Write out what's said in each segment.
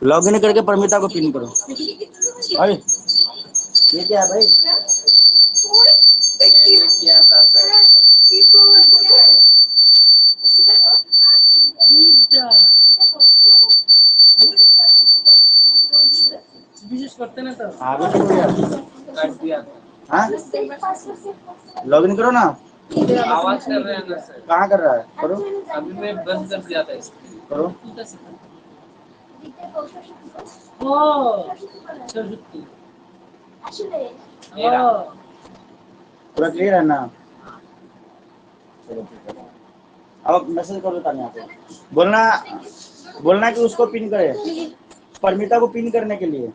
Login करके परमिता को pin करो। अरे ये क्या है भाई? लॉगिन करो ना। आवाज कर रहे हैं ना सर। कहाँ कर रहा है? करो। अभी मैं बंद कर दिया था इसको। करो। पूरा क्लियर है ना? चलो ठीक है। अब मैसेज करो तानिया को, बोलना कि उसको पिन करे, परमिता को पिन करने के लिए।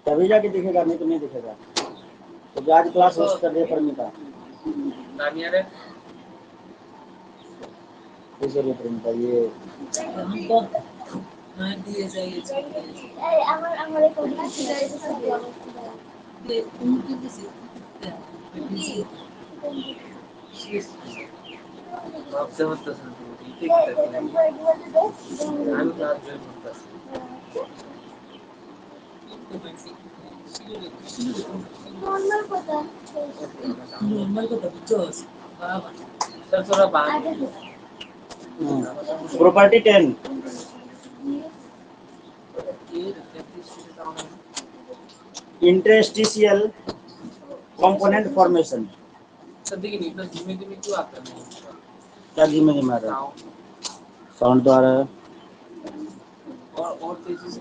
तभी जाके दिखेगा, नहीं तो नहीं दिखेगा। तो आज क्लास वेस्ट कर रही है परमिता। परमिता ये प्रॉपर्टी 10 इंटरस्टिशियल कंपोनेंट फॉर्मेशन। क्या धीमे धीमे आ रहा है? साउंड तो आ रहा है। और तेजी से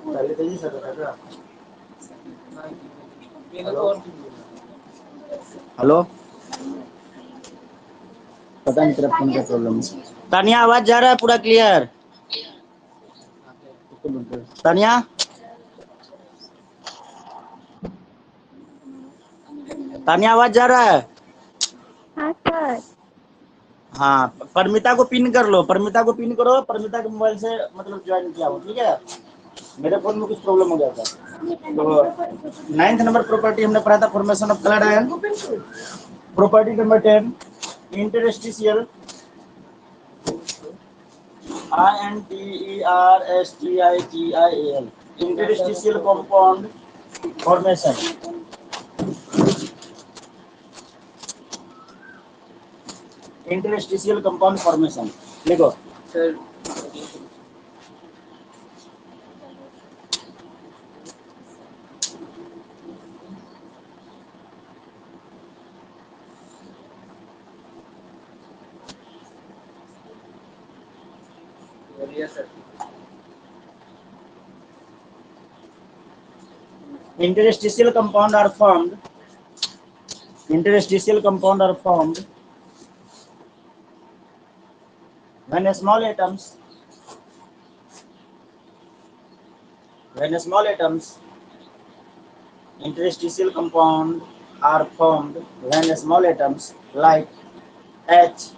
पहले तेजी से था। हेलो, पता नहीं तेरा फोन का प्रॉब्लम है। तानिया आवाज जा रहा है पूरा क्लियर? तानिया तानिया आवाज जा रहा है? हाँ सर। हाँ, परमिता को पिन कर लो, परमिता को पिन करो। परमिता के मोबाइल से मतलब ज्वाइन किया हो, ठीक है? मेरे फोन में कुछ प्रॉब्लम हो गया था। तो 9th नंबर प्रॉपर्टी हमने पढ़ा था, formation of colour ion. Property number 10 interstitial INTERSTICIAL interstitial compound formation. Interstitial compound formation लिखो sir. interstitial compound are formed when small atoms interstitial compound are formed when small atoms like H,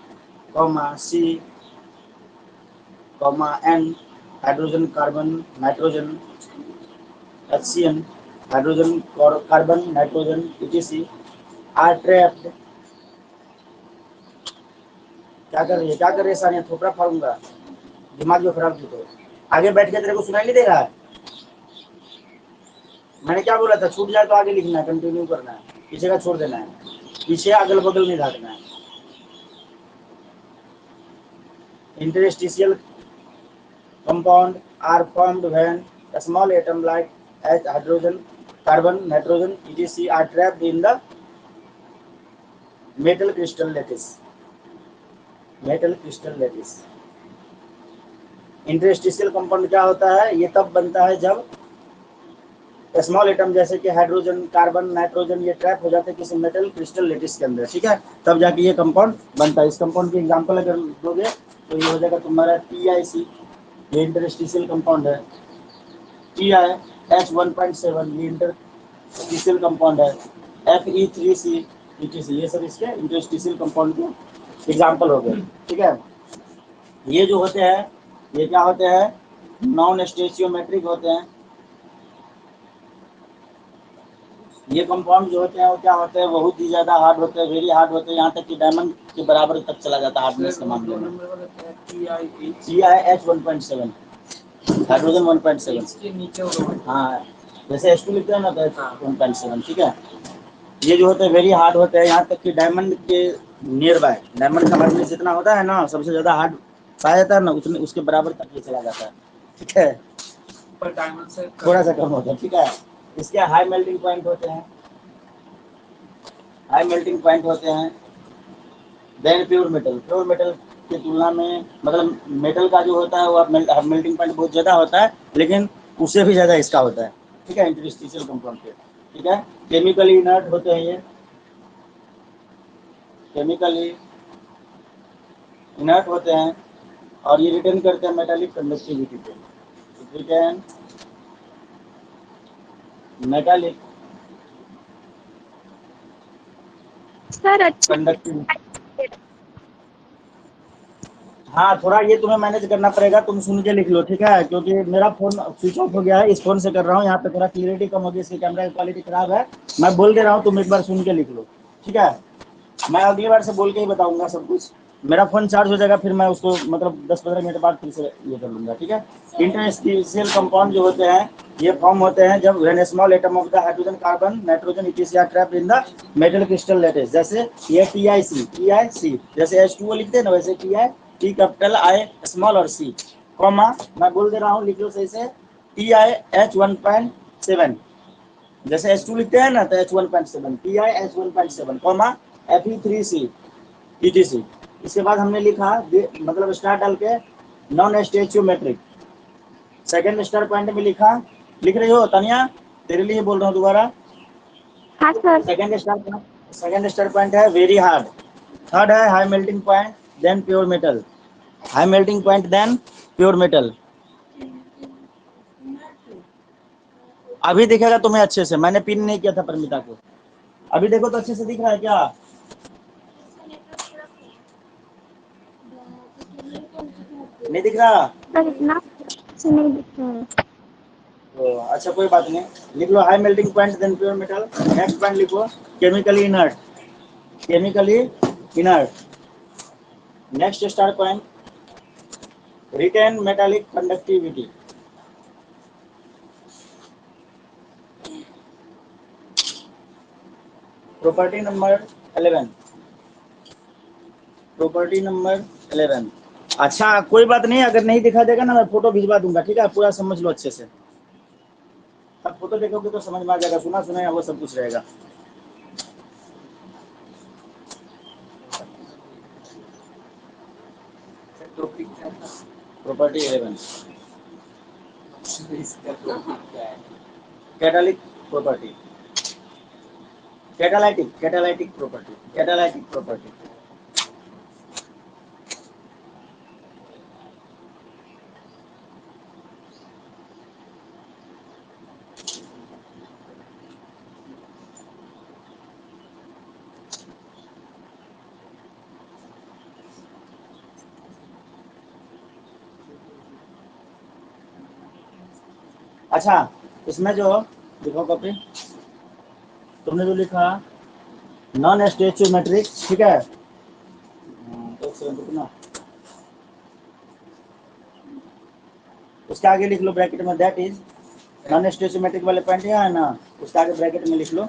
C, N, hydrogen, carbon, nitrogen, HCN, hydrogen, carbon, nitrogen, etc. are trapped. क्या कर रही है सानिया? थोपड़ा फाड़ूंगा, दिमाग जो खराब की। तो आगे बैठ के तेरे को सुनाई नहीं दे रहा है? मैंने क्या बोला था? छूट जाए तो आगे लिखना है, कंटिन्यू करना है, पीछे का छोड़ देना है, पीछे अगल बगल नहीं भागना है। Interstitial compound are formed when a small atom like H, hydrogen, carbon, nitrogen, etc. are trapped in the metal crystal lattice. Interstitial compound क्या होता है? ये तब बनता है जब स्मॉल एटम जैसे कि हाइड्रोजन, कार्बन, नाइट्रोजन ये ट्रैप हो जाते हैं किसी मेटल क्रिस्टल लेटिस के अंदर, ठीक है? तब जाके ये कंपाउंड बनता है। इस कंपाउंड की एग्जांपल अगर दोगे तो ये हो जाएगा तुम्हारा TiC, ये इंटरस्टिशियल कंपाउंड है। TiH1.7 ये इंटरस्टिशियल कंपाउंड है। Fe3C etc. ये सब इसके इंटरस्टिशियल कंपाउंड के एग्जांपल हो गए, ठीक है? ये जो होते हैं ये क्या होते हैं? नॉन स्टेचियोमेट्रिक होते हैं। ये कंपाउंड जो होते हैं वो क्या होते हैं, बहुत ही ज्यादा हार्ड होते हैं, वेरी हार्ड होते हैं, यहाँ तक कि डायमंड के बराबर तक चला जाता है हार्डनेस के मामले में। TiH 1.7, हाइड्रोजन 1.7 के नीचे होगा। हाँ, जैसे H2 लिखते हैं ना तो 1.7, ठीक है। ये जो होते हैं वेरी हार्ड होते हैं, यहाँ तक कि डायमंड के नियर बाय, डायमंड का हार्डनेस जितना होता है ना, सबसे ज्यादा हार्ड पाया जाता है ना, उतने उसके बराबर तक ये चला जाता है, ठीक है। पर डायमंड से थोड़ा सा कम होता है, ठीक है। इसके हाई मेल्टिंग पॉइंट होते हैं, हाई मेल्टिंग पॉइंट होते हैं। देन प्योर मेटल की तुलना में, मतलब मेटल का जो होता है वो मेल्टिंग पॉइंट बहुत ज़्यादा होता है, लेकिन उससे भी ज़्यादा इसका होता है, ठीक है, इंटरस्टिशियल कंपाउंड पे, ठीक है। केमिकली इनर्ट होते हैं ये, केमिकली इनर्ट होते हैं, और ये रिटर्न करते हैं मेटालिक कंडक्टिविटी पे, रिटर्न मेटालिक सर अच्छा कंडक्टिविटी। हाँ, थोड़ा ये तुम्हें मैनेज करना पड़ेगा, तुम सुन के लिख लो, ठीक है, क्योंकि मेरा फोन स्विच ऑफ हो गया है, इस फोन से कर रहा हूँ, यहाँ पे थोड़ा क्लियरिटी कम होगी, इसकी कैमरा की क्वालिटी खराब है। मैं बोल दे रहा हूँ, तुम एक बार सुन के लिख लो, ठीक है। मैं अगली बार से बोल के ही बताऊंगा सब कुछ। मेरा फोन चार्ज हो जाएगा, फिर मैं उसको मतलब 10-15 मिनट बाद फिर से ये कर लूंगा, ठीक है। इंटरस्टिशियल कंपाउंड जो होते हैं ये फॉर्म होते हैं जब when small atom of the hydrogen carbon nitrogen it is are trapped in the metal crystal lattice, जैसे ये TiC, जैसे H2O लिखते हैं ना, वैसे T कैपिटल I स्मॉल और C, कॉमा, मैं बोल दे रहा हूँ, लिख लो सही से, TiH 1.7, जैसे H2 लिखते हैं ना तो H 1.7, TiH 1.7, comma Fe3C ETC। इसके बाद हमने लिखा मतलब स्टार डाल के नॉन स्टेचियोमेट्रिक, सेकेंड स्टार पॉइंट में लिखा, लिख रही हो तानिया, तेरे लिए बोल रहा हूँ दोबारा। हाँ सर। सेकेंड स्टार पॉइंट है वेरी हार्ड, थर्ड है high melting point, then pure metal, high melting point then pure metal. अभी दिखेगा तुम्हें अच्छे से, मैंने पिन नहीं किया था परमिता को, अभी देखो तो अच्छे से दिख रहा है क्या? नहीं दिख रहा? सर इतना अच्छे नहीं दिख रहा है। तो अच्छा कोई बात नहीं, लिख लो high melting point then pure metal. Next point लिखो chemically inert, chemically inert. Next star point retain metallic conductivity. Property number 11, property number 11। अच्छा कोई बात नहीं, अगर नहीं दिखा देगा ना मैं फोटो भिजवा दूंगा, ठीक है, पूरा समझ लो अच्छे से, अब फोटो देखोगे तो समझ में आ जाएगा, सुना सुना वो सब कुछ रहेगा। टॉपिक क्या था? प्रॉपर्टी 11 इसका टॉपिक क्या है? Catalytic property, catalytic property, catalytic property. अच्छा इसमें जो देखो कॉपी, तुमने जो लिखा नॉन स्टेचियोमेट्रिक, ठीक है, एक सेकंड रुकना, उसके आगे लिख लो ब्रैकेट में दैट इज, नॉन स्टेचियोमेट्रिक वाले पॉइंट यहाँ है ना, उसके आगे ब्रैकेट में लिख लो,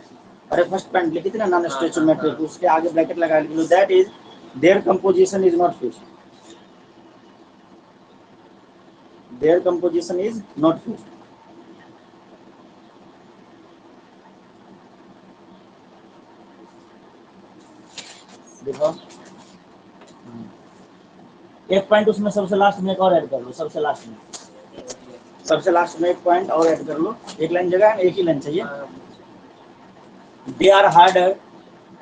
अरे फर्स्ट पॉइंट लिखी थी ना नॉन स्टेचियोमेट्रिक, उसके आगे ब्रैकेट लगा लिख लो that is their composition is not fixed, their composition is not fixed. देखो एक पॉइंट उसमें सबसे लास्ट में एक और ऐड कर लो, सबसे लास्ट में, सबसे लास्ट में एक पॉइंट और ऐड कर लो, एक लाइन जगह एक ही लाइन चाहिए। They are harder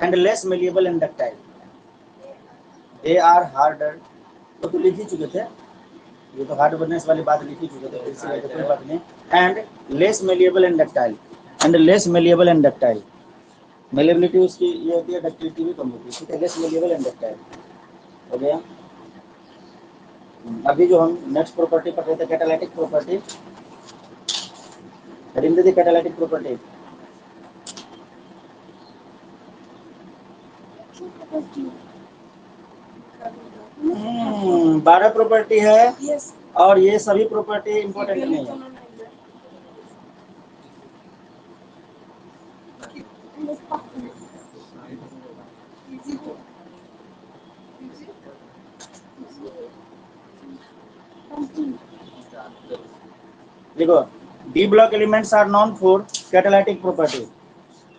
and less malleable and ductile, they are harder तो लिख ही चुके थे, ये तो हार्डनेस वाली बात लिख ही चुके थे, फिर से कोई बात नहीं। And less malleable and ductile, and less malleable and ductile, malleability उसकी ये होती है, डक्टिलिटी भी कम होती है, ठीक है, लेस मेलिएबल एंड डक्टाइल हो गया। अभी जो हम नेक्स्ट प्रॉपर्टी पढ़ रहे थे catalytic property, catalytic property 12 property है और ये सभी प्रॉपर्टी इंपॉर्टेंट नहीं है। देखो, D block elements are known for catalytic property.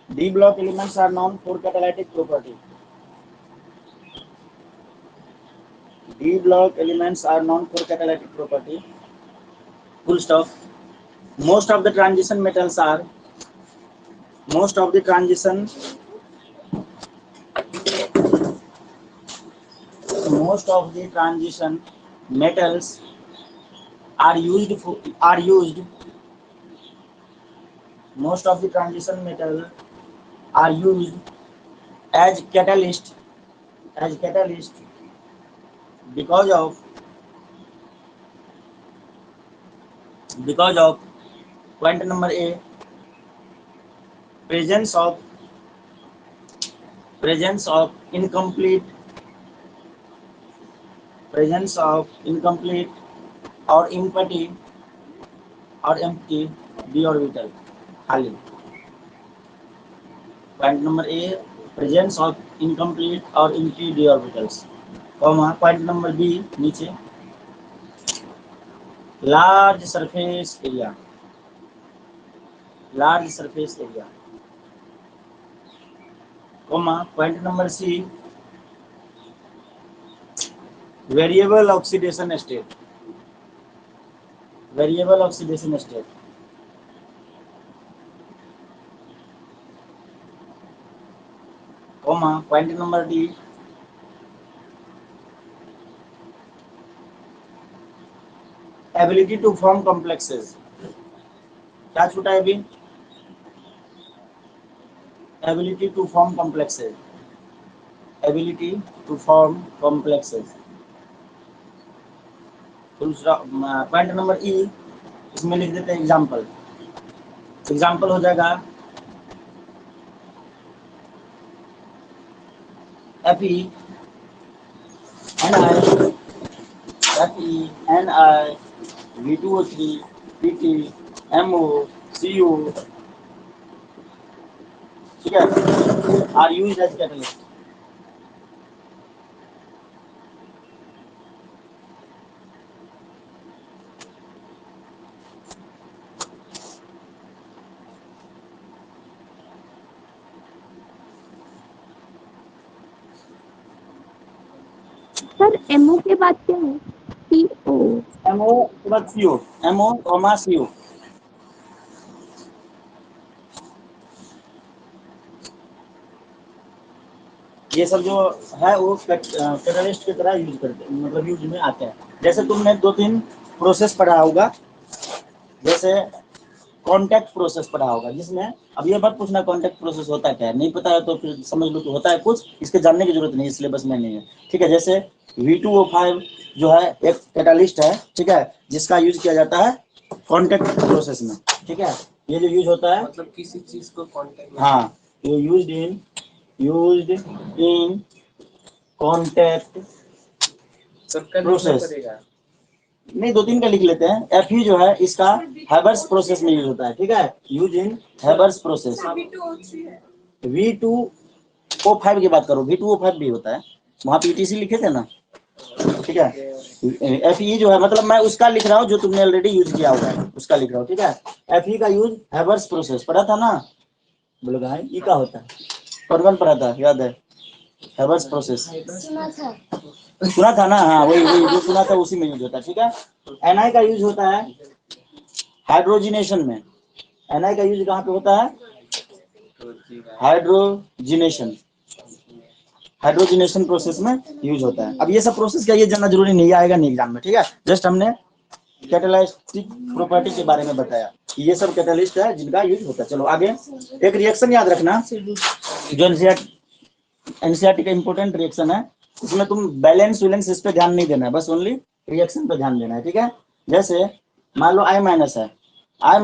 D block elements are known for catalytic property. D block elements are known for catalytic property. Full stop. Most of the transition metals are. Most of the transition metals are used for. Most of the transition metals are used as catalyst. Because of point number A, presence of incomplete or empty d orbital खाली। Point number A, presence of incomplete or empty d orbitals, comma point number B नीचे large surface area, comma point number C, variable oxidation state, comma point number D, ability to form complexes। क्या छूटा है अभी? ability to form complexes। दूसरा point number ई, इसमें लिख देते हैं एग्जाम्पल हो जाएगा FeNi V2O3 Pt MO CO, ठीक है, are used as catalyst. Sir MO के बाद क्या है? सीओ। एमओ के बाद सीओ, एमओ कॉमा सीओ। ये सब जो है वो कैटलिस्ट की तरह यूज करते हैं, मतलब यूज में आते हैं। जैसे तुमने 2-3 प्रोसेस पढ़ा होगा, जैसे कॉन्टैक्ट प्रोसेस पढ़ा होगा, जिसमें अब ये मत पूछना कॉन्टैक्ट प्रोसेस होता क्या है, नहीं पता है तो फिर समझ लो कि होता है कुछ, इसके जानने की जरूरत नहीं, इसलिए बस में नहीं है, ठीक है। जैसे V2O5 जो है एक कैटालिस्ट है, ठीक है, जिसका यूज किया जाता है कॉन्टैक्ट प्रोसेस में, ठीक है। ये जो यूज होता है मतलब किसी चीज को कांटेक्ट, हाँ, ये यूज्ड इन कॉन्टैक्ट प्रोसेस। नहीं, 2-3 का लिख लेते हैं। Fe जो है इसका हैबर्स प्रोसेस में यूज होता है, ठीक है, use in Haber's process. V2O5 की बात करो, V2O5 भी होता है, वहाँ PTC लिखे थे ना, ठीक है। Fe जो है, मतलब मैं उसका लिख रहा हूँ जो तुमने ऑलरेडी यूज किया हुआ है, उसका लिख रहा हूँ, ठीक है। Fe का यूज हैबर्स प्रोसेस पढ़ा था ना, बोलो भाई ई का होता है, कौन पढ़ा था, याद है? हैबर्स प्रोसेस सुना था ना, हाँ वही जो सुना था उसी में यूज होता है, ठीक है। Ni का यूज होता है हाइड्रोजिनेशन में। Ni का यूज कहाँ पे होता है? हाइड्रोजिनेशन प्रोसेस में यूज होता है। अब ये सब प्रोसेस क्या, ये जानना जरूरी नहीं, आएगा नहीं एग्जाम में, ठीक है। जस्ट हमने कैटालिस्टिक प्रॉपर्टी के बारे में बताया कि ये सब कैटालिस्ट है जिनका यूज होता है। चलो आगे, एक रिएक्शन याद रखना जो एनसीईआरटी का इंपॉर्टेंट रिएक्शन है, इसमें तुम बैलेंस इस पे ध्यान नहीं देना है, बस ओनली रिएक्शन पे ध्यान देना है, ठीक है। जैसे मान लो I- है, I-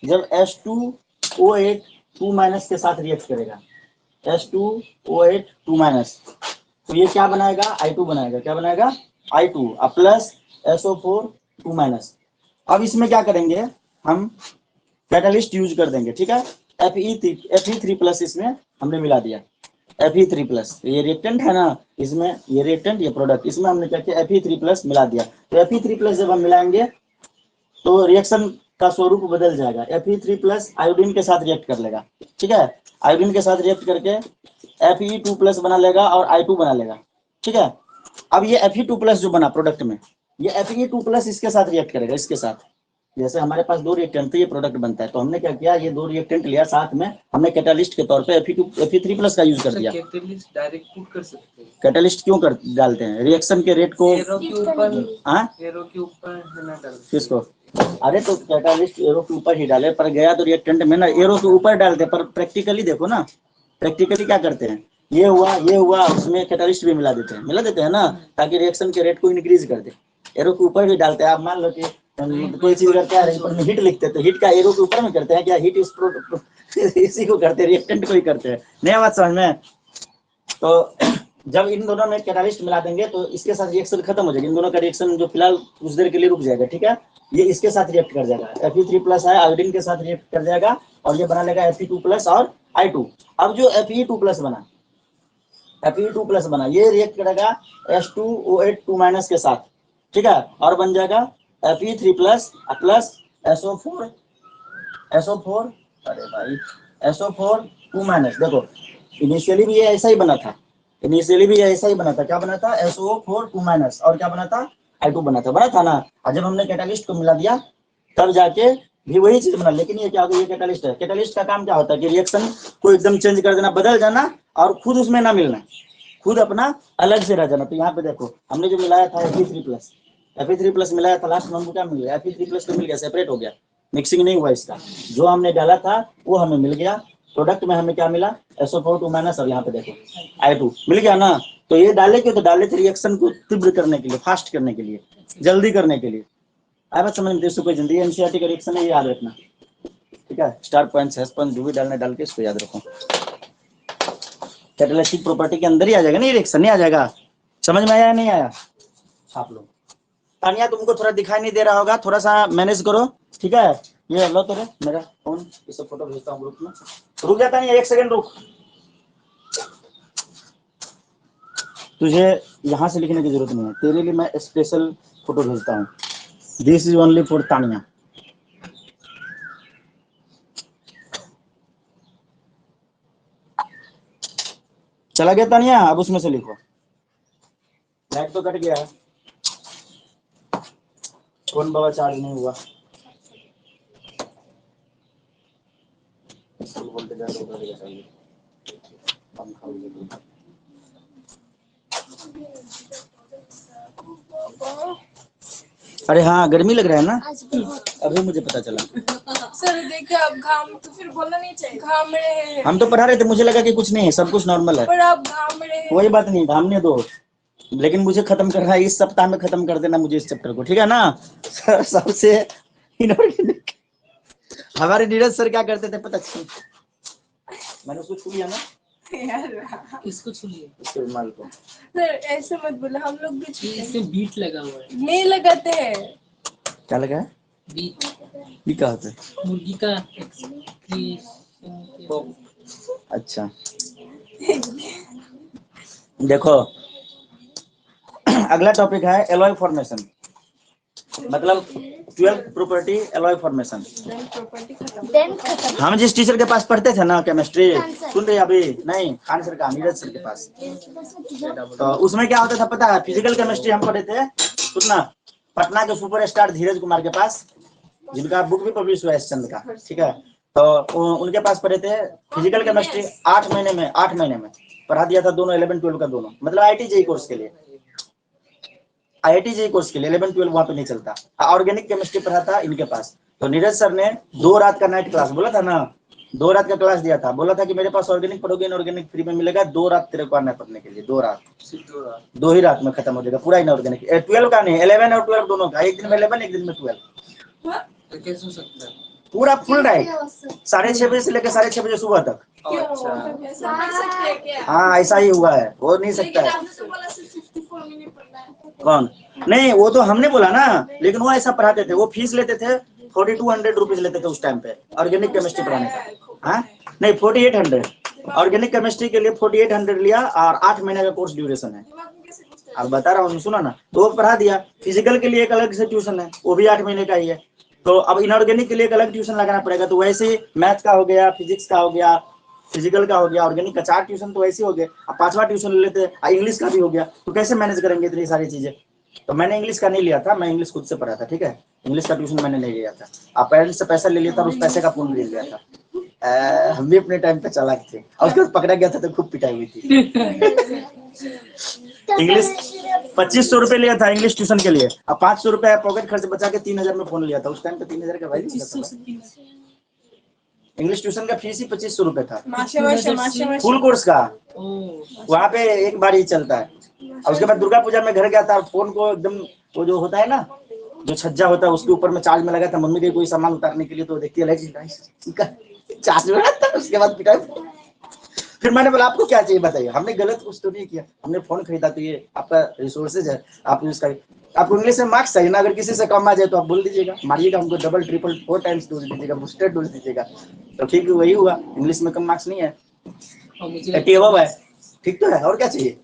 जब H2O8 2- के साथ रिएक्ट करेगा, H2OH 2-, तो ये क्या बनाएगा, I2 बनाएगा, क्या बनाएगा, I2 प्लस SO4 2-। अब इसमें क्या करेंगे, हम कैटलिस्ट यूज कर देंगे, ठीक है। Fe3 प्लस इसमें हमने मिला दिया, Fe3 प्लस, ये रिएक्टेंट है ना, इसमें ये रिएक्टेंट, ये प्रोडक्ट, इसमें हमने क्या किया, Fe3 प्लस मिला दिया। तो Fe3 प्लस जब हम मिलाएंगे तो रिएक्शन का स्वरूप बदल जाएगा, Fe3 प्लस आयोडीन के साथ रिएक्ट कर लेगा, ठीक है। आयोडीन के साथ रिएक्ट करके Fe2 प्लस बना लेगा और I2 बना लेगा, ठीक है। अब ये Fe2 प्लस जो बना प्रोडक्ट में, ये Fe2 प्लस इसके साथ रिएक्ट करेगा, इसके साथ, जैसे हमारे पास 2 रिएक्टेंट थे, ये प्रोडक्ट बनता है, तो हमने क्या किया, ये 2 रिएक्टेंट लिया, साथ में हमने कैटालिस्ट के तौर पे Fe3 प्लस का यूज कर दिया। कैटलिस्ट डायरेक्ट पुट कर सकते हैं, कैटालिस्ट क्यों कर डालते हैं, रिएक्शन के रेट को, एरो के ऊपर, हाँ एरो के ऊपर है ना डालते। किसको, अरे तो कैटालिस्ट एरो के ऊपर ही डाले, पर गया तो रिएक्टेंट में ना, एरो के ऊपर डालते, पर प्रैक्टिकली देखो ना, प्रैक्टिकली क्या करते हैं, ये हुआ उसमें कैटालिस्ट भी मिला देते हैं ना, ताकि रिएक्शन के रेट को इंक्रीज कर दे। एरो के ऊपर भी डालते हैं, आप मान लो कि कोई चीज करते हैं, ऊपर में हीट लिखते हैं, तो हीट का एरो के ऊपर में करते हैं क्या, हीट इसी को करते हैं, रिएक्टेंट को ही करते हैं, नया बात समझ में। तो जब इन दोनों में कैटालिस्ट मिला देंगे तो इसके साथ रिएक्शन खत्म हो जाएगी, इन दोनों का रिएक्शन जो फिलहाल कुछ देर के लिए रुक जाएगा, ठीक है। ये इसके साथ रिएक्ट कर जाएगा, Fe3 प्लस है, आयोडीन के साथ रिएक्ट कर जाएगा और ये बना लेगा Fe2 प्लस और I2। अब जो Fe2 प्लस बना, ये रिएक्ट करेगा H2OH 2- के साथ, ठीक है, और बन जाएगा Fe3 प्लस प्लस SO4, अरे भाई SO4 2-। देखो इनिशियली भी ये ऐसा ही बना था, क्या बना था, SO4 2- और क्या बना था, I2 बना था ना। और जब हमने कैटालिस्ट को मिला दिया तब जाके भी वही चीज बना, लेकिन ये क्या होगा, ये कैटालिस्ट है, कैटालिस्ट का काम क्या होता है कि रिएक्शन को एकदम चेंज कर देना, बदल जाना, और खुद उसमें ना मिलना, खुद अपना अलग से रह जाना। तो यहाँ पे देखो हमने जो मिलाया था Fe3 प्लस मिलाया था, लास्ट में हमको क्या मिल गया, Fe3 प्लस तो मिल गया, सेपरेट हो गया, मिक्सिंग नहीं हुआ इसका, जो हमने डाला था वो हमें मिल गया, प्रोडक्ट में हमें क्या मिला, SO4 2-। और यहाँ पे देखो I2 मिल गया ना। तो ये डाले क्यों, तो डाले थे रिएक्शन को तीव्र करने के लिए, फास्ट करने के लिए, जल्दी करने के लिए। आया बात समझ में, इसको कोई जिंदगी एनसीईआरटी का रिएक्शन है, ये याद रखना, ठीक है। स्टार पॉइंट्स, हैश पॉइंट जो भी डाल के इसको याद रखो, कैटालिटिक प्रॉपर्टी के अंदर ही आ जाएगा ना, ये रिएक्शन नहीं आ जाएगा। समझ में आया या नहीं आया, छाप लो। तानिया तुमको थोड़ा दिखाई नहीं दे रहा होगा, थोड़ा सा मैनेज करो, ठीक है। ये लो तेरे मेरा फोन, ये सब फोटो भेजता हूँ ग्रुप में, रुक जाता नहीं, 1 सेकंड रुक, तुझे यहाँ से लिखने की जरूरत नहीं है, तेरे लिए मैं स्पेशल फोटो भेजता हूँ, this is only for Tania. चला गया तानिया, अब उसमें से लिखो, लाइट तो कट गया है, फोन बाबा चार्ज नहीं हुआ, अरे हाँ गर्मी लग रहा है ना, अभी मुझे पता चला। सर देखिए अब घाम, तो फिर बोलना नहीं चाहिए, घाम रहे हैं, हम तो पढ़ा रहे थे, मुझे लगा कि कुछ नहीं है, सब कुछ नॉर्मल है, पर आप घाम रहे हैं। कोई बात नहीं, घामने दो, लेकिन मुझे खत्म करना है, इस सप्ताह में खत्म कर देना मुझे इस चैप्टर को, ठीक है ना। सर सबसे इनऑर्गेनिक, हमारे नीरज सर क्या करते थे पता है, मैंने उसको छू लिया ना, यार किसको छू लिया, उसके रुमाल को। सर ऐसे मत बोलो, हम लोग भी इसमें बीट लगा हुआ है, नहीं लगाते हैं। क्या लगा है, बीट, ये क्या होता है, मुर्गी का अच्छा देखो अगला टॉपिक है एलॉय फॉर्मेशन, मतलब 12th प्रॉपर्टी एलॉय फॉर्मेशन। हम जिस टीचर के पास पढ़ते थे ना केमिस्ट्री, सुन रहे अभी नहीं, खान सर का, नीरज सर के पास, तो उसमें क्या होता था पता है, फिजिकल केमिस्ट्री हम पढ़े थे, सुनना, पटना के सुपरस्टार धीरज कुमार के पास, जिनका बुक भी पब्लिश हुआ है एस चंद का, ठीक है, तो उनके पास पढ़े थे फिजिकल केमिस्ट्री, 8 महीने में पढ़ा दिया था, दोनों 11-12 का दोनों, मतलब IIT JEE कोर्स के लिए, IIT JEE कोर्स के लिए 11-12 वहां पे नहीं चलता, ऑर्गेनिक केमिस्ट्री पढ़ा था इनके पास। तो नीरज सर ने 2 रात का नाइट क्लास बोला था ना, 2 रात का क्लास दिया था, बोला था कि मेरे पास ऑर्गेनिक पढ़ोगे, इनऑर्गेनिक फ्री में मिलेगा, 2 रात तेरे को आना पढ़ने के लिए, 2 रात, 2 ही रात में खत्म हो जाएगा पूरा इनऑर्गेनिक, 12 का नहीं, 11 और 12 दोनों का, एक दिन में 11 एक दिन में 12। तो कैसे हो सकता है, पूरा फुल डाइट 6:30 बजे से लेकर 6:30 बजे सुबह तक। अच्छा ऐसा कर सकते हैं क्या? हाँ ऐसा ही हुआ है, हो नहीं सकता लेकिन है। आपने तो बोला सिर्फ 54 मिनट पढ़ना है। कौन? नहीं वो तो हमने बोला ना, लेकिन वो ऐसा पढ़ाते थे, वो फीस लेते थे 4200 रुपीज लेते थे उस टाइम पे ऑर्गेनिक केमिस्ट्री पढ़ाने का। हाँ नहीं 4800, ऑर्गेनिक केमिस्ट्री के लिए 4800 लिया और 8 महीने का कोर्स ड्यूरेशन है। दिमाग में कैसे घुसता है? अब बता रहा हूँ सुना ना, तो वो पढ़ा दिया। फिजिकल के लिए एक अलग से ट्यूशन है, वो भी 8 महीने का ही है। तो अब इनऑर्गेनिक के लिए एक अलग ट्यूशन लगाना पड़ेगा। तो वैसे ही मैथ का हो गया, फिजिक्स का हो गया, फिजिकल का हो गया, ऑर्गेनिक का 4 ट्यूशन तो वैसे हो गए। अब 5वां ट्यूशन ले लेते, इंग्लिश का भी हो गया, तो कैसे मैनेज करेंगे इतनी सारी चीजें। तो मैंने इंग्लिश का नहीं लिया था, मैं इंग्लिश खुद से पढ़ा था, ठीक है। इंग्लिश का ट्यूशन मैंने नहीं लिया था। आप पेरेंट्स से पैसा ले लिया था, उस पैसे का पूर्ण ले लिया था। हम भी अपने टाइम पे चालाक थे, और उसके बाद पकड़ा गया था तो खूब पिटाई हुई थी। इंग्लिश 2500 रुपए लिया था इंग्लिश ट्यूशन के लिए। अब 500 रुपए पॉकेट खर्च बचा के 3000 में फोन लिया था। उस टाइम पे 3000 का वैल्यू था। इंग्लिश ट्यूशन का फीस ही 2500 रुपए था, माशा फुल कोर्स का। ओ वहाँ पे एक बार ही चलता है। और उसके बाद दुर्गा पूजा में घर गया था, फोन को एकदम वो जो होता है ना, जो छज्जा होता है उसके ऊपर में चार्ज में लगा था। मम्मी के कोई सामान उतारने के लिए, तो देखती है चार्ज में लगा था। उसके बाद पिटाई। फिर मैंने बोला आपको क्या चाहिए बताइए, हमने गलत कुछ तो नहीं किया, हमने फोन खरीदा तो ये आपका रिसोर्सेज है, आप यूज करिए। आपको इंग्लिश में मार्क्स चाहिए ना, अगर किसी से कम आ जाए तो आप बोल दीजिएगा, मारिएगा हमको, डबल ट्रिपल 4 टाइम्स डोज दीजिएगा, बूस्टर डोज दीजिएगा। तो ठीक वही हुआ, इंग्लिश में कम मार्क्स नहीं है, और मुझे 80 अबव है, ठीक तो है, और क्या चाहिए।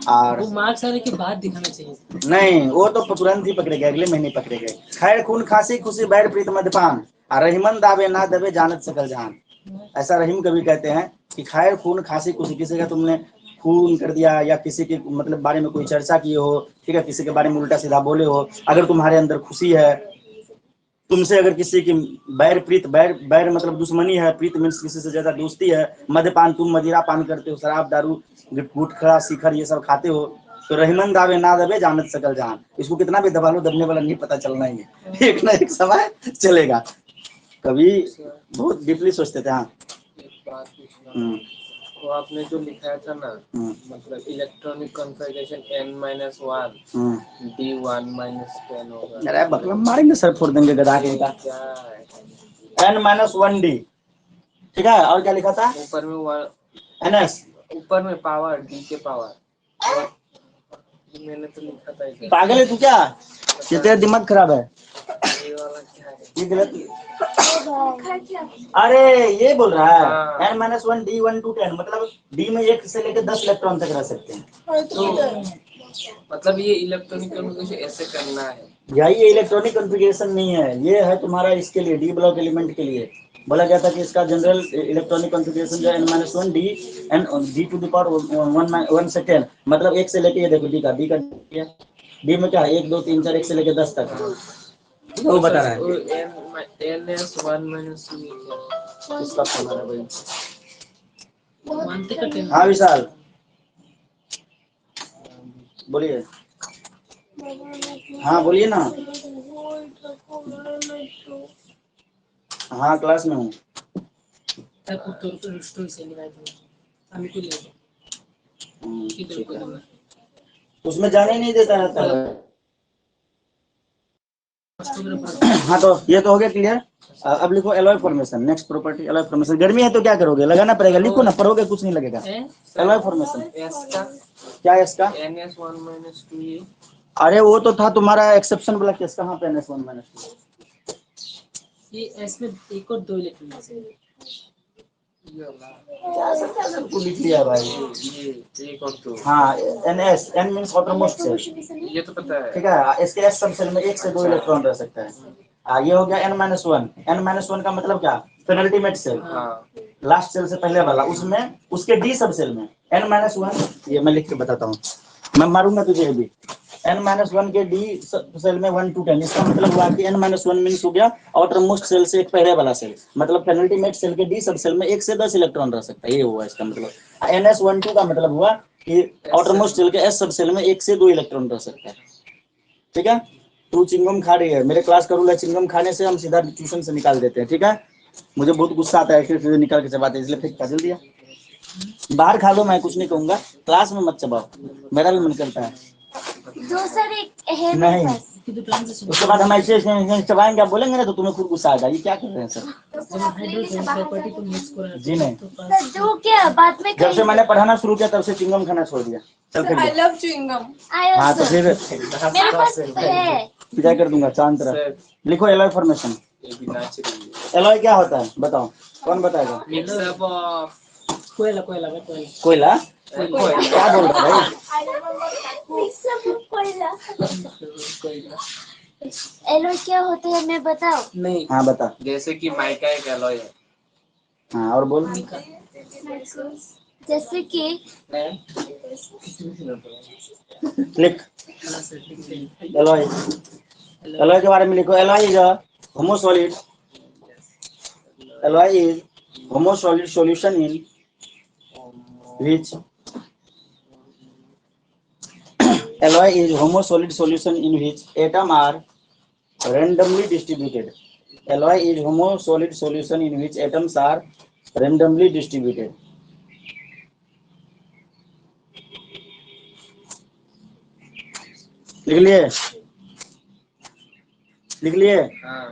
और वो मार्क्स आने के बाद दिखाना चाहिए। नहीं वो तो तुरंत ही पकड़े गए, अगले महीने पकड़े गए। खैर खून खांसी खुशी बैर प्रीत मदपान, रहीमन दावे ना दबे जानत सकल जहान। ऐसा रहीम कवि कहते हैं कि खैर खून खांसी खुशी, किसी का तुमने खून कर दिया या किसी के मतलब बारे में कोई चर्चा किए हो, ठीक है, किसी के बारे में उल्टा सीधा बोले हो, अगर तुम्हारे अंदर खुशी है, तुमसे अगर किसी की बैर प्रीत, बैर बैर मतलब दुश्मनी है, प्रीत मीन्स किसी से ज्यादा दोस्ती है, मद्यपान तुम मदिरा पान करते हो, शराब दारू गुटखा शिखर ये सब खाते हो, तो रहीमन दावे ना दबे जानत सकल जहान। इसको कितना भी दबा लो दबने वाला नहीं, पता चलना ही है, एक ना एक समय चलेगा। कभी बहुत डीपली सोचते थे। हाँ एक बात पूछना, वो आपने जो लिखाया था ना, मतलब इलेक्ट्रॉनिक कॉन्फ़िगरेशन n-1 d1-10 होगा। अरे बकला मारेंगे सर, फोड़ देंगे गधा के का। क्या है? n-1d, ठीक है। और क्या लिखा था ऊपर में ns, ऊपर में पावर d के पावर, मैंने तो लिखा था इधर। पागल है तू क्या, ये तेरा दिमाग खराब है, ये वाला क्या है? ये गलत। अरे ये बोल रहा है n-1 d1 to 10, मतलब d में 1 से लेकर 10 इलेक्ट्रॉन तक रह सकते हैं। तो मतलब ये इलेक्ट्रॉनिक कम्युनिकेशन ऐसे करना है। ये इलेक्ट्रॉनिक कॉन्फ़िगरेशन नहीं है, ये है तुम्हारा इसके लिए डी ब्लॉक एलिमेंट के लिए बोला गया था कि इसका जनरल इलेक्ट्रॉनिक कॉन्फ़िगरेशन जो n-1 d n d to the power 1 से 10, मतलब 1 से लेके ये देखो डी का डी में क्या है 1 2 3 4 1 से लेके 10 तक, वो बता रहा है। ns1 इसका फोन है भाई। मानते का टेन। हाँ विशाल बोलिए। हाँ बोलिए ना। हाँ क्लास में हूँ। उसमें जाने ही नहीं देता रहता है। हाँ तो ये तो हो गया क्लियर। अब लिखो alloy formation, next property alloy formation. गर्मी है तो क्या करोगे, लगाना पड़ेगा, लिखो ना, पढ़ोगे कुछ नहीं लगेगा। एलॉय फॉर्मेशन क्या है इसका, ns1-2 अरे वो तो था तुम्हारा एक्सेप्शन वाला केस, कहाँ पे ns1-2, ये एस में एक और 2 इलेक्ट्रॉन लिख लिया भाई। ये एक और 2। हाँ ns, n means outermost shell, ये तो पता है। ठीक है। इसके s सब सेल में 1 से 2 इलेक्ट्रॉन रह सकता है। ये हो गया n-1, n-1 का मतलब क्या, पेनल्टीमेट सेल, लास्ट सेल से पहले वाला, उसमें उसके डी सब सेल में n-1, ये मैं लिख के बताता हूँ, मैं मारूंगा तुझे अभी। n-1 के डी सेल में 1 to 10, इसका मतलब हुआ कि n-1 मींस हो गया आउटर मोस्ट सेल से एक पहले वाला सेल, मतलब पेनल्टीमेट सेल के डी सब सेल में 1 से 10 इलेक्ट्रॉन रह सकता है, ये हुआ इसका मतलब। ns12 का मतलब हुआ कि आउटर मोस्ट सेल के एस सब सेल में 1 से 2 इलेक्ट्रॉन रह सकता है, ठीक है। तू चिंगम खा रही है, मेरे क्लास का रूल है, चिंगम खाने से हम सीधा ट्यूशन से निकाल देते हैं, ठीक है। मुझे बहुत गुस्सा आता है, फिर निकाल के चबाते, इसलिए फिर खा दिया। बाहर खा लो, मैं कुछ नहीं कहूंगा, क्लास में मत चबाओ, मेरा भी मन करता है। जो सर एक है नहीं तो ट्रांजिशन उसके बाद हम ऐसे चबाएंगे, आप बोलेंगे ना तो तुम्हें खुद गुस्सा आएगा, ये क्या कर रहे हैं सर? हाइड्रोजन प्रॉपर्टी को मिक्स करा जी नहीं, तो पास जो क्या बाद में जब से मैंने पढ़ाना शुरू किया तब से चिंगम खाना छोड़ दिया। चल आई फिर लव च्युइंगम। हाँ तो फिर मेरे पास है। क्या कर दूंगा चांद तरह। लिखो एलॉय फॉर्मेशन। एलॉय क्या होता है बताओ, कौन बताएगा? मिक्सअप ऑफ कोयला कोयला बा, कोयला कोयला? कोयला क्या बोल रहा है भाई? कोयला एलॉय क्या होते हैं मैं बताओ? नहीं, हाँ बता। जैसे कि माइका एक एलॉय है। हाँ और बोल। जैसे कि लिख एलॉय। एलॉय के बारे में लिखो। Alloy is homo solid. Alloy is homo solid solution in which alloy is homo solid solution in which atom are randomly distributed. Alloy is homo solid solution in which atoms are randomly distributed. लिख लिए? लिख लिए? हाँ,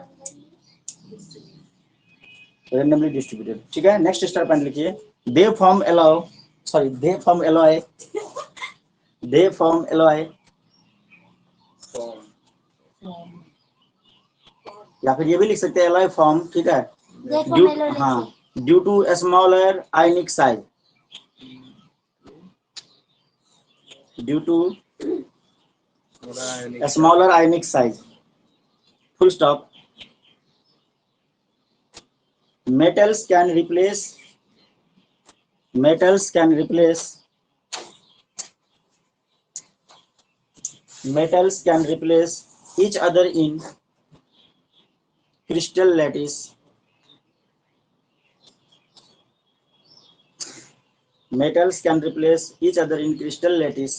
randomly distributed, ठीक है। Next star point लिखिए। they form alloy, sorry, they form alloy, they form alloy, या फिर ये भी लिख सकते हैं alloy form, ठीक है। हाँ, due to smaller ionic size, due to smaller ionic size, full stop. metals can replace metals can replace each other in crystal lattice. Metals can replace each other in crystal lattice,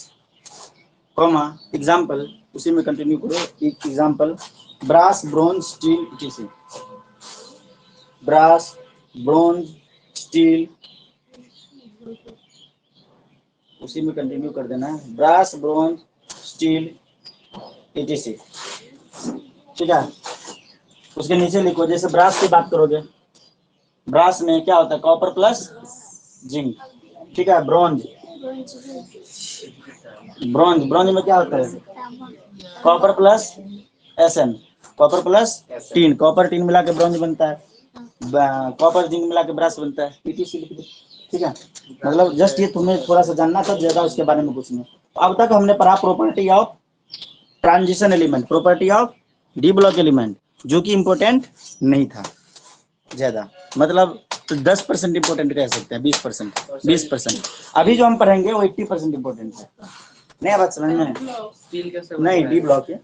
comma example, उसी में continue करो। Example brass, bronze, steel, etc. Brass, bronze, steel, उसी में continue कर देना है। Brass, bronze, steel, etc. ठीक है। उसके नीचे लिखो, जैसे ब्रास की बात करोगे, ब्रास में क्या होता है? कॉपर प्लस जिंक, ठीक है। ब्रोंज, ब्रोंज, ब्रोंज में क्या होता है? Copper plus Sn, copper plus tin, copper tin मिला के ब्रोंज बनता है, कॉपर जिंक मिला के ब्रास बनता है, etc. लिख दो, ठीक है। मतलब जस्ट ये तुम्हें थोड़ा सा जानना था, ज्यादा उसके बारे में कुछ नहीं। अब तक हमने पढ़ा property of transition element, property of D block element, जो कि इम्पोर्टेंट नहीं था ज्यादा, मतलब 10% इम्पोर्टेंट कह सकते हैं, 20%, 20%। अभी जो हम पढ़ेंगे वो 80% इम्पोर्टेंट है। नहीं बात समझ में? स्टील कैसे नहीं, डी ब्लॉक है।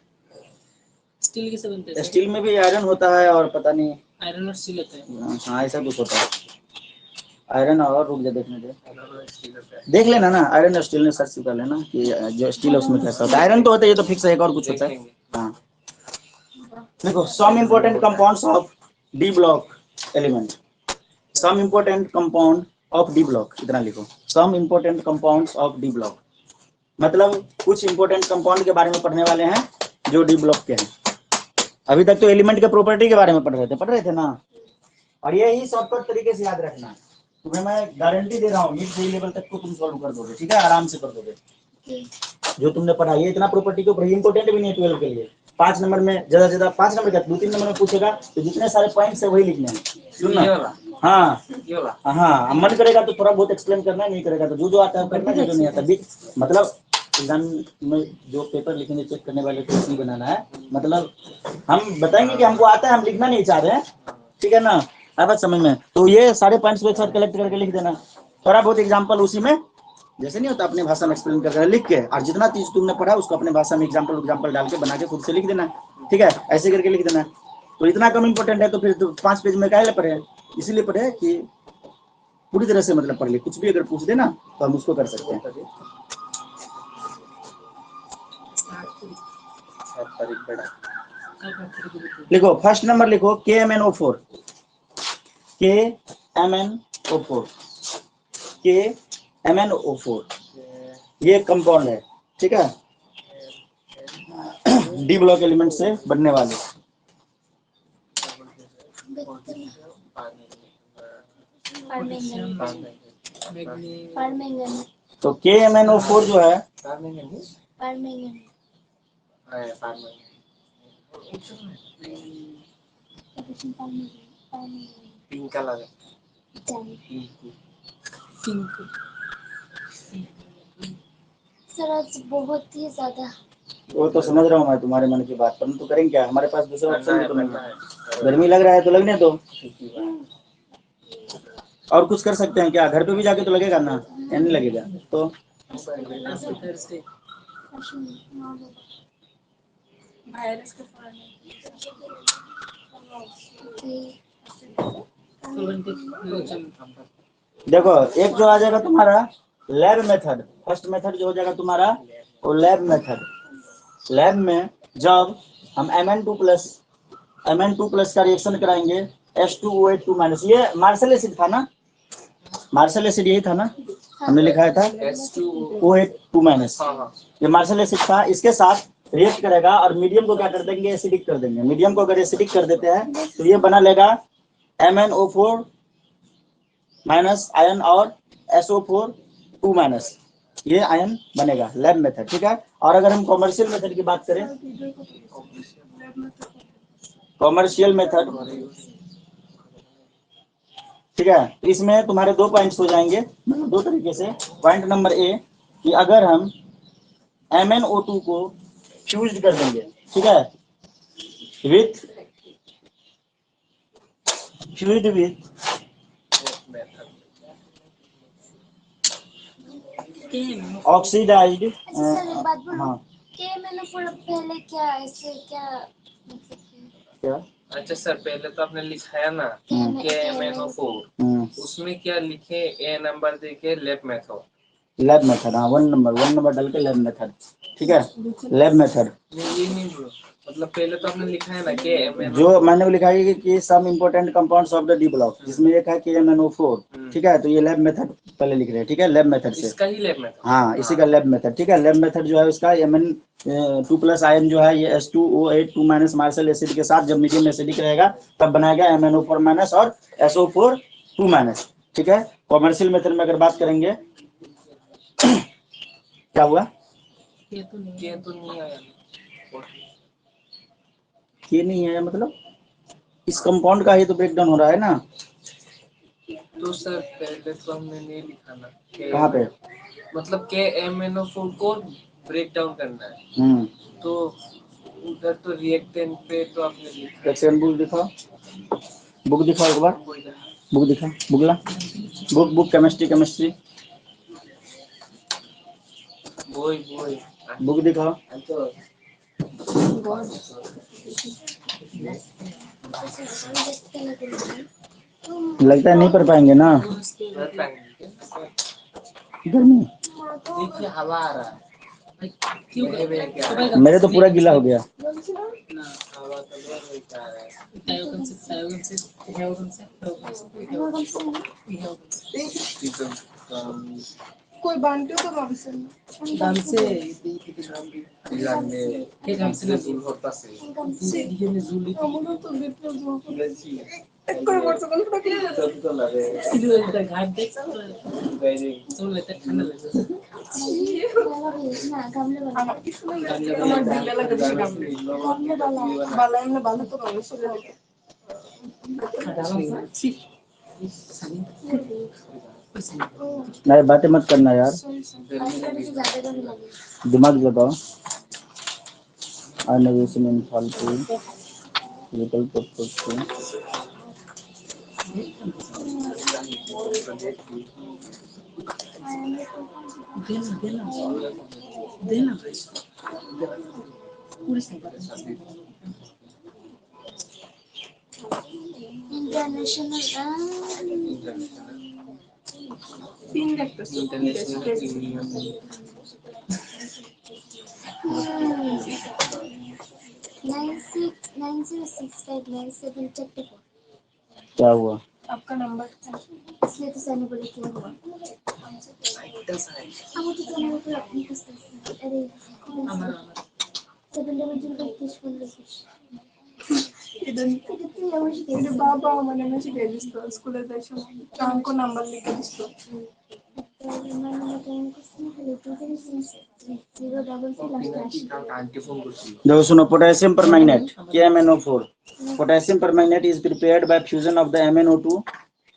स्टील कैसे बनते हैं? स्टील में भी आयरन होता है और पता नहीं, आयरन और स्टील होता है। हाँ ऐसा कुछ होता है। आयरन और रुक जा देखने दे, देख लेना ना, आयरन और स्टील ने सर्च कर लेना कि जो स्टील है उसमें कैसा होता है। आयरन तो होता है, ये तो फिक्स है, एक और कुछ होता है। हाँ देखो, some important compounds of D block element, some important compound of D block, इतना लिखो, some important compounds of D block. मतलब कुछ इम्पोर्टेंट कंपाउंड के बारे में पढ़ने वाले हैं जो डी ब्लॉक के हैं। अभी तक तो एलिमेंट के प्रॉपर्टी के बारे में पढ़ रहे थे ना, और यही शॉर्टकट तरीके से याद रखना। तुम्हें मैं गारंटी दे रहा हूँ, मिड जे लेवल तक को तुम सॉल्व कर दोगे, ठीक है, आराम से कर दोगे। जो तुमने पढ़ा ये इतना प्रॉपर्टी के ऊपर इम्पोर्टेंट भी नहीं है 12 के लिए। 5 नंबर में ज्यादा से ज्यादा 5 नंबर का 2-3 नंबर में पूछेगा तो जितने सारे पॉइंट्स है वही लिखने हैं। सुनना, हाँ हाँ, मन करेगा तो थोड़ा बहुत एक्सप्लेन करना, नहीं करेगा तो जो आता है करना, जो नहीं आता मतलब एग्जाम में जो पेपर लिखने चेक करने वाले को नहीं बनाना है। मतलब हम बताएंगे कि हमको आता है, हम लिखना नहीं चाह रहे हैं, ठीक है ना, हर बात समझ में। तो ये सारे पॉइंट्स को एक साथ कलेक्ट करके लिख देना, थोड़ा बहुत एग्जांपल उसी में, जैसे नहीं होता अपने भाषा में एक्सप्लेन करके लिख के, और जितना चीज तुमने पढ़ा उसको अपने भाषा में एग्जांपल डाल के बना के खुद से लिख देना, ठीक है, ऐसे करके लिख देना। तो इतना कम इंपॉर्टेंट है तो फिर तो 5 पेज में काहे पढ़े? इसीलिए पढ़े कि पूरी तरह से मतलब पढ़ ले, कुछ भी अगर पूछ देना तो हम उसको कर सकते हैं। लिखो फर्स्ट नंबर लिखो KMnO4, KMnO4, KMnO4 ये कंपाउंड है, ठीक है। डी ब्लॉक एलिमेंट से बनने वाले। परमैंगनीज। तो KMnO4 जो है परमैंगनीज। पिंक कलर सर आज बहुत ही ज्यादा। वो तो समझ रहा हूँ मैं तुम्हारे मन की बात, परंतु करेंगे क्या, हमारे पास दूसरा ऑप्शन तो नहीं बनना है। है। गर्मी लग रहा है तो लगने दो। और कुछ कर सकते हैं क्या, घर पे भी जाके तो लगेगा ना, या नहीं लगेगा? तो थर्सडे वायरस के फॉर्म देखो, एक जो आ जाएगा तुम्हारा लैब मेथड, फर्स्ट मेथड जो हो जाएगा तुम्हारा वो लैब मेथड। लैब में जब हम Mn2+ का रिएक्शन कराएंगे H2OH2 माइनस, ये मार्शल एसिड था ना, मार्शल एसिड यही था ना, हमने लिखाया था OH2 माइनस, ये मार्शल एसिड था। इसके साथ रिएक्ट करेगा और मीडियम को क्या कर देंगे, एसिडिक कर देंगे। मीडियम को अगर एसिडिक कर देते हैं तो ये बना लेगा MnO4 माइनस आयन और SO4 2 माइनस, ये आयन बनेगा लैब मेथड, ठीक है। और अगर हम कॉमर्शियल मेथड की बात करें, कॉमर्शियल मेथड, ठीक है, तो इसमें तुम्हारे 2 पॉइंट्स हो जाएंगे, 2 तरीके से। पॉइंट नंबर ए कि अगर हम MnO2 को फ्यूज कर देंगे, ठीक है, विथ ऑक्सीडाइज्ड, सर एक बात बोलो, हाँ KMnO4 पहले क्या ऐसे क्या मतलब क्या, अच्छा सर, पहले तो आपने लिखाया ना KMnO4, उसमें क्या लिखे, ए नंबर देके लैब मेथड, हाँ 1 नंबर डाल के लैब मेथड, ठीक है, लैब मेथड। ये नहीं ब्रो, मतलब पहले तो आपने लिखा है ना KMnO4, जो मैंने लिखा है कि some important compounds of the D block, जिसमें एक है KMnO4, ठीक है, तो ये लैब मेथड पहले लिख रहे हैं, ठीक है, लैब मेथड से, इसका ही लैब मेथड, हाँ इसी का लैब मेथड, ठीक है। लैब मेथड जो है उसका Mn2+ आयन जो है ये H2OH2 माइनस मार्शल एसिड के साथ जब मीडियम एसिडिक रहेगा तब बनाएगा MnO4 माइनस और SO4 2 माइनस, ठीक है। कॉमर्शियल मेथड में अगर बात करेंगे क्या हुआ, ये तो नहीं आया, ये नहीं है मतलब इस कंपाउंड का ही तो ब्रेकडाउन हो रहा है ना। तो सर पहले तो हमने नहीं लिखा ना, कहाँ पे, मतलब KMnO4 को ब्रेक डाउन करना है, तो उधर तो रिएक्टेंट पे तो आपने लिखा है। बुक दिखाओ, बुक दिखाओ एक बार, बुक दिखा, बुक ला, बुक केमिस्ट्री बुक दिखाओ। लगता है नहीं पढ़ पाएंगे ना, गर्मी, देखिए हवा आ रहा है, मेरे तो पूरा गीला हो गया। हवा तो बहुत आ रहा है। कोई बांटे तो हमसे আমরা তো বিপ্লব এক করে বলছো কোন প্রক্রিয়া আমার কি শুনে আমার বিলা লাগে বেশি গামলে বালা এমনি বালা তো না শুনে হবে नहीं बातें मत करना यार, दिमाग लगाओ। Innovation in फालतू little purpose, देना তিন একটা क्या हुआ, आपका नंबर इसलिए तो सर ने बोले क्या हुआ। अब वो तो अपनी पुस्तक से अरे ఇది బాబా మన నుంచి తెలుస్తూ స్కూల్ దేశం చాంకు నంబర్ लिख दिस्तो देखो सुनो, पोटेशियम पर मैग्नेट KMnO4. पोटेशियम पर magnet is prepared by fusion of the MnO2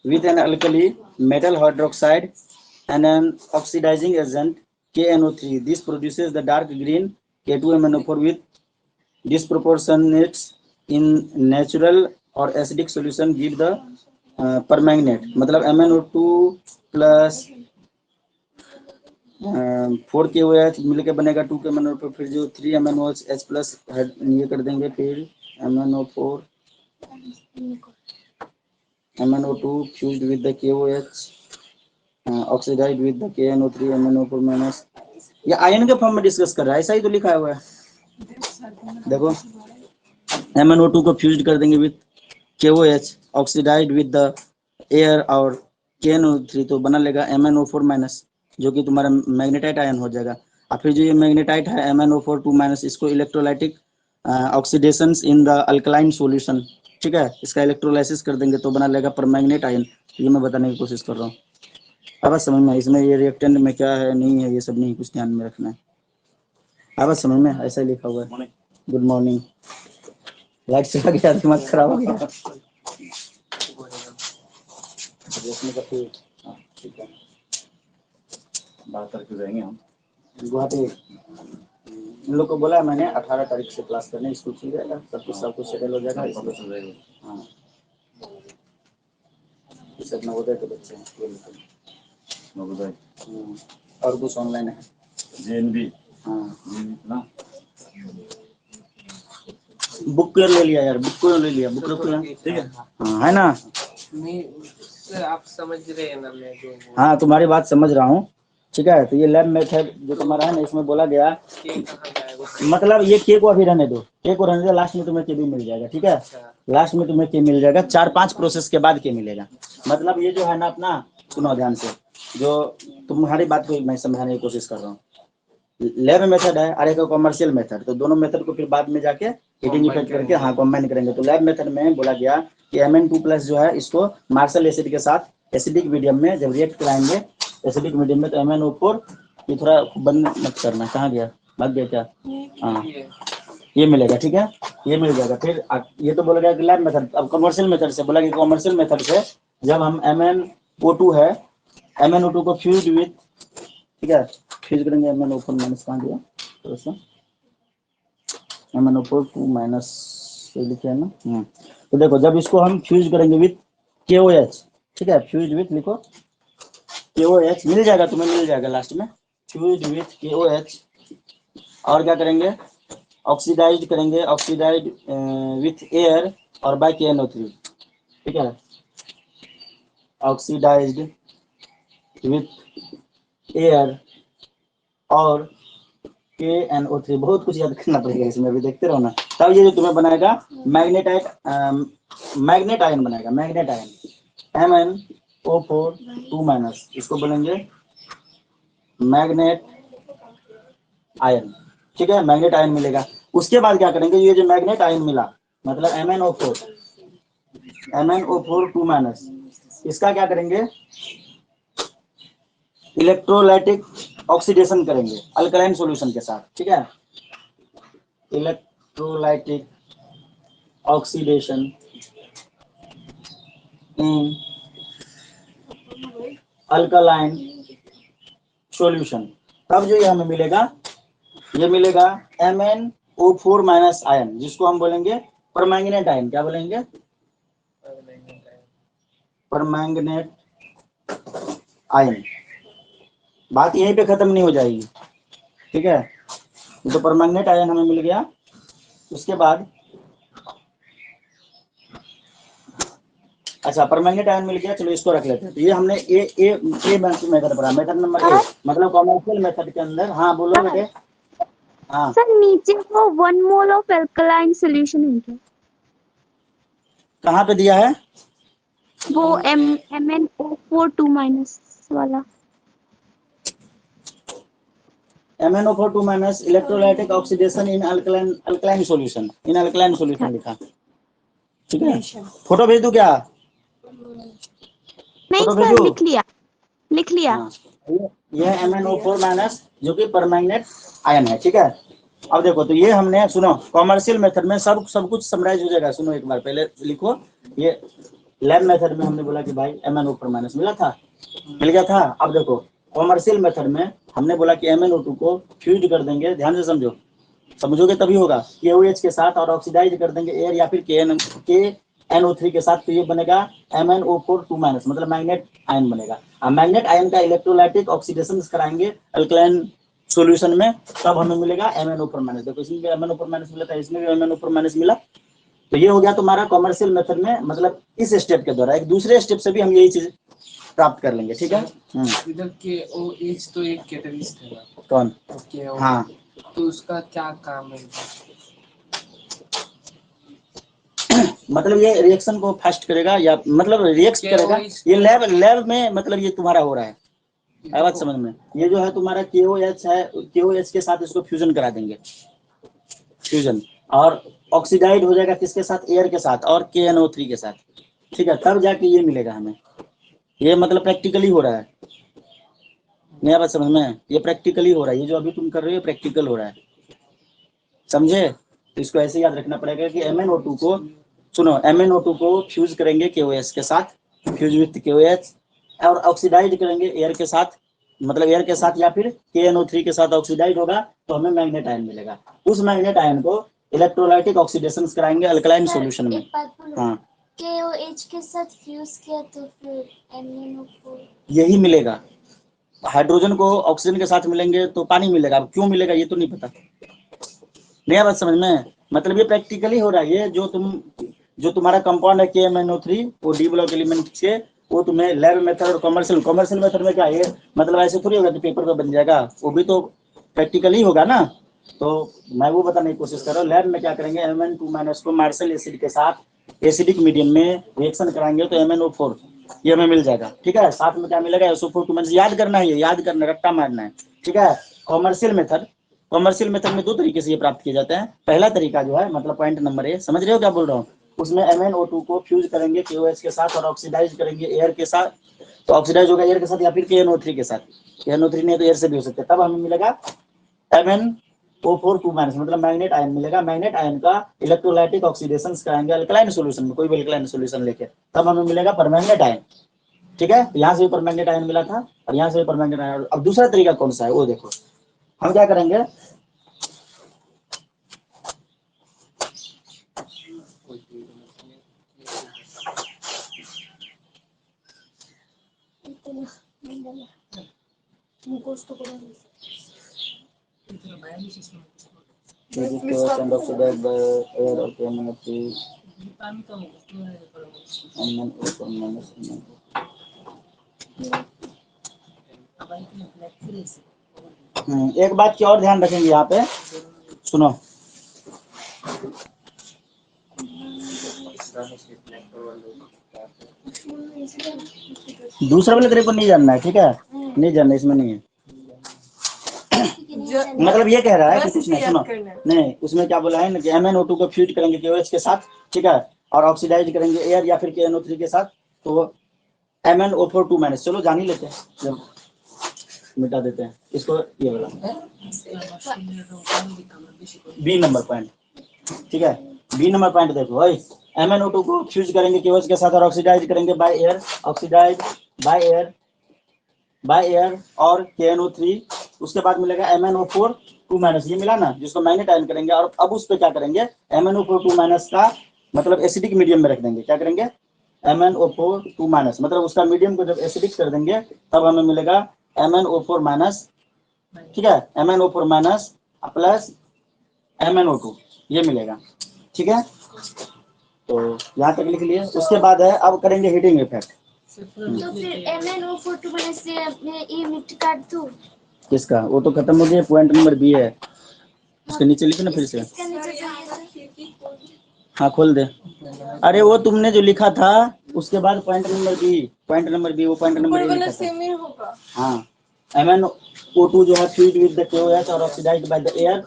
with an alkali metal hydroxide and an oxidizing agent KNO3. This produces the dark green K2MnO4 with disproportionates in natural or acidic solution give the permanganate. मतलब MnO2 plus 4 KOH मिलके बनेगा 2 KMnO4, फिर जो 3 MnOH plus ये कर देंगे, फिर MnO4 MnO2 fused with the KOH oxidized with the KNO3 MnO4 minus. ये आयन के फॉर्म में डिस्कस कर रहा है, ऐसा ही तो लिखा हुआ है. देखो MnO2 को फ्यूज कर देंगे with KOH oxidised with the air और KNO3, तो बना लेगा MnO4 माइनस, जो कि तुम्हारा मैग्नेटाइट आयन हो जाएगा. और फिर जो ये मैग्नेटाइट है MnO4 2 माइनस, इसको electrolytic oxidation in the alkaline solution, ठीक है, इसका इलेक्ट्रोलाइसिस कर देंगे तो बना लेगा परमैंगनेट आयन. ये मैं बताने की कोशिश कर रहा हूँ. अब समझ में, इसमें ये रिएक्टेंट में क्या है नहीं है ये सब नहीं कुछ ध्यान में रखना है. अब समझ में, ऐसा ही लिखा हुआ है. Good morning. लाइट चला गया, दिमाग खराब हो गया. ठीक है, बात करके जाएंगे हम गुवाहाटी. इन लोग को बोला है मैंने 18 तारीख से क्लास करने, स्कूल खुल जाएगा, सब कुछ सेटल हो जाएगा. हाँ, सब नवोदय के बच्चे हैं, नवोदय और कुछ ऑनलाइन है JNB. हाँ, बुक ले लिया यार, बुक ले लिया, बुक ठीक है. हाँ है ना, आप समझ रहे हैं ना मैं जो. हाँ तुम्हारी बात समझ रहा हूँ, ठीक है. तो ये लैब मेथड जो तुम्हारा है ना, इसमें बोला गया मतलब ये के को अभी रहने दो, के को रहने दो, लास्ट में तुम्हें के भी मिल जाएगा, ठीक है. लास्ट में तुम्हें के मिल जाएगा, 4-5 प्रोसेस के बाद के मिलेगा. मतलब ये जो है ना अपना, सुनो ध्यान से, जो तुम्हारी बात को मैं समझाने की कोशिश कर रहा हूँ. लैब मेथड है और एक कॉमर्शियल मेथड, तो दोनों मेथड को फिर बाद में जाके हीटिंग इफेक्ट करके हाँ कॉम्बाइन करेंगे. तो लैब मेथड में बोला गया कि Mn2+ जो है इसको मार्शल एसिड के साथ एसिडिक मीडियम में जब रिएक्ट कराएंगे, एसिडिक मीडियम में, तो MnO4 ये थोड़ा बंद मत करना, कहाँ गया, भाग गया क्या. हाँ ये मिलेगा, ठीक है, ये मिल जाएगा. फिर ये तो बोला गया कि लैब मेथड. अब कॉमर्शियल मेथड से बोला कि कॉमर्शियल मेथड से जब हम MnO2 है, MnO2 को फ्यूज विथ, ठीक है, फ्यूज करेंगे. MnO4 माइनस कहाँ गया, थोड़ा सा MnO4 2 माइनस लिखे है ना. तो देखो जब इसको हम फ्यूज करेंगे विथ KOH, ठीक है, फ्यूज विथ लिखो KOH, मिल जाएगा तुम्हें, मिल जाएगा लास्ट में, फ्यूज विथ KOH. और क्या करेंगे, ऑक्सीडाइज करेंगे, ऑक्सीडाइज विथ एयर और बाय KNO3, ठीक है, ऑक्सीडाइज्ड विथ एयर और KNO3. बहुत कुछ याद करना पड़ेगा इसमें, अभी देखते रहो ना. तब ये जो तुम्हें बनाएगा मैग्नेटाइट, मैग्नेट आयन बनेगा, मैग्नेट आयन MnO4 2 माइनस, इसको बोलेंगे मैग्नेट आयन, ठीक है, मैग्नेट आयन मिलेगा. उसके बाद क्या करेंगे, ये जो मैग्नेट आयन मिला मतलब MnO4 2 माइनस, इसका क्या करेंगे, इलेक्ट्रोलाइटिक ऑक्सीडेशन करेंगे अल्कलाइन सॉल्यूशन के साथ, ठीक है, electrolytic oxidation in alkaline solution. तब जो ये हमें मिलेगा, ये मिलेगा MnO4 माइनस आयन, जिसको हम बोलेंगे परमैंगनेट आयन. क्या बोलेंगे, परमैंगनेट आयन. बात यहीं पे खत्म नहीं हो जाएगी, ठीक है. तो परमैंगनेट आयन हमें मिल गया. उसके बाद अच्छा परमैंगनेट आयन मिल गया, चलो इसको रख लेते हैं. तो ये हमने ए मेथड पढ़ा, मेथड नंबर 1 मतलब कॉमर्शियल मेथड के अंदर. हाँ बोलो बेटे. हाँ सर नीचे वो 1 मोल ऑफ एल्कलाइन सॉल्यूशन है क्या, कहाँ पे दिया है, वो MnO4 2 माइनस वाला. MnO4 2 minus electrolytic oxidation in alkaline solution, in alkaline solution लिखा, ठीक है। फोटो भेज दूं क्या? नहीं फोटो सर, भेजूं? लिख लिया। हाँ, ये MnO4 माइनस जो कि परमैंगनेट आयन है, ठीक है। अब देखो, तो ये हमने सुनो कॉमर्शियल मेथड में सब कुछ समराइज हो जाएगा। सुनो एक बार पहले लिखो, ये लैब मेथड में हमने बोला कि भाई MnO4 माइनस मिल गया था। अब देखो कॉमर्शियल मेथड में हमने बोला कि MnO2 को फ्यूज कर देंगे, ध्यान से समझोगे तभी होगा, KOH के साथ और ऑक्सीडाइज कर देंगे एयर या फिर KNO3 के साथ, तो ये बनेगा MnO4 2 माइनस, मतलब मैग्नेट आयन बनेगा। अब मैग्नेट आयन का इलेक्ट्रोलाइटिक ऑक्सीडेशन कराएंगे अल्कलाइन सॉल्यूशन में, तब हमें मिलेगा MnO4 माइनस। देखो इसमें भी MnO4 माइनस मिला था, इसमें भी MnO4 माइनस मिला। तो ये हो गया तुम्हारा कॉमर्शियल मेथड में, मतलब इस स्टेप के द्वारा। एक दूसरे स्टेप से भी हम यही चीज प्राप्त कर लेंगे, ठीक है। इधर KOH तो एक कैटलिस्ट है ना? कौन? KOH, हाँ, तो उसका क्या काम है? मतलब ये रिएक्शन को फास्ट करेगा या मतलब रिएक्ट करेगा। ये लैब में मतलब ये तुम्हारा हो रहा है, बात समझ में। ये जो है तुम्हारा KOH है, KOH के साथ इसको फ्यूजन करा देंगे, फ्यूजन, और ऑक्सीडाइड हो जाएगा किसके साथ? एयर के साथ और KNO3 के साथ, ठीक है। तब जाके ये मिलेगा हमें। ये मतलब प्रैक्टिकली हो रहा है, नया बात समझ में। ये प्रैक्टिकली हो रहा है, ये जो अभी तुम कर रहे हो प्रैक्टिकल हो रहा है, समझे। तो इसको ऐसे याद रखना पड़ेगा कि MnO2 को, सुनो, MnO2 को फ्यूज करेंगे KOH के साथ, फ्यूज विथ KOH, और ऑक्सीडाइज करेंगे एयर के साथ, मतलब एयर के साथ या फिर KNO3 के साथ ऑक्सीडाइज होगा, तो हमें मैग्नेट आयन मिलेगा। उस मैग्नेट आयन को इलेक्ट्रोलाइटिक ऑक्सीडेशन कराएंगे अल्कलाइन सॉल्यूशन में। हाँ, KOH के साथ फ्यूज किया तो फिर MnO4 यही मिलेगा। हाइड्रोजन को ऑक्सीजन के साथ मिलेंगे तो पानी मिलेगा। अब क्यों मिलेगा ये तो नहीं पता, नया बात समझ में। मतलब ये प्रैक्टिकली हो रहा है। ये जो तुम्हारा कंपाउंड है KMnO3, वो डी ब्लॉक एलिमेंट से, वो तुम्हें लैब मेथड और कॉमर्शियल मेथड में क्या है, मतलब ऐसे थोड़ी होगा कि पेपर पे बन जाएगा, वो भी तो प्रैक्टिकली होगा ना। तो मैं वो बताने की कोशिश कर रहा हूँ। लैब में क्या करेंगे, Mn2 माइनस को मार्शल एसिड के साथ एसिडिक मीडियम में रिएक्शन कराएंगे तो MnO4 ये हमें मिल जाएगा, ठीक है। साथ में क्या मिलेगा? SO4 2 minus. याद करना है, ये याद करना, रट्टा मारना है, ठीक है। कॉमर्शियल मेथड में दो तरीके से ये प्राप्त किए जाते हैं। पहला तरीका जो है, मतलब पॉइंट नंबर ए, समझ रहे हो क्या बोल रहा हूँ, उसमें MnO2 को फ्यूज करेंगे KOH के साथ और ऑक्सीडाइज करेंगे एयर के साथ, तो ऑक्सीडाइज होगा एयर के साथ या फिर KNO3 के साथ। KNO3 नहीं तो एयर से भी हो सकता है, तब हमें मिलेगा MnO4 2 माइनस, मतलब मैग्नेट आयन मिलेगा। मैग्नेट आयन का इलेक्ट्रोलाइटिक ऑक्सीडेशन कराएंगे अल्कलाइन सॉल्यूशन में, कोई भी अल्कलाइन सॉल्यूशन लेके, तब हमें मिलेगा परमैंगनेट आयन, ठीक है। यहाँ से भी परमैंगनेट आयन मिला था और यहाँ से भी परमैंगनेट आयन। अब दूसरा तरीका कौन सा है वो देखो, हम क्या करेंगे, एक बात की और ध्यान रखेंगे यहाँ पे, सुनो, दूसरा वाले तरीके को नहीं जानना है, ठीक है, नहीं जानना, इसमें नहीं है। मतलब ये कह रहा है कि कुछ नहीं, सुनो, नहीं, उसमें क्या बोला है ना कि MnO2 को फ्यूज करेंगे KOH के साथ, ठीक है, और ऑक्सीडाइज करेंगे एयर या फिर KNO3 के साथ, तो MnO4 2 माइनस। चलो जान ही लेते हैं, जब मिटा देते हैं इसको, ये वाला बी नंबर पॉइंट, ठीक है। बी नंबर पॉइंट देखो भाई, MnO2 को फ्यूज करेंगे KOH के साथ और ऑक्सीडाइज करेंगे by air, oxidise by air और KNO3, उसके बाद मिलेगा MnO4 2 माइनस, ये मिला ना, जिसको मैग्नेट आयन करेंगे। और अब उस पे क्या करेंगे, MnO4 2 माइनस का मतलब एसिडिक मीडियम में रख देंगे। क्या करेंगे, MnO4 2 माइनस, मतलब उसका मीडियम को जब एसिडिक कर देंगे तब हमें मिलेगा MnO4 माइनस, ठीक है, MnO4 माइनस प्लस MnO2, ये मिलेगा, ठीक है। तो यहाँ तक लिख लिए। उसके बाद है, अब करेंगे हीटिंग इफेक्ट। तो फिर MnO4 2 माइनस से ये मिट काट दूं? किसका? वो तो खत्म हो गया, पॉइंट नंबर बी है, उसके नीचे लिखे ना फिर से। इसका नीचे चाहिए था। हाँ खोल दे। अरे वो तुमने जो लिखा था उसके बाद पॉइंट नंबर बी, वो पॉइंट नंबर बी लिखा था। सेम ही होगा। हाँ, O2 जो है filled with the KOH और oxidized by the air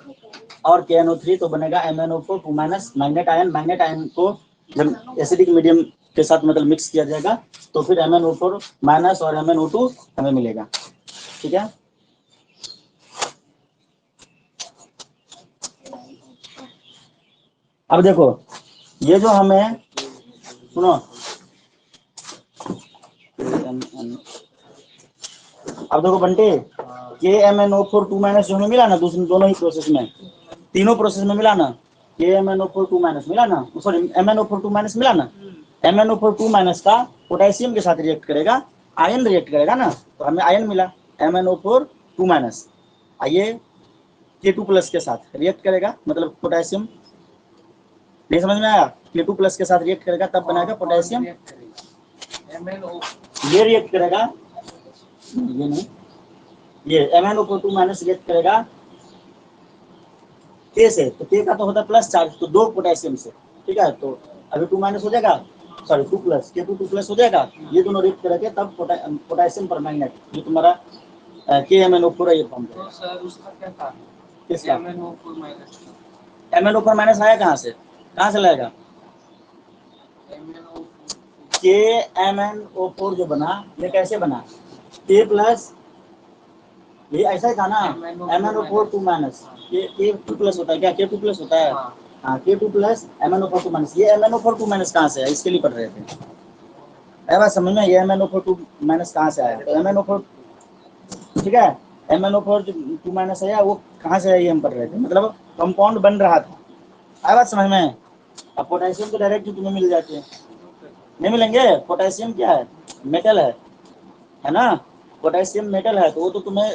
और KNO3 तो बनेगा MnO4 2 minus manganate ion. Manganate ion को जब एसिडिक मीडियम के साथ मतलब मिक्स किया जाएगा तो फिर MnO4 माइनस और MnO2 हमें मिलेगा। ठीक है, अब देखो ये जो हमें सुनो, अब देखो बंटे KMnO4 2 माइनस जो हमें मिला ना दूसरे दोनों ही प्रोसेस में, तीनों प्रोसेस में मिला ना, KMnO4 2 माइनस मिला ना, सॉरी MnO4 2 माइनस मिला ना, MnO4 2 माइनस का पोटेशियम के साथ रिएक्ट करेगा, आयन रिएक्ट करेगा ना, तो हमें आयन मिला MnO4 2 माइनस। आइए K2 प्लस के साथ रिएक्ट करेगा, मतलब पोटेशियम, नहीं समझ में आया? K2 प्लस के साथ रिएक्ट करेगा तब बनाएगा पोटेशियम, ये रिएक्ट करेगा, ये नहीं, ये MnO4 2 माइनस रिएक्ट करेगा K से, तो K का तो होता है प्लस चार्ज, तो 2 पोटेशियम से, ठीक है, तो अभी 2 माइनस हो जाएगा, सॉरी 2 प्लस, K2 2 प्लस हो जाएगा, ये दोनों रिएक्ट करेंगे तब पोटेशियम पर मैग्नेट, जो तुम्हारा KMnO4 है ये फॉर्म करेगा। सर उसका क्या था? किसका? MnO4 minus. MnO4 माइनस आया कहाँ से लाएगा? KMnO4 जो बना ये कैसे बना? K प्लस, ये ऐसा ही था ना, MnO4 2 माइनस, K2 प्लस होता है क्या? K2 प्लस होता है, हाँ K2 प्लस MnO4 2 माइनस। ये MnO4 2 माइनस कहाँ से है, इसके लिए पढ़ रहे थे, है बात समझ में? ये MnO4 2 माइनस कहाँ से आया? तो MnO4, ठीक है, MnO4 2 माइनस है वो कहाँ से है ये हम पढ़ रहे थे, मतलब कंपाउंड बन रहा था, है बात समझ में? अब पोटेशियम तो डायरेक्ट तुम्हें मिल जाती है, नहीं मिलेंगे? पोटेशियम क्या है? मेटल है ना, पोटेशियम मेटल है, तो वो तो तुम्हें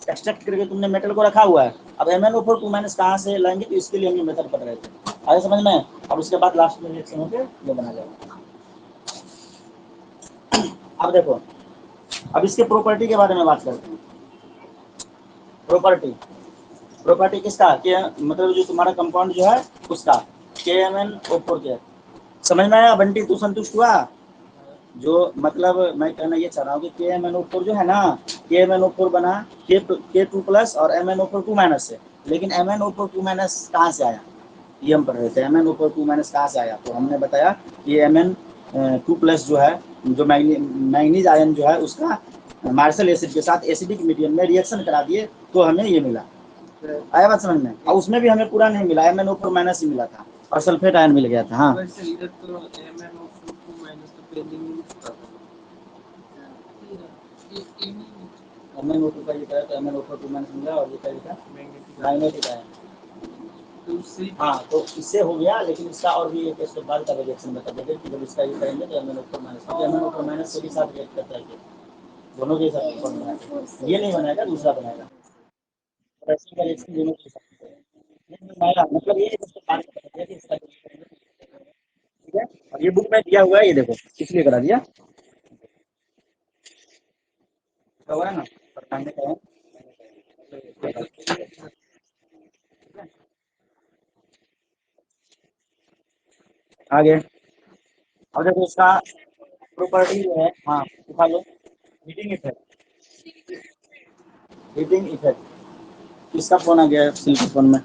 एक्सट्रैक्ट करके तुमने मेटल को रखा हुआ है। अब MnO4 2 माइनस कहाँ से लाएंगे, तो इसके लिए हम ये मेथड पढ़ रहे थे, आगे समझ में? अब उसके बाद लास्ट में रिएक्शन होकर ये बना जाएगा। अब देखो, अब इसके प्रॉपर्टी के बारे में बात करते हैं। प्रॉपर्टी किसका? के मतलब जो तुम्हारा कंपाउंड जो है उसका, KMnO4 के। समझ में आया बंटी? तू संतुष्ट हुआ? जो मतलब मैं कहना ये चाह रहा हूँ कि KMnO4 जो है ना, KMnO4 बना K2 प्लस और MnO4 2 माइनस से, लेकिन MnO4 2 माइनस कहाँ से आया ये हम पढ़ रहे थे। MnO4 2 माइनस कहाँ से आया, तो हमने बताया कि Mn2 प्लस जो है, जो मैग्नीज आयन जो है उसका मार्शल एसिड के साथ एसिडिक मीडियम में रिएक्शन करा दिए तो हमें ये मिला। आया बात समझ में? और उसमें भी हमें पूरा नहीं मिला, MnO4 माइनस ही मिला था और सल्फेट आयन मिल गया था। हाँ वैसे इधर तो MnO4 2 माइनस तो पहले ही था। MnO2 का ये था, तो MnO4 2 माइनस मिला और ये क्या था? Magnetic ion. तो उससे हाँ, तो इससे हो गया, लेकिन इसका और भी एक स्टेप बाद का रिएक्शन बता देंगे कि जब इसका ये करेंगे तो MnO4 माइनस, क्योंकि MnO4 माइनस के भी साथ रिएक्ट करता है, दोनों के साथ बनाएगा, ये नहीं बनाएगा, दूसरा बनाएगा, ऐसे का रिएक्शन दोनों के साथ बनाएगा। मतलब ये इसको बाद में बता दिया कि इसका करेंगे, ठीक है। और ये बुक में दिया हुआ है, ये देखो इसलिए करा दिया हुआ है ना, बताने का है। आगे अब देखो इसका प्रॉपर्टी जो है, हाँ उठा लो, हीटिंग इफेक्ट किसका फोन आ गया है सिल्क फोन में,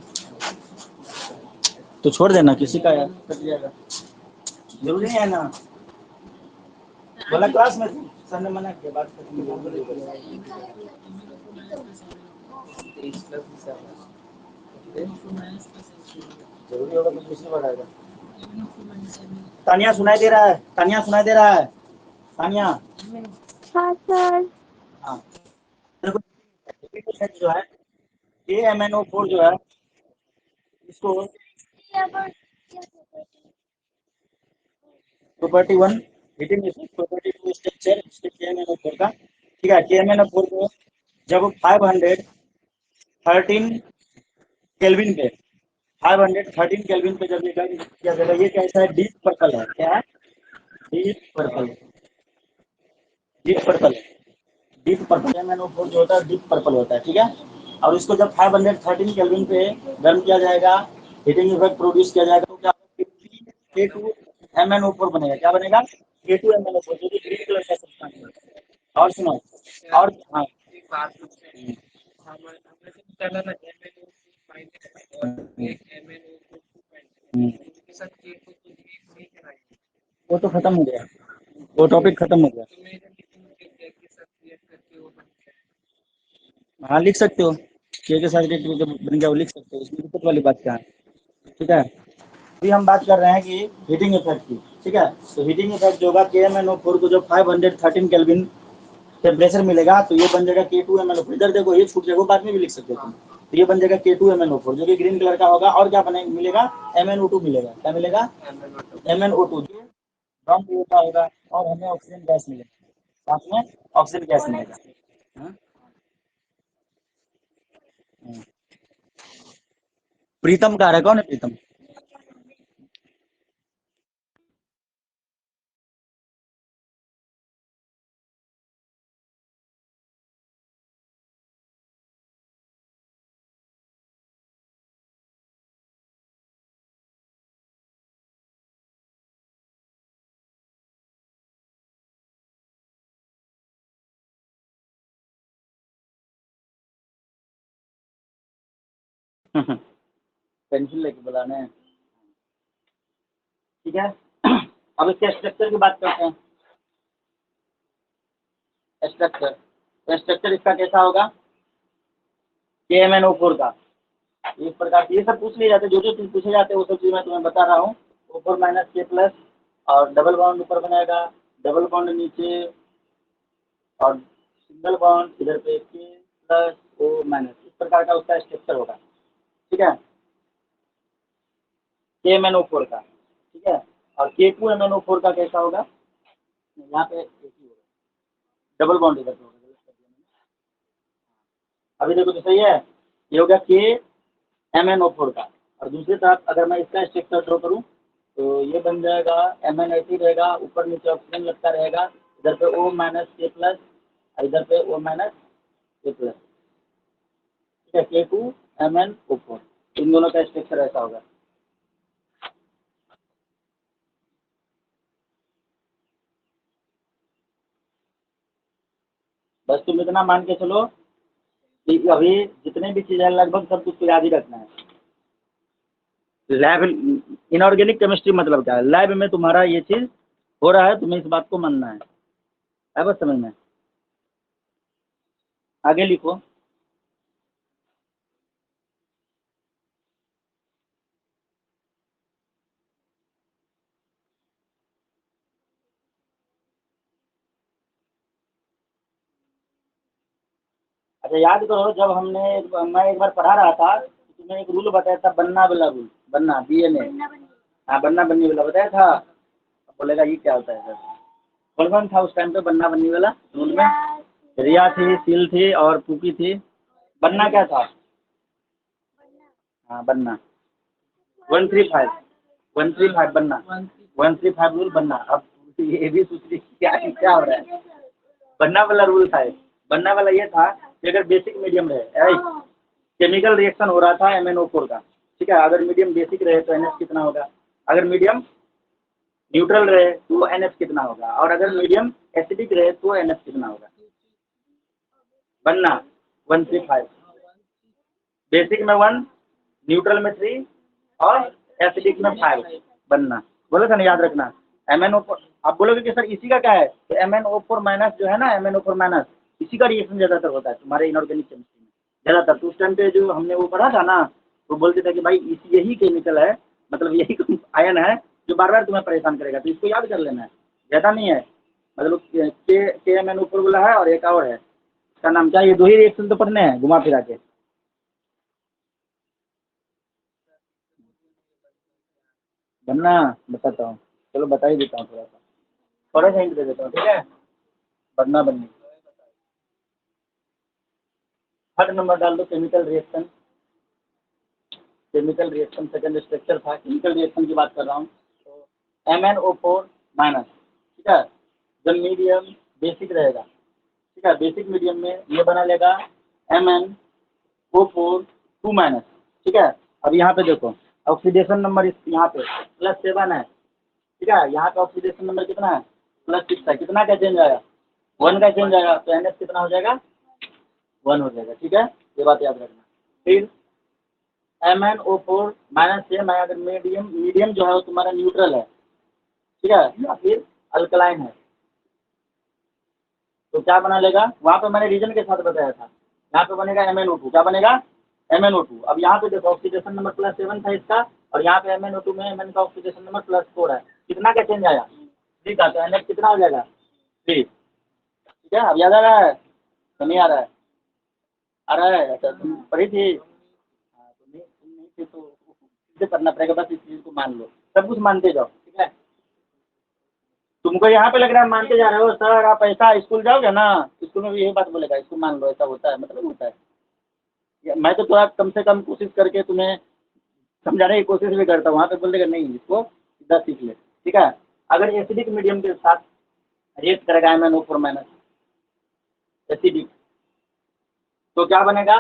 तो छोड़ देना, किसी का यार कट जाएगा, जरूरी है ना। बोला क्लास में सर ने मना किया बात करने जरूरी होगा तो किसने बढ़ाएगा। तानिया सुनाई दे रहा है? तानिया सुनाई दे रहा है? तानिया, हाँ सर। हाँ देखो जो है KMnO4 जो है इसको property 1 heating effect, property 2 structure KMnO4 का, ठीक है। KMnO4 को जब 513 केल्विन पे 513 केल्विन पे जब ये किया जाएगा, ये कैसा है? डीप पर्पल है, क्या है? Deep purple, deep purple, deep purple. KMnO4 जो होता है डीप पर्पल होता है, ठीक है। और इसको जब 513 केल्विन पे गर्म किया जाएगा, हीटिंग इफेक्ट प्रोड्यूस किया जाएगा, तो क्या K2MnO4 बनेगा। क्या बनेगा? K2MnO4, जो कि ग्रीन कलर का सब्सटेंस है। और सुनो, और हाँ बात में हमने चला ना MnO2 माइनस और एक MnO2 के साथ के को कुछ एक नहीं कराएंगे। वो तो खत्म हो गया, वो टॉपिक खत्म हो गया। तो मेरे के साथ क्रिएट करके वो बन गया। हाँ लिख सकते हो, के साथ बन गया, वो लिख सकते हो, उसमें दिक्कत वाली बात क्या है। ठीक है, अभी हम बात कर रहे हैं कि हीटिंग इफेक्ट की। ठीक है, तो हीटिंग इफेक्ट जो होगा KMnO4 को जो 513 केल्विन टेम्परेचर मिलेगा तो ये बन जाएगा K2MnO4। इधर देखो ये छूट जाएगा, बाद में भी लिख सकते हो तुम। तो ये बन जाएगा K2MnO4 जो कि ग्रीन कलर का होगा, और क्या बने मिलेगा MnO2 मिलेगा। क्या मिलेगा? MnO2 जो ब्राउन कलर का होगा, और हमें ऑक्सीजन गैस मिलेगा, साथ में ऑक्सीजन गैस मिलेगा। हाँ? प्रीतम का है, कौन है प्रीतम? पेंसिल लेके बुलाने हैं। ठीक है, अब इसके स्ट्रक्चर की बात करते हैं। स्ट्रक्चर इसका कैसा होगा? KMnO4 का इस प्रकार, ये सब पूछ लिए जाते हैं, जो जो चीज पूछे जाते हैं वो सब चीज मैं तुम्हें बता रहा हूँ। O4 माइनस K+, और डबल बॉन्ड ऊपर बनाएगा, डबल बॉन्ड नीचे, और सिंगल बॉन्ड इधर पे K+O-, इस प्रकार का उसका स्ट्रक्चर होगा। ठीक है, KMnO4 का। ठीक है, और K2MnO4 का कैसा होगा? यहाँ पे एक ही होगा, डबल बॉन्ड इधर पे होगा। अभी देखो तो सही है, ये हो गया KMnO4 का। और दूसरी तरफ अगर मैं इसका स्ट्रक्चर ड्रॉ करूँ तो ये बन जाएगा MnO2 रहेगा, ऊपर नीचे ऑक्सीजन लगता रहेगा, इधर पे O- K+, इधर पे O- K+। ठीक है, K2MnO4, इन दोनों का स्ट्रक्चर ऐसा होगा। बस तुम इतना मान के चलो कि अभी जितने भी चीज़ है लगभग सब कुछ याद ही रखना है। लैब, इनऑर्गेनिक केमिस्ट्री मतलब क्या है? लैब में तुम्हारा ये चीज़ हो रहा है, तुम्हें इस बात को मानना है बस समझ में। आगे लिखो। अच्छा याद करो, जब मैं एक बार पढ़ा रहा था तो तुम्हें एक रूल बताया था, बन्ना वाला रूल, बन्ना BNA। हाँ, बन्ना बन्नी वाला बताया था। अब बोलेगा ये क्या होता है सर? कौन कौन था उस टाइम पे बन्ना बन्नी वाला रूल में? रिया थी, सील थी, और पूकी थी। बन्ना क्या था? हाँ बन्ना 135 बन्ना 135 रूल बन्ना। अब ये भी सोच रही क्या हो रहा है? बन्ना वाला रूल था ये। बन्ना वाला ये था कि अगर बेसिक मीडियम रहे, केमिकल रिएक्शन हो रहा था MnO4 का। ठीक है, अगर मीडियम बेसिक रहे तो NH कितना होगा, अगर मीडियम न्यूट्रल रहे तो NH कितना होगा, और अगर मीडियम एसिडिक रहे तो NH कितना होगा। बन्ना 135, बेसिक में 1, न्यूट्रल में 3, और एसिडिक में 5। बनना बोले था ना, याद रखना। MnO4, आप बोलोगे कि सर इसी का क्या है, तो MnO4 माइनस जो है ना, MnO4 माइनस, इसी का रिएक्शन ज़्यादातर होता है तुम्हारे इनऑर्गेनिक केमिस्ट्री में ज़्यादातर। तो उस टाइम पे जो हमने वो पढ़ा था ना, तो बोलते थे कि भाई यही केमिकल है, मतलब यही आयन है जो बार बार तुम्हें परेशान करेगा, तो इसको याद कर लेना है, ज़्यादा नहीं है। मतलब KMnO4 वाला है, और एक और है, इसका नाम क्या है? ये दो ही रिएक्शन तो पढ़ने हैं घुमा फिरा के। बनना बताता हूँ, चलो बता ही देता हूँ, थोड़ा सा हिंट दे देता हूँ। ठीक है, बनना बननी, थर्ड नंबर डाल दो। केमिकल रिएक्शन सेकंड स्ट्रक्चर था, केमिकल रिएक्शन की बात कर रहा हूँ। तो MnO4 माइनस। ठीक है, जब मीडियम बेसिक रहेगा, ठीक है, बेसिक मीडियम में ये बना लेगा MnO4 2 माइनस। ठीक है, अब यहाँ पे देखो ऑक्सीडेशन नंबर यहाँ पे +7 है। ठीक है, यहाँ पे ऑक्सीडेशन नंबर कितना है? +6 है। कितना का चेंज आया? 1 का चेंज आएगा, तो NH कितना हो जाएगा? 1 हो जाएगा, ठीक है, ये बात याद रखना। फिर MnO4 माइनस से मैं अगर मीडियम जो है वो तुम्हारा न्यूट्रल है, ठीक है, या फिर अल्कलाइन है, तो क्या बना लेगा, वहां पे मैंने रीजन के साथ बताया था, यहाँ पे बनेगा MnO2, क्या बनेगा MnO2। अब यहाँ पे देखो ऑक्सीडेशन नंबर +7 था इसका, और यहाँ पे MnO2 में Mn का ऑक्सीडेशन नंबर +4 है, कितना का चेंज आया 3 का, तो NH कितना हो जाएगा 3, ठीक है। अब याद आ रहा है तो नहीं आ रहा है, आ रहा है, अच्छा तुम पढ़ी थी, हाँ तो तुम नहीं थी तो फिर से पढ़ना पड़ेगा, बस इस चीज को मान लो, सब कुछ मानते जाओ, ठीक है। तुमको यहाँ पे लग रहा है मानते जा रहे हो सर, आप ऐसा स्कूल जाओगे ना, स्कूल में भी यही बात बोलेगा, इसको मान लो, ऐसा होता है, मतलब होता है। मैं तो थोड़ा कम से कम कोशिश करके तुम्हें समझाने की कोशिश भी करता हूँ, वहाँ पे बोल देगा नहीं इसको सीधा सीख ले, ठीक है। अगर एसिडिक मीडियम के साथ रिएक्ट करेगा MnO4 माइनस एसिडिक, तो क्या बनेगा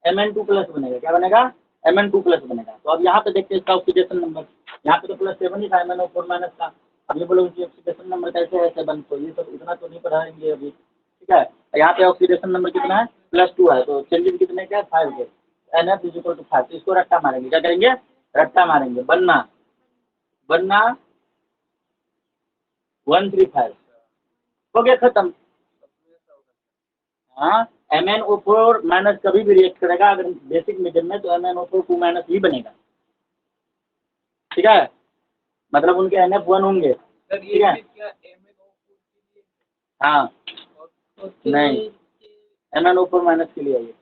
Mn2 प्लस बनेगा, क्या बनेगा Mn2 प्लस बनेगा। तो अब यहाँ पे देखते हैं इसका ऑक्सीडेशन नंबर, यहाँ पे तो +7 ही था MnO4 माइनस का, अब ये बोलो कि ऑक्सीडेशन नंबर कैसे है 7, तो ये सब इतना तो नहीं पढ़ाएंगे अभी, ठीक है। यहाँ पे ऑक्सीडेशन नंबर कितना है +2 है, तो चेंजेस कितने के 5 के, NF = 5, तो इसको रट्टा मारेंगे, क्या करेंगे रट्टा मारेंगे, बनना 135 हो गया खत्म। हाँ MnO4 माइनस कभी भी रिएक्ट करेगा अगर बेसिक मीडियम में, तो MnO4 2 माइनस ही बनेगा, ठीक है, मतलब उनके NF1 होंगे, सर ठीक ये है। चीज क्या MnO4 के लिए हाँ और नहीं MnO4 माइनस के लिए है ये,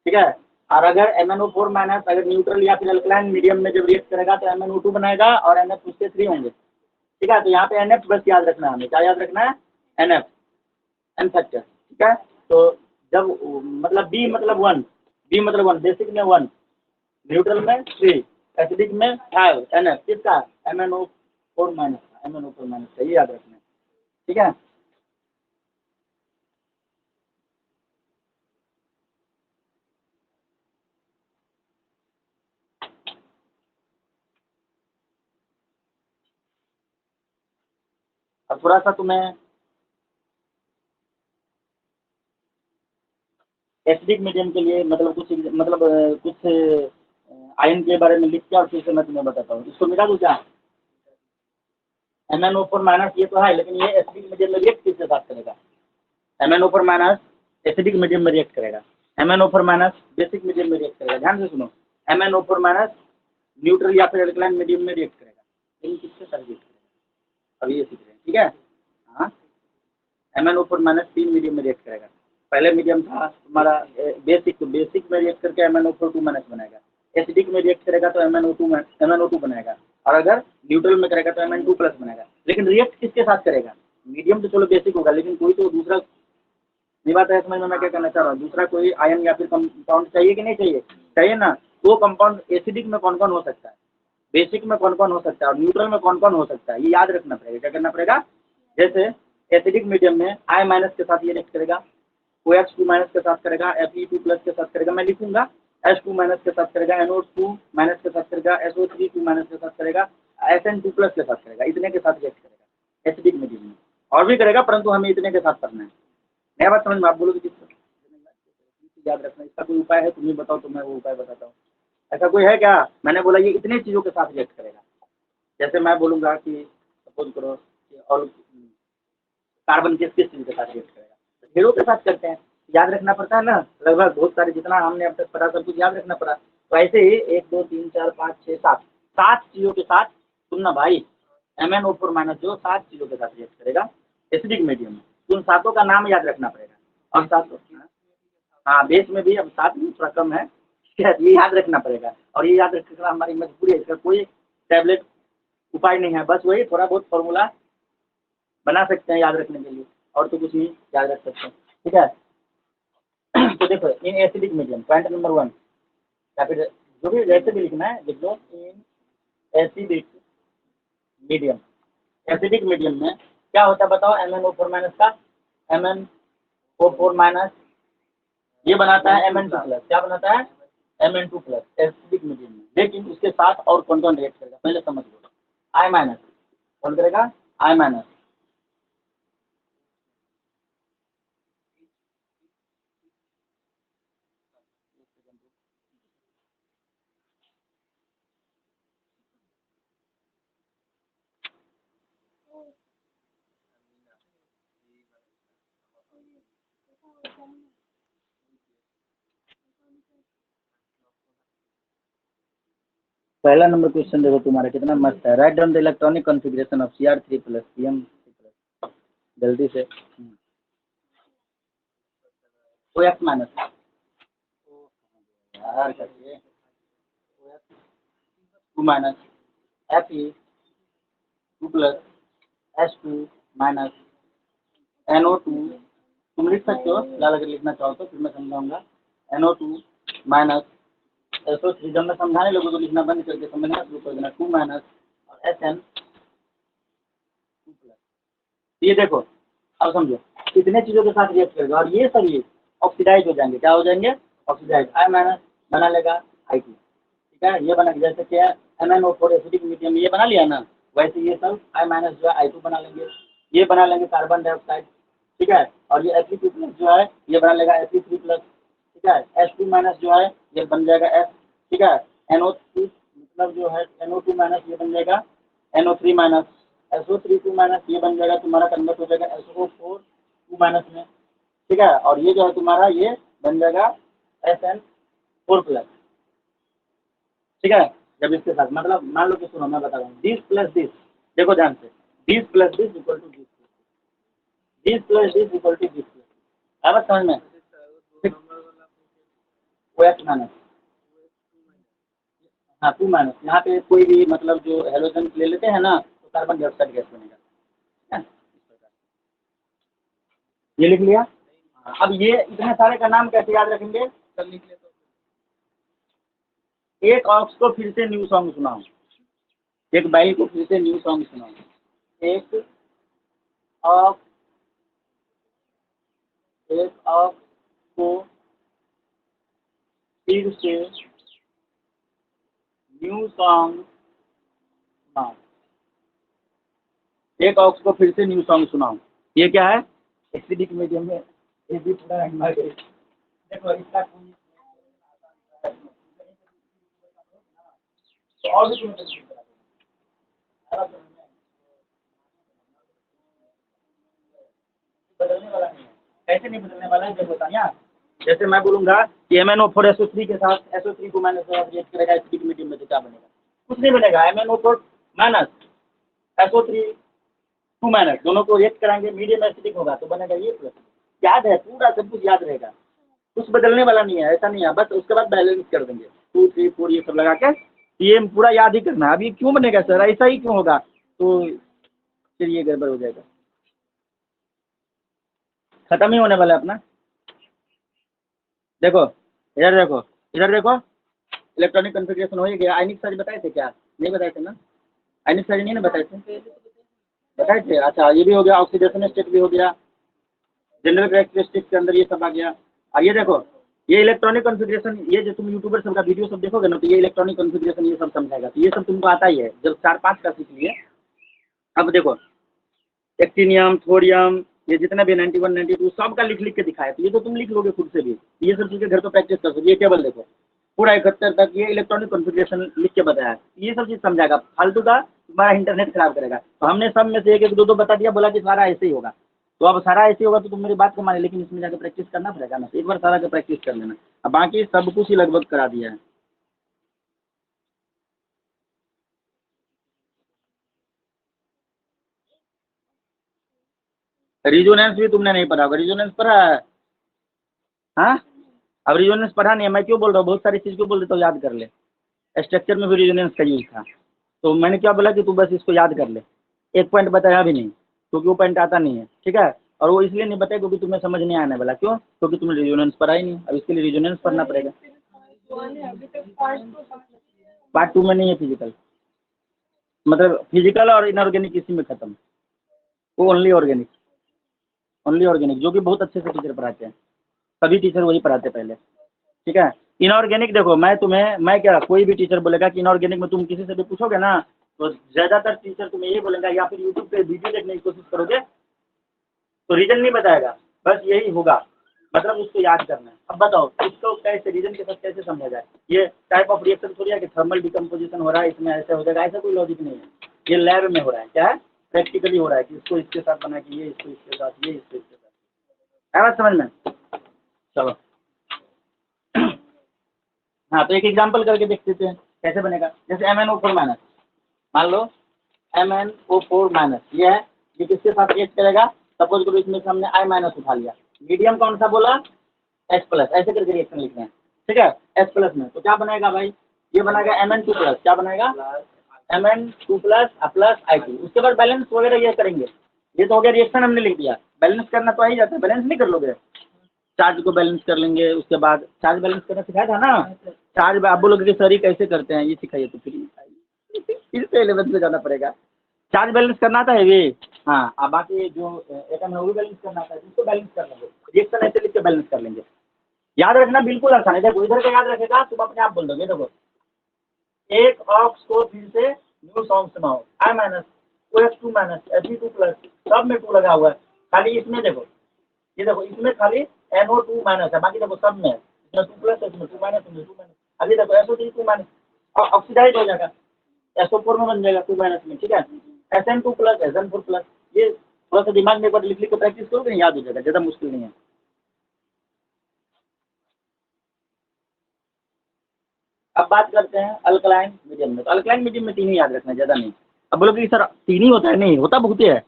ठीक है। और अगर MnO4 माइनस अगर न्यूट्रल या फिर अल्कलाइन मीडियम में जब रिएक्ट करेगा तो MnO2 बनाएगा और NF उसके 3 होंगे, ठीक है। तो यहाँ पे NF बस याद रखना है हमें, क्या याद रखना है NF एन फैक्टर, ठीक है। तो जब मतलब बी मतलब 1 बेसिक में 1, न्यूट्रल में 3, एसिडिक में 5, NF किसका MnO4 माइनस का, MnO4 माइनस का, ये याद रखना है, ठीक है। अब थोड़ा सा तुम्हें एसिडिक मीडियम के लिए कुछ आयन के बारे में लिख के और फिर से मैं तुम्हें बताता हूँ, इसको मिटा दूँ क्या MnO4 माइनस ये तो है, लेकिन ये एसिडिक मीडियम में रिएक्ट किसके साथ करेगा, MnO4 माइनस एसिडिक मीडियम में रिएक्ट करेगा, MnO4 माइनस बेसिक मीडियम में रिएक्ट करेगा, ध्यान से सुनो, MnO4 माइनस न्यूट्रल या फिर अल्कलाइन मीडियम में रिएक्ट करेगा, लेकिन किसके साथ रिएक्ट करेगा, अभी ये सीख रहे हैं, ठीक है। हाँ MnO4 माइनस 3 मीडियम में रिएक्ट करेगा, पहले मीडियम था तुम्हारा बेसिक, तो बेसिक में रिएक्ट करके MnO4 2 माइनस बनाएगा, एसिडिक में रिएक्ट करेगा तो MnO2 बनाएगा, और अगर न्यूट्रल में करेगा तो Mn2 प्लस बनाएगा। लेकिन रिएक्ट किसके साथ करेगा, मीडियम तो चलो बेसिक होगा, लेकिन कोई तो दूसरा, ये बात है समझ में, मैं क्या कहना चाह रहा हूँ, दूसरा कोई आयन या फिर कंपाउंड चाहिए कि नहीं चाहिए, चाहिए ना। वो कंपाउंड एसिडिक में कौन कौन हो सकता है, बेसिक में कौन कौन हो सकता है, और न्यूट्रल में कौन कौन हो सकता है, ये याद रखना पड़ेगा, क्या करना पड़ेगा। जैसे एसिडिक मीडियम में I माइनस के साथ ये रिएक्ट करेगा, OH2 माइनस के साथ करेगा, Fe2 प्लस के साथ करेगा, मैं लिखूंगा H2 माइनस के साथ करेगा, NO2 माइनस के साथ करेगा, SO3 2 माइनस के साथ करेगा, SN2 प्लस के साथ करेगा, इतने के साथ रिएक्ट करेगा एसिडिक मीडियम में, और भी करेगा परंतु हमें इतने के साथ करना है। नया बात समझ में, आप बोलोगे किस याद रखना, इसका कोई उपाय है तुम्हें बताओ, तो मैं वो उपाय बताता हूँ। ऐसा कोई है क्या, मैंने बोला ये इतने चीज़ों के साथ रिएक्ट करेगा, जैसे मैं बोलूँगा कि सपोज करो कि और कार्बन किस किस चीज़ के साथ रिएक्ट करेगा, हीरो के साथ करते हैं, याद रखना पड़ता है ना, लगभग बहुत सारे जितना हमने अब तक पढ़ा सब कुछ याद रखना पड़ा। तो ऐसे ही 1 2 3 4 5 6 7 चीज़ों के साथ, सुनना भाई, MnO4 माइनस जो 7 चीज़ों के साथ रिएक्ट करेगा एसिडिक मीडियम में, उन 7 का नाम याद रखना पड़ेगा, और 7, हाँ बेस में भी अब 7 में थोड़ा कम है, ठीक है, ये याद रखना पड़ेगा, और ये याद रखना हमारी मजबूरी है, इसका कोई टैबलेट उपाय नहीं है, बस वही थोड़ा बहुत फॉर्मूला बना सकते हैं याद रखने के लिए, और तो कुछ नहीं याद रख सकते हैं, ठीक है। तो देखो in acidic medium, point number 1, या फिर जो भी वैसे भी लिखना है लिख दो, in acidic medium, acidic medium में क्या होता है बताओ, MnO4 माइनस का, MnO4 माइनस ये बनाता है Mn2 प्लस, क्या बनाता है Mn2 प्लस एसिडिक मीडियम में, लेकिन उसके साथ और कौन कौन रिएक्ट करेगा पहले समझ लो, I माइनस, कौन करेगा I माइनस, पहला नंबर क्वेश्चन देखो तुम्हारा कितना मस्त है। Write down the electronic configuration of CR3 plus CM3 जल्दी से। OX माइनस यार करके 2 minus Fe 2 plus H2 minus NO2। तुम लिख सकते हो लाल अगर लिखना चाहो तो, फिर मैं समझाऊंगा। NO2 माइनस SO3, जब मैं समझाने लगूँ तो लिखना बंद करके समझना शुरू कर देना। 2 माइनस और SN 2 प्लस। ये देखो अब समझो कितने चीज़ों के साथ रिएक्ट करेगा और ये सब ये ऑक्सीडाइज हो जाएंगे। क्या हो जाएंगे? ऑक्सीडाइज। I माइनस बना लेगा I2, ठीक है। ये बना जैसे कि MnO4 एसिडिक मीडियम ये बना लिया ना, वैसे ये सब I माइनस जो है I2 बना लेंगे। ये बना लेंगे कार्बन डाइऑक्साइड, ठीक है। और ये Fe2 प्लस जो है ये बना लेगा Fe3 प्लस, ठीक है। H2 माइनस जो है ये बन जाएगा F, ठीक है। NO3 मतलब जो है NO2 माइनस ये बन जाएगा NO3 माइनस। SO3 2 माइनस ये बन जाएगा तुम्हारा, कन्वर्ट हो जाएगा SO4 2 माइनस में, ठीक है। और ये जो है तुम्हारा ये बन जाएगा SN4 प्लस, ठीक है। जब इसके साथ मतलब मान लो कि सुनो मैं बता रहा हूँ, दिस प्लस दिस, देखो ध्यान से, this plus this equal to this, this plus this equal to this plus. अब समझ में? OH माइनस, हाँ 2 माइनस। यहाँ पे कोई भी मतलब जो हेलोजन ले लेते हैं ना तो कार्बन डाइऑक्साइड गैस बनेगा, ठीक है। ये लिख लिया। अब ये इतने सारे का नाम कैसे याद रखेंगे? सब लिख ले। एक ऑक्स को फिर से न्यू सॉन्ग सुनाओ, एक बाई को फिर से न्यू सॉन्ग सुनाओ। एक ऑक्स को फिर से न्यू सॉन्ग सुनाओ, एक ऑक्स को फिर से न्यू सॉन्ग सुनाओ। ये क्या है? एसिडिक मीडियम में ये भी पूरा देखो इसका और भी बदलने वाला नहीं है। कैसे नहीं बदलने वाला है जब बताया। जैसे मैं बोलूंगा कि MnO4 SO3 के साथ SO3 को माइनस रिएक्ट करेगा एसिडिक मीडियम में तो क्या बनेगा? कुछ नहीं बनेगा। MnO4 माइनस SO3 2 माइनस दोनों को रिएक्ट कराएंगे, मीडियम एसिडिक होगा तो बनेगा ये प्लस। याद है? पूरा सब कुछ याद रहेगा, कुछ बदलने वाला नहीं है, ऐसा नहीं है। बस उसके बाद बैलेंस कर देंगे 2 3 4 ये सब लगा के, ये पूरा याद ही करना है। अभी क्यों बनेगा सर, ऐसा ही क्यों होगा? तो फिर ये गड़बड़ हो जाएगा, खत्म ही होने वाला है अपना। देखो इधर देखो, इधर देखो, इलेक्ट्रॉनिक कॉन्फ़िगरेशन हो ही गया। आयनिक चार्ज बताए थे क्या? नहीं बताए थे ना? आयनिक चार्ज नहीं ना बताए थे? बताए थे। अच्छा ये भी हो गया, ऑक्सीडेशन स्टेट भी हो गया, जनरल कैरेक्टरिस्टिक्स के अंदर ये सब आ गया। और ये देखो ये इलेक्ट्रॉनिक कॉन्फ़िगरेशन, ये जो तुम यूट्यूबर सब का वीडियो सब देखोगे ना तो ये इलेक्ट्रॉनिक कॉन्फ़िगरेशन ये सब समझाएगा। तो ये सब तुमको आता ही है, जब 4-5 का सीख लिए। अब देखो एक्टिनियम, थोरियम, ये जितना भी 91 92 सब का लिख लिख के दिखाया। तो ये तो तुम लिख लोगे खुद से भी, ये सब चीज़ें घर पर प्रैक्टिस कर सकते। ये टेबल देखो पूरा 71 तक ये इलेक्ट्रॉनिक कॉन्फ़िगरेशन लिख के बताया। ये सब चीज़ समझाएगा। फालतू का तुम्हारा इंटरनेट खराब करेगा। तो हमने सब में से एक एक दो दो बता दिया, बोला कि सारा ऐसे ही होगा। तो अब सारा ऐसे होगा तो तुम मेरी बात को माने, लेकिन इसमें जाकर प्रैक्टिस करना पड़ेगा ना। तो एक बार सारा का प्रैक्टिस कर लेना। अब बाकी सब कुछ ही लगभग करा दिया है। रिजोनेंस भी तुमने नहीं पढ़ा होगा। रिजोनेंस पढ़ा है? हाँ अब रिजोनेंस पढ़ा नहीं है, मैं क्यों बोल रहा हूँ, बहुत सारी चीज़ को बोल देता हूँ, याद कर ले। स्ट्रक्चर में भी रिजोनेंस का यूज था, तो मैंने क्या बोला कि तू बस इसको याद कर ले। एक पॉइंट बताया भी नहीं क्योंकि वो पॉइंट आता नहीं है, ठीक है। और वो इसलिए नहीं बताया क्योंकि तुम्हें समझ नहीं आने वाला। क्यों? क्योंकि तुमने रिजोनेंस पढ़ा ही नहीं। अब इसके लिए रिजोनेंस पढ़ना पड़ेगा। पार्ट 2 में नहीं है फिजिकल, मतलब फिजिकल और इनऑर्गेनिक इसी में खत्म। वो ओनली ऑर्गेनिक, ओनली ऑर्गेनिक, जो कि बहुत अच्छे से टीचर पढ़ाते हैं। सभी टीचर वही पढ़ाते पहले, ठीक है। इनऑर्गेनिक देखो मैं क्या, कोई भी टीचर बोलेगा कि इनऑर्गेनिक में तुम किसी से भी पूछोगे ना तो ज़्यादातर टीचर तुम्हें ये बोलेगा, या फिर यूट्यूब पे वीडियो देखने की कोशिश करोगे तो रीजन नहीं बताएगा, बस यही होगा, मतलब उसको याद करना है। अब बताओ इसको कैसे रीजन के साथ कैसे समझा जाए? ये टाइप ऑफ रिएक्शन थोड़ी है कि थर्मल डिकम्पोजिशन हो रहा है इसमें ऐसे हो जाएगा, ऐसा कोई लॉजिक नहीं है। ये लैब में हो रहा है। क्या है? प्रैक्टिकली हो रहा है कि इसको इसके साथ बना के ये इसको इसके साथ, ये इसको इसके साथ। है बात समझ में? चलो हाँ, तो एक एग्जांपल करके देख लेते हैं कैसे बनेगा। जैसे MnO4 माइनस, मान लो MnO4 माइनस ये है, ये किसके साथ रिएक्ट करेगा? सपोज करो इसमें से हमने I माइनस उठा लिया, मीडियम कौन सा बोला? H प्लस, ऐसे करके रिएक्शन लिखते हैं, ठीक है। H प्लस में तो क्या बनेगा भाई? ये बनेगा Mn2 प्लस, क्या बनेगा? Mn2 plus plus I2। उसके बाद बैलेंस वगैरह ये करेंगे। ये तो हो गया रिएक्शन, हमने लिख दिया। बैलेंस करना तो आ ही जाता है, बैलेंस नहीं कर लोगे? चार्ज को बैलेंस कर लेंगे, उसके बाद चार्ज बैलेंस करना सिखाया था ना। चार्ज आप बोलोगे कि सर ये कैसे करते हैं, ये सिखाइए तो फिर से 11th में जाना पड़ेगा। चार्ज बैलेंस करना आता है ये, हाँ। अब बाकी जो एटम है वो भी बैलेंस करना आता है, जिसको बैलेंस कर लेंगे। रिएक्शन ऐसे लिख के बैलेंस कर लेंगे। याद रखना बिल्कुल आसान है। देखो इधर का याद रखेगा तुम अपने आप बोल दोगे। देखो एक ऑक्स को फिर से न्यू सॉन्ग सुनाओ, I minus OH2 minus Fe2 plus, सब में 2 लगा हुआ है। खाली इसमें देखो, ये देखो इसमें खाली NO2 माइनस है, बाकी देखो सब में इसमें 2 प्लस है, इसमें 2 माइनस, इसमें 2 माइनस। अभी देखो SO3 2 माइनस और ऑक्सीडाइज हो जाएगा, SO4 में बन जाएगा 2 माइनस में, ठीक है। SN2 प्लस SN4 प्लस, ये थोड़ा सा दिमाग में एक बार लिख लिख के प्रैक्टिस करोगे, याद हो जाएगा, ज़्यादा मुश्किल नहीं है। अब बात करते हैं अल्कलाइन मीडियम में। तो अल्कलाइन मीडियम में 3 ही याद रखना, ज़्यादा नहीं। अब बोलोगे कि सर 3 ही होता है, नहीं होता बहुत ही है,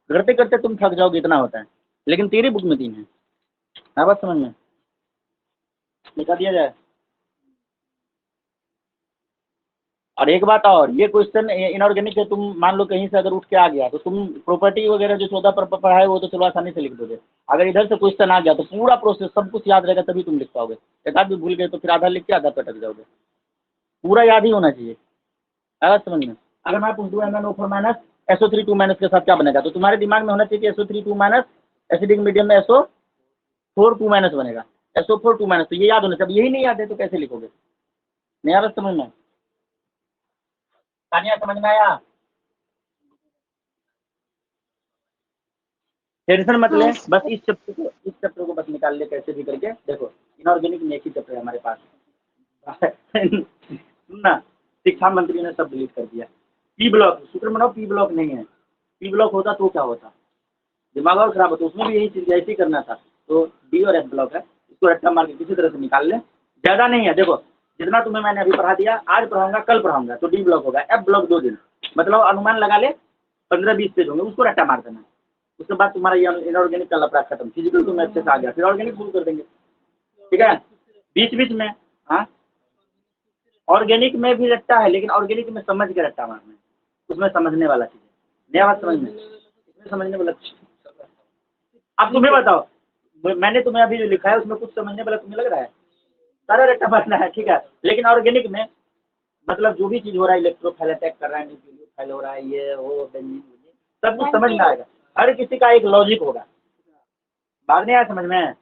करते करते तुम थक जाओगे, इतना होता है। लेकिन तेरी बुक में 3 है, हाँ बात समझ में? लिखा दिया जाए। और एक बात और, ये क्वेश्चन इनऑर्गेनिक है, तुम मान लो कहीं से अगर उठ के आ गया तो तुम प्रॉपर्टी वगैरह जो 14 पर पढ़ाए वो तो चलो आसानी से लिख दोगे। अगर इधर से क्वेश्चन आ गया तो पूरा प्रोसेस सब कुछ याद रहेगा, तभी तुम लिख पाओगे। एक आध भी भूल गए तो फिर आधा लिख के आधा पे अटक जाओगे। पूरा याद ही होना चाहिए, आया समझ में? अगर मैं पूछ दूँ MnO4 माइनस SO3 2 माइनस के साथ क्या बनेगा, तो तुम्हारे दिमाग में होना चाहिए कि SO3 2 माइनस एसिडिक मीडियम में SO4 2 माइनस बनेगा, SO4 2 माइनस, तो ये याद होना चाहिए। यही नहीं याद है तो कैसे लिखोगे? नहीं आ रहा समझ में? तानिया समझ में आया? टेंशन मत ले, बस इस चैप्टर को बस निकाल ले कैसे भी करके। देखो इनऑर्गेनिक में एक ही चैप्टर है हमारे पास। सुनना, शिक्षा मंत्री ने सब डिलीट कर दिया। पी ब्लॉक, शुक्र मनाओ पी ब्लॉक नहीं है। पी ब्लॉक होता तो क्या होता, दिमाग और खराब होता। उसमें भी यही चीज ऐसे ही करना था। तो डी और एफ ब्लॉक है, इसको रट्टा मार के किसी तरह से निकाल ले, ज्यादा नहीं है। देखो जितना तुम्हें मैंने अभी पढ़ा दिया, आज पढ़ाऊंगा कल पढ़ाऊंगा, तो डी ब्लॉक होगा। एफ ब्लॉक 2 दिन, मतलब अनुमान लगा ले 15-20 पेज होंगे, उसको रट्टा मार देना। उसके बाद तुम्हारा ये इनऑर्गेनिक का लफड़ा खत्म, फिजिकल तुम्हें अच्छे से आ गया, फिर ऑर्गेनिक शुरू कर देंगे, ठीक है। बीच बीच में हाँ, ऑर्गेनिक में भी रट्टा है, लेकिन ऑर्गेनिक में समझ के रट्टा मारना है, उसमें समझने वाला चीज़ है। नया बात समझ में, इसमें समझने वाला। अब तुम्हें बताओ, मैंने तुम्हें अभी जो लिखा है उसमें कुछ समझने वाला तुम्हें लग रहा है? सारा रट्टा मारना है, ठीक है। लेकिन ऑर्गेनिक में मतलब जो भी चीज़ हो रहा है, इलेक्ट्रोफाइल अटैक कर रहा है, न्यूक्लियोफाइल हो रहा है, ये वो सब कुछ समझ में आएगा। हर किसी का एक लॉजिक होगा, बाद में आया समझ में?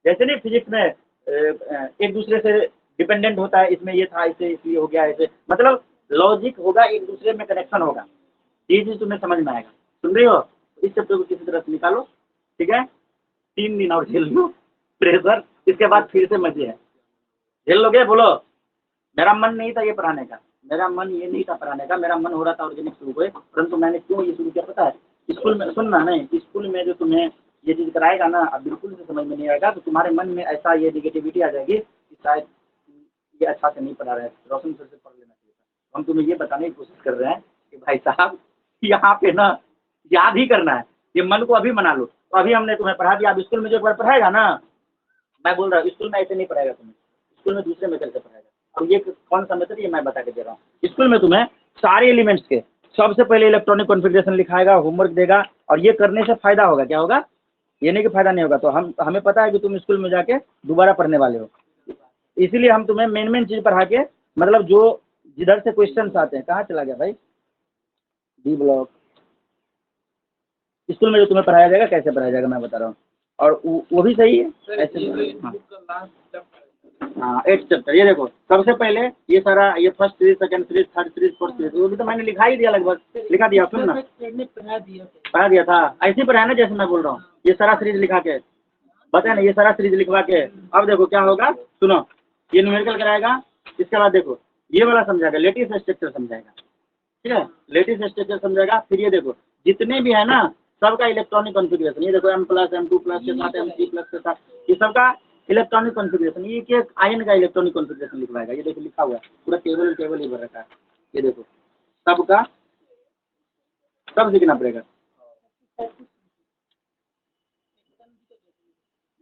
जैसे नहीं फिजिक्स में एक दूसरे से डिपेंडेंट होता है, इसमें ये था इसे इसलिए हो गया ऐसे, मतलब लॉजिक होगा, एक दूसरे में कनेक्शन होगा, ये चीज़ तुम्हें समझ में आएगा। सुन रही हो? इस चैप्टर को किसी तरह से निकालो, ठीक है। 3 दिन और झेल लो प्रेशर, इसके बाद फिर से मजे है। झेल लोगे? बोलो। मेरा मन नहीं था ये पढ़ाने का, मेरा मन ये नहीं था पढ़ाने का, मेरा मन हो रहा था ऑर्गेनिक शुरू हुए, परंतु मैंने क्यों ये शुरू किया पता है? स्कूल में सुनना नहीं, स्कूल में जो तुम्हें ये चीज़ कराएगा ना, अब बिल्कुल से समझ में नहीं आएगा, तो तुम्हारे मन में ऐसा ये निगेटिविटी आ जाएगी कि शायद ये अच्छा से नहीं पढ़ा रहे हैं, रोशन सर से पढ़ लेना चाहिए था। हम तुम्हें ये बताने की कोशिश कर रहे हैं कि भाई साहब यहाँ पे ना याद ही करना है, ये मन को अभी मना लो। तो अभी हमने तुम्हें पढ़ा दिया, अब स्कूल में जो एक बार पढ़ाएगा ना, मैं बोल रहा हूँ स्कूल में ऐसे नहीं पढ़ाएगा तुम्हें, स्कूल में दूसरे मेथड से पढ़ाएगा। अब ये कौन सा मेथड, ये मैं बता के दे रहा हूँ। स्कूल में तुम्हें सारे एलिमेंट्स के सबसे पहले इलेक्ट्रॉनिक कॉन्फ़िगरेशन लिखाएगा, होमवर्क देगा, और ये करने से फायदा होगा। क्या होगा? ये नहीं कि फायदा नहीं होगा। तो हमें पता है कि तुम स्कूल में जाके दोबारा पढ़ने वाले हो, इसीलिए हम तुम्हें मेन चीज़ पढ़ा के, मतलब जो जिधर से क्वेश्चन आते हैं। कहाँ चला गया भाई? डी ब्लॉक स्कूल में जो तुम्हें पढ़ाया जाएगा, कैसे पढ़ाया जाएगा मैं बता रहा हूँ, और वो भी सही है ऐसे। हाँ 8 चैप्टर, ये देखो सबसे पहले ये सारा, ये first series, second series, third series, fourth series, वो भी तो मैंने लिखा ही दिया, लगभग लिखा दिया। सुन ना, पढ़ा दिया था, ऐसे पढ़ाया ना जैसे मैं बोल रहा हूँ। ये सारा सीरीज लिखा के बताया ना, ये सारा सीरीज लिखवा के, अब देखो क्या होगा, सुनो। ये न्यूमेरिकल कराएगा, इसके बाद देखो ये वाला समझाएगा, लेटिस स्ट्रक्चर समझाएगा, ठीक है। लेटिस स्ट्रक्चर समझाएगा, फिर ये देखो जितने भी है ना सबका इलेक्ट्रॉनिक कॉन्फ़िगरेशन, ये देखो M+, M2+ के साथ M3+ के साथ, ये सबका इलेक्ट्रॉनिक कॉन्फ़िगरेशन, ये एक आयन का इलेक्ट्रॉनिक कॉन्फ़िगरेशन लिखवाएगा। ये देखो लिखा हुआ है, पूरा टेबल ही भर रखा है। ये देखो सबका सब लिखना पड़ेगा,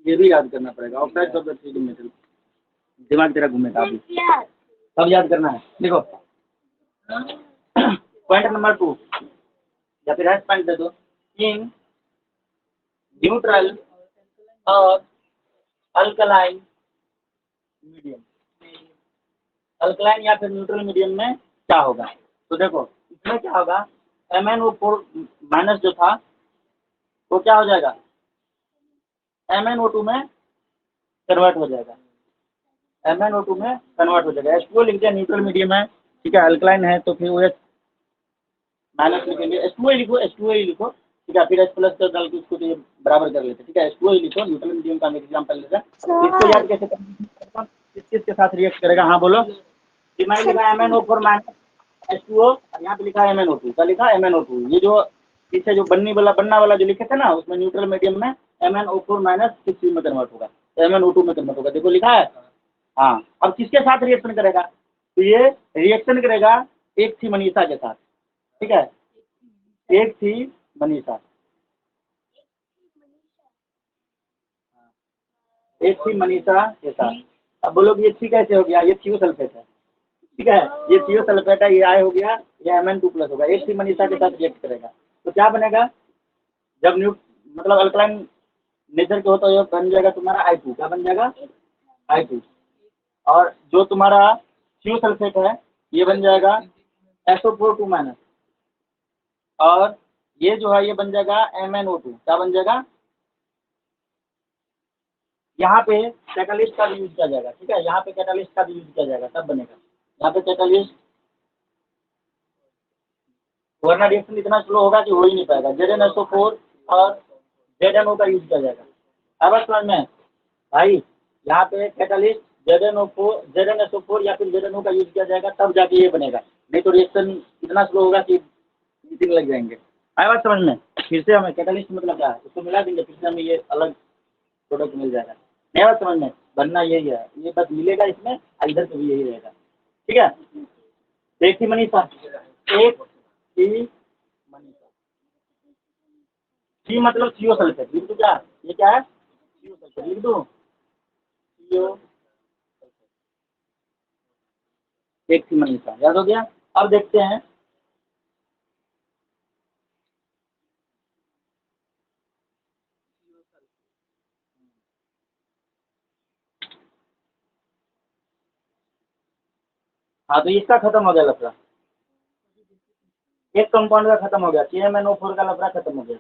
ये भी याद करना पड़ेगा। Oxide of the 3D metal, दिमाग तेरा घूमेगा अभी, सब याद करना है। देखो पॉइंट नंबर 2 या फिर हेड पॉइंट दे दो, इन न्यूट्रल और अल्कलाइन मीडियम, अल्कलाइन या फिर न्यूट्रल मीडियम में क्या होगा। तो देखो इसमें क्या होगा, MnO4 माइनस जो था वो क्या हो जाएगा, MnO2 में कन्वर्ट हो जाएगा, MnO2 में कन्वर्ट हो जाएगा। H2O लिख दिया, न्यूट्रल मीडियम है, ठीक है, अल्कलाइन है तो फिर OH माइनस लिखेंगे, H2O लिखो, H2O ही लिखो, ठीक है, फिर H+ कर डाल के उसको तो ये बराबर कर लेते, ठीक है, H2O ही लिखो, न्यूट्रल मीडियम का हम एग्जाम्पल लेते हैं। इसको याद कैसे करेंगे, किसके साथ रिएक्ट करेगा, हाँ बोलो। मैंने लिखा MnO4 माइनस H2O, और यहाँ पे लिखा है MnO2, क्या लिखा MnO2, ये जो पीछे जो बनना वाला जो लिखे थे ना, उसमें न्यूट्रल मीडियम में MnO4 माइनस 6 में कन्वर्ट होगा, MnO2 में कन्वर्ट होगा, देखो लिखा है। हाँ, अब किसके साथ रिएक्शन करेगा, तो ये रिएक्शन करेगा एक थी मनीषा के साथ, ठीक है, एक थी मनीषा, एक थी मनीषा के साथ। अब बोलो कि ये थी कैसे हो गया, ये थियोसल्फेट है, ठीक है, ये थियोसल्फेट है, ये I हो गया, ये Mn2+ होगा, एक थी मनीषा के साथ रिएक्ट करेगा तो क्या बनेगा, जब मतलब अल्कलाइन नेचर के होता है बन जाएगा तुम्हारा I2, क्या बन जाएगा I2, और जो तुम्हारा थियोसल्फेट है ये बन जाएगा SO4 2-, और ये जो है ये बन जाएगा MnO2, क्या बन जाएगा, यहाँ पे कैटालिस्ट का भी यूज किया जाएगा, ठीक है, यहाँ पे कैटालिस्ट का भी यूज किया जाएगा तब बनेगा, यहाँ पे कैटालिस्ट, वरना रिएक्शन इतना स्लो होगा कि हो ही नहीं पाएगा। ZnSO4 और ZnO का यूज किया जाएगा, अब समझ में भाई, यहाँ पे कैटालिस्ट ZnSO4 या फिर ZnO का यूज किया जाएगा तब जाके ये बनेगा, नहीं तो रिएक्शन इतना स्लो होगा कि दिन लग जाएंगे। आए बात समझ में, फिर से हमें कैटालिस्ट मतलब क्या है उसको मिला देंगे, फिर से हमें ये अलग प्रोडक्ट मिल जाएगा, नहीं बात समझ में, बनना यही है, ये बस मिलेगा इसमें, इधर से भी यही रहेगा, ठीक है। एक थी मनीषा, एक थी मनीषा, सी मतलब थियोसल्फेट, लिख दो क्या, ये क्या है थियोसल्फेट, लिख दो थियो, एक थी मनीषा, याद हो गया। अब देखते हैं हाँ, तो इसका खत्म हो गया लफड़ा, एक कंपाउंड का खत्म हो गया, CmNO4 का लफड़ा खत्म हो गया।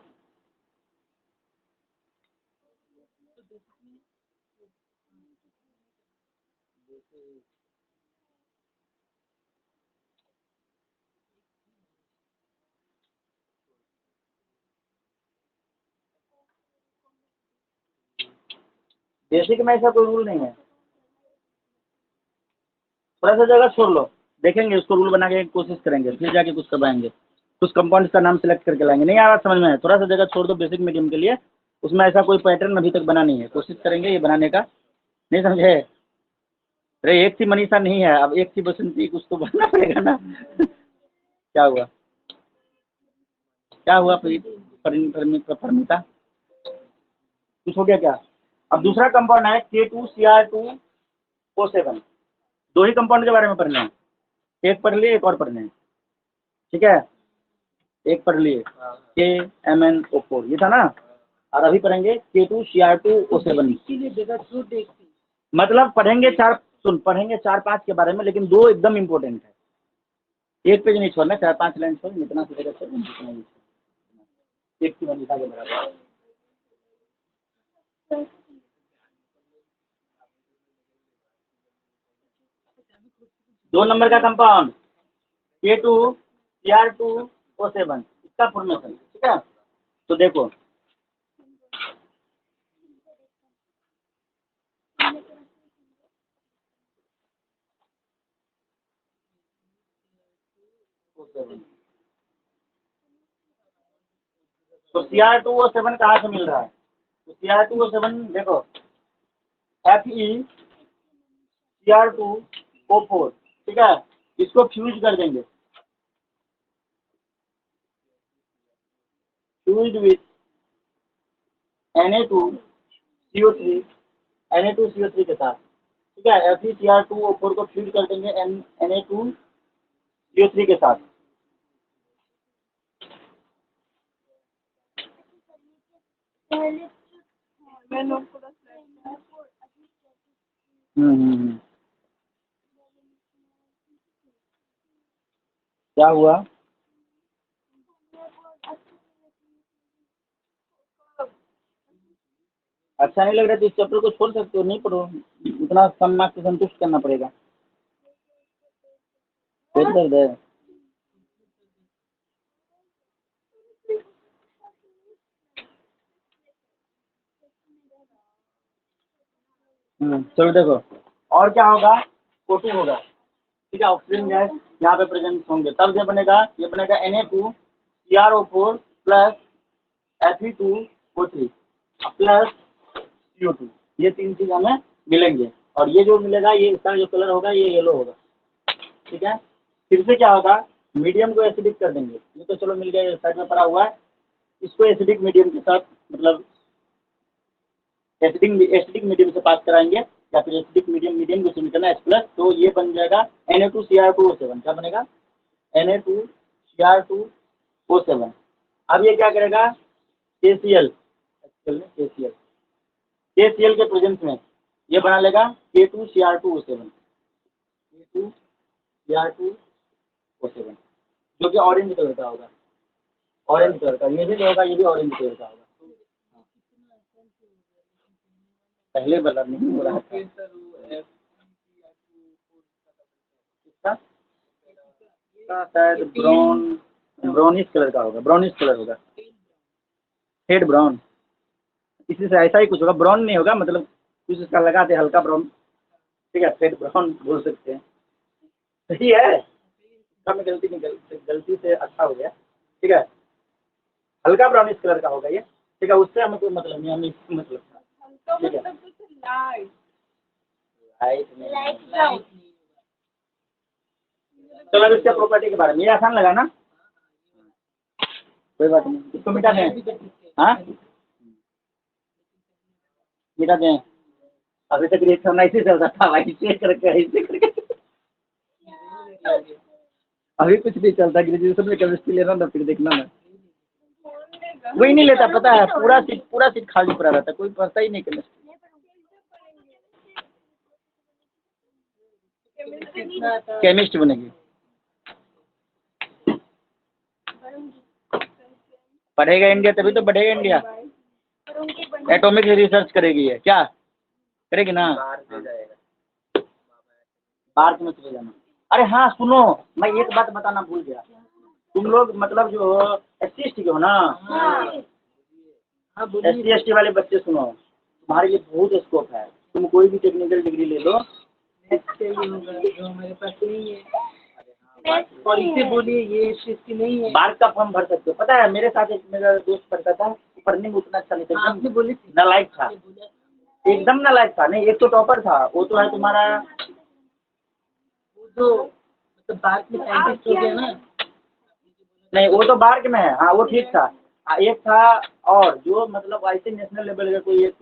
बेसिक में ऐसा कोई रूल नहीं है, थोड़ा सा जगह छोड़ लो, देखेंगे उसको रूल बना के कोशिश करेंगे, फिर जाके कुछ करवाएंगे, कुछ कंपाउंड का नाम सेलेक्ट करके लाएंगे, नहीं आ रहा समझ में, थोड़ा सा जगह छोड़ दो बेसिक मीडियम के लिए, उसमें ऐसा कोई पैटर्न अभी तक बना नहीं है, कोशिश करेंगे ये बनाने का, नहीं समझे। अरे एक थी मनीषा नहीं है, अब एक थी बसंती, कुछ तो बनना पड़ेगा ना क्या हुआ, क्या हुआ परमिता, कुछ हो गया क्या। अब दूसरा कंपाउंड है K2Cr2O7, दो ही कंपाउंड के बारे में पढ़ना है, एक पढ़ लिए एक और पढ़ने हैं, ठीक है, एक पढ़ लिए KMnO4 ये था ना, और अभी पढ़ेंगे K2Cr2O7, मतलब पढ़ेंगे पढ़ेंगे 4-5 के बारे में, लेकिन दो एकदम इम्पोर्टेंट है, एक पेज नहीं छोड़ना, 4-5 लाइन छोड़, इतना सी जगह छोड़, जितना भी एक की मनीषा के बराबर। 2 नंबर का कंपाउंड K2Cr2O7, इसका फॉर्मेशन, ठीक है, तो देखो O7, तो Cr2O7 कहाँ से मिल रहा है? तो Cr2O7 देखो FeCr2O4, ठीक है, इसको फ्यूज कर देंगे, फ्यूज विथ Na2CO3 Na2CO3 के साथ, ठीक है, FeCr2O4 को फ्यूज कर देंगे Na2CO3 के साथ। क्या हुआ? अच्छा नहीं लग रहा तो इस चैप्टर को छोड़ सकते हो, नहीं पढ़ो, इतना कम मार्क्स से संतुष्ट करना पड़ेगा। पेट दर्द है? चलो देखो, और क्या होगा, O2 होगा, ठीक है, ऑक्सीजन गैस यहाँ पे प्रेजेंट होंगे, तब ये बनेगा Na2CrO4 plus Fe2O3 plus CO2, ये तीन चीज हमें मिलेंगे, और ये जो मिलेगा ये इसका जो कलर होगा ये येलो होगा, ठीक है। फिर से क्या होगा, मीडियम को एसिडिक कर देंगे, ये तो चलो मिल गया, साइड में पड़ा हुआ है, इसको एसिडिक मीडियम के साथ, मतलब एसिडिक मीडियम से पास कराएंगे, या फिर एसिडिक मीडियम को निकलना H प्लस, तो ये बन जाएगा Na2Cr2O7, क्या बनेगा, Na2Cr2O7। अब ये क्या करेगा, KCl के प्रेजेंस में ये बना लेगा K2Cr2O7, जो कि ऑरेंज कलर का होगा, ऑरेंज कलर का, ये भी होगा, ये भी ऑरेंज कलर का होगा। पहले वाला नहीं हो रहा था, शायद ब्राउनिश कलर का होगा, ब्राउनिश कलर होगा, शेड ब्राउन, इसी से ऐसा ही कुछ होगा, ब्राउन नहीं होगा, मतलब कुछ इसका लगाते हल्का ब्राउन, ठीक है, शेड ब्राउन बोल सकते हैं, सही है, कम गलती से अच्छा हो गया, ठीक है, हल्का ब्राउनिश कलर का होगा ये, ठीक है, उससे हमें कोई मतलब नहीं, हमें इससे मतलब था, ठीक है, लाइट। चलो अब इसके प्रॉपर्टी के बारे में, ये आसान लगा ना, कोई बात नहीं, इसको मिटा दें, हाँ मिटा दें, अभी तक रिएक्शन ऐसे चल रहा था भाई, चेक करके अभी कुछ नहीं चलता, ग्रेजुएशन में केमिस्ट्री लेना ना, फिर देखना ना, कोई नहीं लेता, पता है, पूरा सीट खाली पड़ा रहता, कोई पढ़ता ही नहीं केमिस्ट्री, केमिस्ट बनेगी, पढ़ेगा इंडिया तभी तो बढ़ेगा इंडिया, एटॉमिक रिसर्च करेगी, है क्या करेगी ना, बाहर में चले जाना। अरे हाँ सुनो, मैं एक बात बताना भूल गया, तुम लोग मतलब जो SC ST के हो ना, SC ST वाले बच्चे सुनो, तुम्हारे लिए बहुत स्कोप है, तुम कोई भी टेक्निकल डिग्री ले लो, जो हमारे पास नहीं है, और इसे बोलिए ये चीज की नहीं है, बार का फॉर्म भर सकते हो, पता है मेरे साथ एक मेरा दोस्त पढ़ता था, पढ़ने में उतना अच्छा नहीं था, आपने बोली थी, नालायक था, एकदम नालायक था, नहीं एक तो टॉपर था, वो तो है तुम्हारा, वो जो मतलब बात में साइंटिस्ट हो गया ना, नहीं वो तो बार्क में है, हाँ वो ठीक था, एक था और जो मतलब ऐसे नेशनल लेवल का कोई एक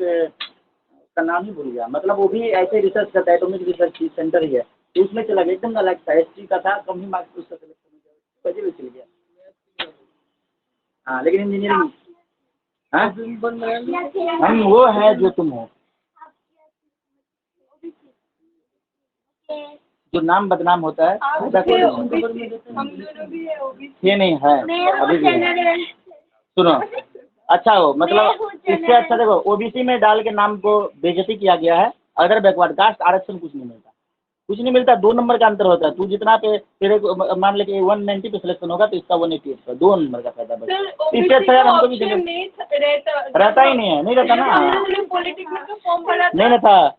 का नाम ही भूल गया, मतलब वो भी ऐसे रिसर्च करता है, एटॉमिक रिसर्च सेंटर ही है, तो उसमें चला गया, एकदम नालायक था, ST का था, कम ही मार्क्स उसका सिलेक्शन हो गया, वजह चल गया, हाँ लेकिन इंजीनियरिंग, हाँ हम वो है जो तुम हो, जो नाम बदनाम होता है ऐसा कोई ये नहीं है, अभी भी है। सुनो अच्छा हो, मतलब इससे अच्छा देखो OBC में डाल के नाम को बेइज्जती किया गया है, अदर बैकवर्ड कास्ट आरक्षण कुछ नहीं मिलता, कुछ नहीं मिलता, 2 नंबर का अंतर होता है, तू जितना पे तेरे को मान ले कि 190 पे सिलेक्शन होगा तो इसका 188 पर 2 नंबर का फायदा बस, इससे अच्छा यार हमको भी रहता ही नहीं है, नहीं रहता ना, नहीं रहता,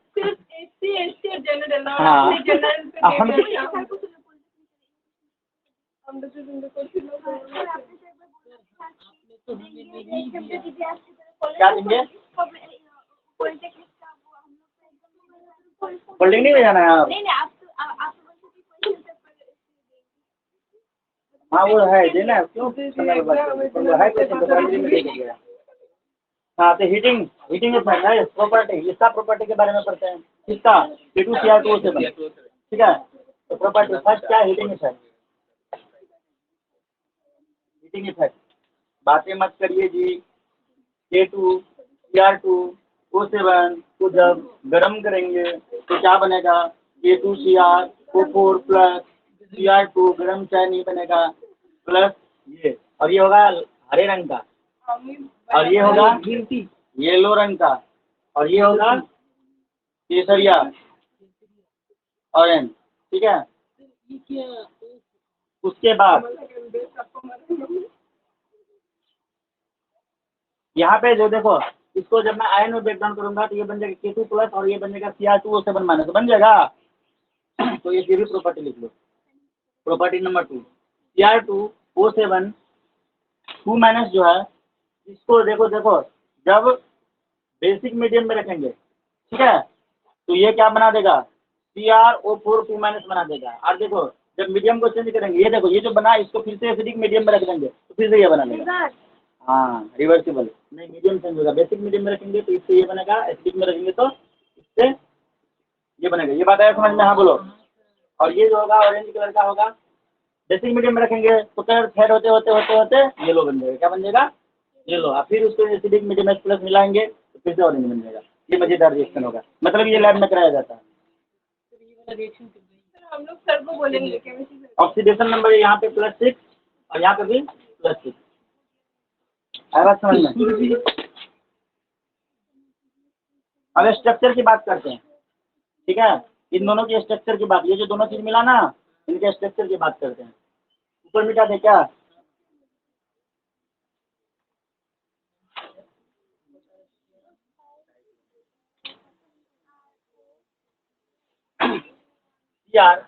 हाँ हम क्या देंगे? होल्डिंग नहीं में जाना है आप? हाँ वो है देना, क्यों समय बर्बाद कर रहे हो? है क्वेश्चन तो पहले में देखेंगे। हाँ तो हीटिंग इफेक्ट है प्रॉपर्टी, इसका प्रॉपर्टी के बारे में पढ़ते हैं। किसका? K2Cr2O7, ठीक है। तो प्रॉपर्टी फर्स्ट क्या है? Heating effect. बातें मत करिए जी। K2Cr2O7 को जब गर्म करेंगे तो क्या बनेगा? K2Cr4 प्लस Cr2 गर्म चाय नहीं बनेगा, प्लस ये, और ये होगा हरे रंग का, और ये होगा येलो रंग का, और ये होगा केसरिया ऑरेंज, ठीक है। उसके बाद यहाँ पे जो देखो, इसको जब मैं आयन में ब्रेक डाउन करूंगा तो ये बन जाएगा K2 प्लस और ये बन जाएगा Cr2O7 माइनस, बन जाएगा। तो ये भी प्रॉपर्टी लिख लो। प्रॉपर्टी नंबर 2, Cr2O7 2 माइनस जो है, इसको देखो जब बेसिक मीडियम में रखेंगे, ठीक है, तो ये क्या बना देगा? CrO4 2 माइनस बना देगा। और देखो जब मीडियम को चेंज करेंगे, ये देखो ये जो बना इसको फिर से एसिडिक मीडियम में रख देंगे तो फिर से ये बना देगा। हाँ रिवर्सिबल नहीं, मीडियम चेंज होगा। बेसिक मीडियम में रखेंगे तो इससे ये बनेगा, एसिडिक में रखेंगे तो इससे ये बनेगा। ये बात आया समझ में? हाँ बोलो। और ये जो होगा ऑरेंज कलर का होगा, बेसिक मीडियम में रखेंगे तो कलर फेड होते येलो बन जाएगा। क्या बन जाएगा? येलो। और फिर उसको एसिडिक मीडियम में प्लस मिलाएंगे तो फिर से ऑरेंज बन जाएगा। ये मजेदार रिएक्शन होगा, मतलब ये लैब में कराया जाता है। हम लोग सर को बोलेंगे केमिस्ट्री। ऑक्सीडेशन नंबर यहाँ पे +6 और यहाँ पे भी +6। आवाज समझ में? अब स्ट्रक्चर की बात करते हैं, ठीक है। इन दोनों के स्ट्रक्चर की बात, ये जो दोनों चीज मिला ना, इनके स्ट्रक्चर की बात करते हैं। ऊपर मिटा दे क्या? यार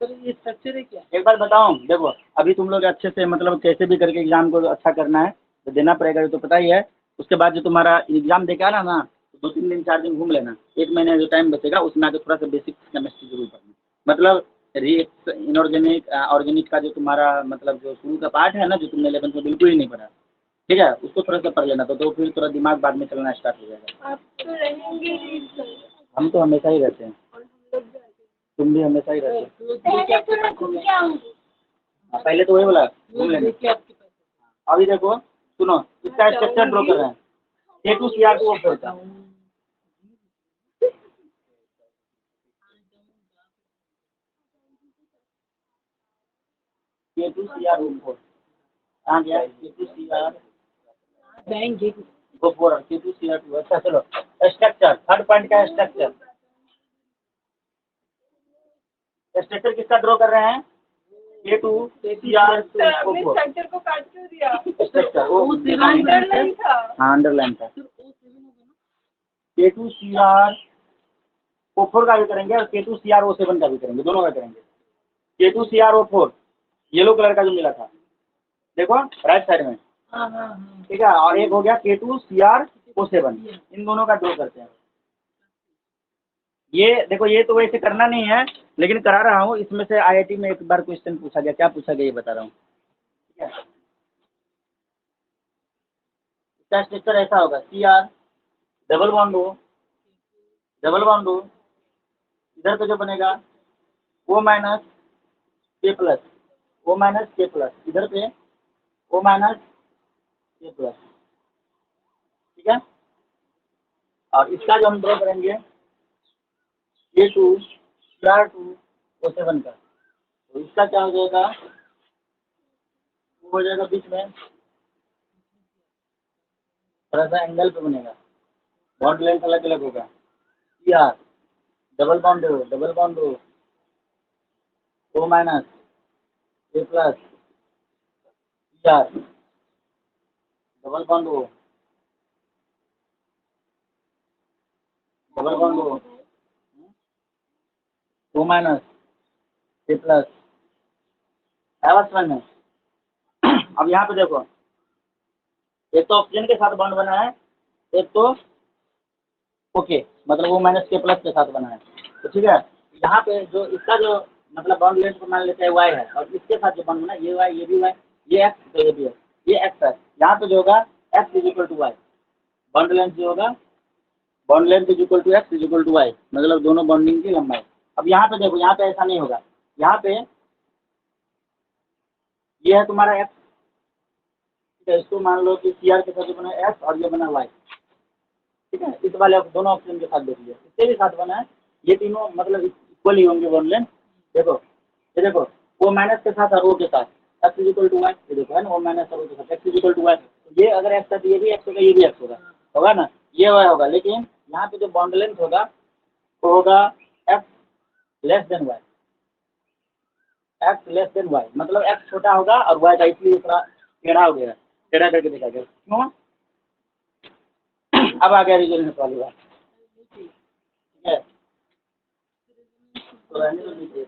ये स्ट्रक्चर है क्या? एक बार बताओ, देखो अभी तुम लोग अच्छे से मतलब कैसे भी करके एग्जाम को अच्छा करना है तो देना पड़ेगा, ये तो पता ही है। उसके बाद जो तुम्हारा एग्जाम दे के आना ना, तो 2-3 दिन 4 दिन घूम लेना, 1 महीने जो टाइम बचेगा उसमें आके थोड़ा सा बेसिक केमिस्ट्री जरूर पढ़ना। मतलब रिएक्ट इनऑर्गेनिक ऑर्गेनिक का जो तुम्हारा मतलब जो शुरू का पार्ट है ना, जो तुमने 11th में बिल्कुल ही नहीं पढ़ा, ठीक है, उसको थोड़ा सा पढ़ लेना, तो फिर थोड़ा दिमाग बाद में चलना स्टार्ट हो जाएगा। आप तो रहेंगे ही सर। हम तो हमेशा ही रहते हैं, तुम भी हमेशा ही रहते हो। पहले तो वही बोला घूम लेना। अभी देखो सुनो, इसका स्ट्रक्चर ड्रॉ कर रहे हैं। K2Cr2O4 का K2Cr2O4 कहाँ गया? K2Cr2O4 K2Cr2। अच्छा चलो स्ट्रक्चर, थर्ड पॉइंट का स्ट्रक्चर किसका ड्रॉ कर रहे हैं? K2Cr2O4। स्ट्रक्चर को काट क्यों दिया? स्ट्रक्चर अंडरलाइन था। हाँ अंडरलाइन था। K2Cr2O4 का भी करेंगे और K2Cr2O7 का भी करेंगे, दोनों का करेंगे। K2Cr2O4 येलो कलर का जो मिला था, देखो राइट साइड में, ठीक है। और एक हो गया K2Cr2O7, इन दोनों का ड्रॉ करते हैं। ये देखो ये तो वैसे करना नहीं है लेकिन करा रहा हूँ। इसमें से IIT में एक बार क्वेश्चन पूछा गया, क्या पूछा गया ये बता रहा हूँ, ठीक है। इसका स्ट्रक्चर ऐसा होगा, Cr डबल बॉन्ड O, इधर पे जो बनेगा O माइनस K प्लस, इधर पे O माइनस K प्लस, ठीक है। और इसका जो हम ड्रॉ करेंगे K2Cr2O7 का, तो इसका क्या हो जाएगा? वो हो जाएगा बीच में थोड़ा सा एंगल पे बनेगा, बॉन्ड लेंथ अलग अलग होगा। Cr double bond O, O minus K plus, Cr double bond O minus K plus. आवाज समझ में? अब यहाँ पे देखो एक तो ऑक्सीजन के साथ बॉन्ड बना है, एक तो ओके मतलब वो माइनस के प्लस के साथ बना है। तो ठीक है, यहाँ पे जो इसका जो मतलब बॉन्ड लेंथ को मान लेते हैं वाई है, और इसके साथ जो बॉन्ड बना ये वाई, ये भी वाई, ये एक्स, तो ये भी है, ये एक्स है। यहाँ पे जो होगा X is equal to Y, bond length जो होगा, bond length is equal to X is equal to Y, मतलब दोनों बॉन्डिंग की लंबाई। अब यहाँ पे देखो, यहाँ पे ऐसा नहीं होगा, यहाँ पे ये है तुम्हारा एक्स, ठीक है, इसको मान लो कि सी आर के साथ बना एक्स और ये बना वाई, ठीक है। इस वाले दोनों ऑप्शन के साथ देख लिया, इससे भी साथ बना है, ये तीनों मतलब इक्वल ही होंगे बॉन्ड लेंथ। देखो ये देखो, ओ माइनस के साथ और ओ के साथ X is equal to Y, ये देखो है ना, ओ माइनस और ओ के साथ X is equal to Y, ये अगर एक्स है तो ये भी एक्स होगा, ये भी एक्स होगा, होगा ना, ये वाई होगा। लेकिन यहाँ पे जो बॉन्ड लेंथ होगा वो होगा X less than Y, X less than Y, मतलब एक्स छोटा होगा और वाई का इसलिए थोड़ा टेढ़ा हो गया, टेढ़ा करके देखा गया, क्यों? अब आ गया रीजन वाली बात, ठीक है, तो रहने दो नीचे।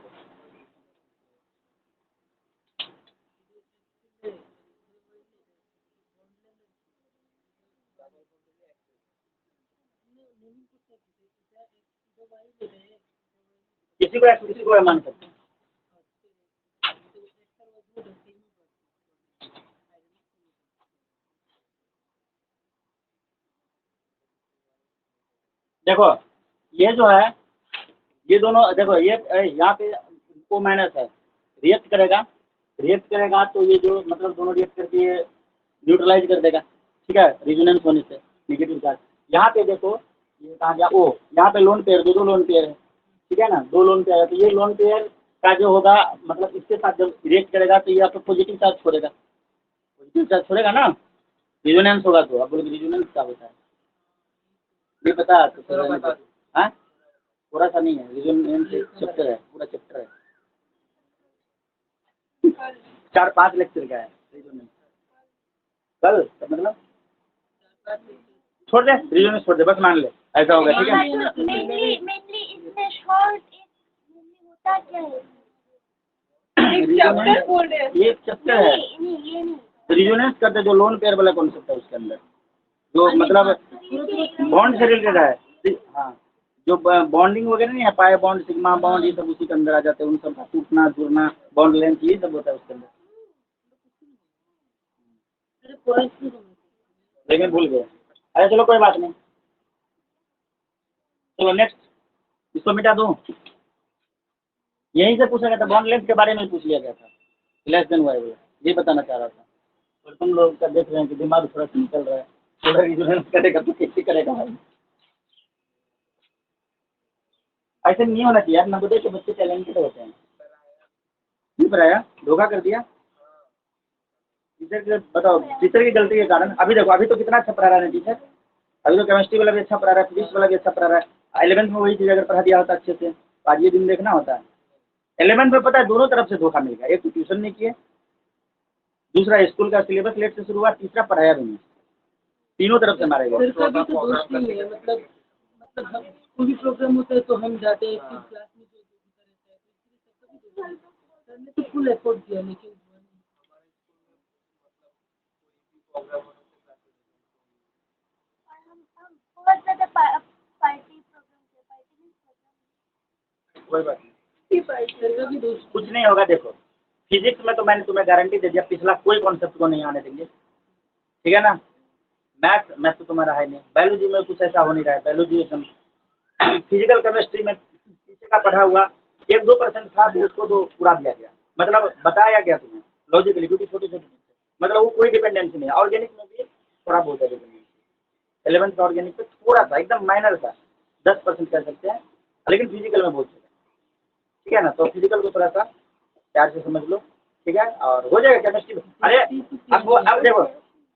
किसी को एक्स किसी को वाई मान सकते हैं। देखो ये जो है, ये दोनों देखो, ये यहाँ पे ओ माइनस है, रिएक्ट करेगा, रिएक्ट करेगा तो ये जो मतलब दोनों रिएक्ट करके ये न्यूट्रलाइज कर देगा, ठीक है, रिजोनेंस होने से नेगेटिव चार्ज। यहाँ पे देखो ये कहाँ गया ओ, यहाँ पे लोन पेयर, दो लोन पेयर है, ठीक है ना, दो लोन पेयर है, तो ये लोन पेयर का जो होगा मतलब इसके साथ जब रिएक्ट करेगा तो ये आपको पॉजिटिव चार्ज छोड़ेगा, पॉजिटिव चार्ज छोड़ेगा ना, रिजोनेंस होगा। तो आप बोलोगे रिजोनेंस क्या होता है, ये पता है तो हाँ, थोड़ा सा नहीं है, रिजोनेंस चैप्टर है, पूरा चैप्टर है, 4-5 लेक्चर का है रिजोनेंस। कल तो मतलब छोड़ दे, रिजोनेंस छोड़ दे, बस मान ले ऐसा होगा, ठीक है। मेनली इसमें शॉर्ट मेनली होता क्या है? चैप्टर बोल रहे हैं। ये चैप्टर है, नहीं ये नहीं, रिजोनेंस करते जो लोन पेयर वाला कॉन्सेप्ट है उसके अंदर, जो मतलब बॉन्ड से रिलेटेड है, हाँ, जो बॉन्डिंग वगैरह नहीं है, पाए बॉन्ड, सिग्मा बॉन्ड, ये सब उसी के अंदर आ जाते हैं, उन सब का टूटना जुड़ना, बॉन्ड लेंथ, ये सब होता है उसके अंदर, लेकिन भूल गए। अरे चलो कोई बात नहीं, चलो नेक्स्ट, इसको मिटा दूँ। यहीं से पूछा गया था, बॉन्ड लेंथ के बारे में पूछ लिया गया था, लेस देन वाई वाला, ये बताना चाह रहा था। और तुम लोग का देख रहे हैं कि दिमाग थोड़ा निकल रहा है, थोड़ा रिजोनेंस करेगा तो कैसे करेगा भाई, ऐसे नहीं होना चाहिए यार, नवोदय के बच्चे टैलेंटेड होते हैं। नहीं पढ़ाया, धोखा कर दिया टीचर के, बताओ टीचर की गलती के कारण। अभी देखो, अभी तो कितना अच्छा पढ़ा रहा है टीचर, अभी तो केमिस्ट्री वाला भी अच्छा पढ़ा रहा है, फिजिक्स वाला भी अच्छा पढ़ा रहा है। 11th में वही चीज़ अगर पढ़ा दिया होता अच्छे से तो आज ये दिन देखना होता है। 11th में पता है दोनों तरफ से धोखा मिल गया, एक तो ट्यूशन नहीं किए, दूसरा स्कूल का सिलेबस लेट से शुरू हुआ, तीसरा पढ़ाया भी नहीं, तीनों तरफ से मारे गए। सर का भी तो दोस्त नहीं है, मतलब हम कोई भी प्रोग्राम होता है तो हम जाते हैं, फिर क्लास में जो होता रहता है, सर ने तो फुल एफर्ट दिया, लेकिन हम बहुत ज़्यादा पार्टी कोई बात नहीं, सर का भी दोस्त कुछ नहीं होगा। देखो फिजिक्स में तो मैंने तुम्हें गारंटी दे दिया, पिछला कोई कॉन्सेप्ट को नहीं आने देंगे, ठीक है ना। मैथ तो तुम्हारा है नहीं, बायोलॉजी में कुछ ऐसा हो नहीं रहा है, बायोलॉजी एकदम, फिजिकल केमिस्ट्री में पीछे का पढ़ा हुआ 1-2% था, तो उसको तो पूरा दिया गया, मतलब बताया गया तुम्हें लॉजिकली, क्योंकि छोटे छोटे मतलब वो कोई डिपेंडेंसी नहीं है। ऑर्गेनिक में भी थोड़ा बहुत है डिपेंडेंसी, 11th का ऑर्गेनिक पे थोड़ा सा एकदम माइनर था, 10% कह सकते हैं, लेकिन फिजिकल में बहुत है, ठीक है ना। तो फिजिकल को थोड़ा सा प्यार से समझ लो, ठीक है, और हो जाएगा केमिस्ट्री में। अरे अब देखो,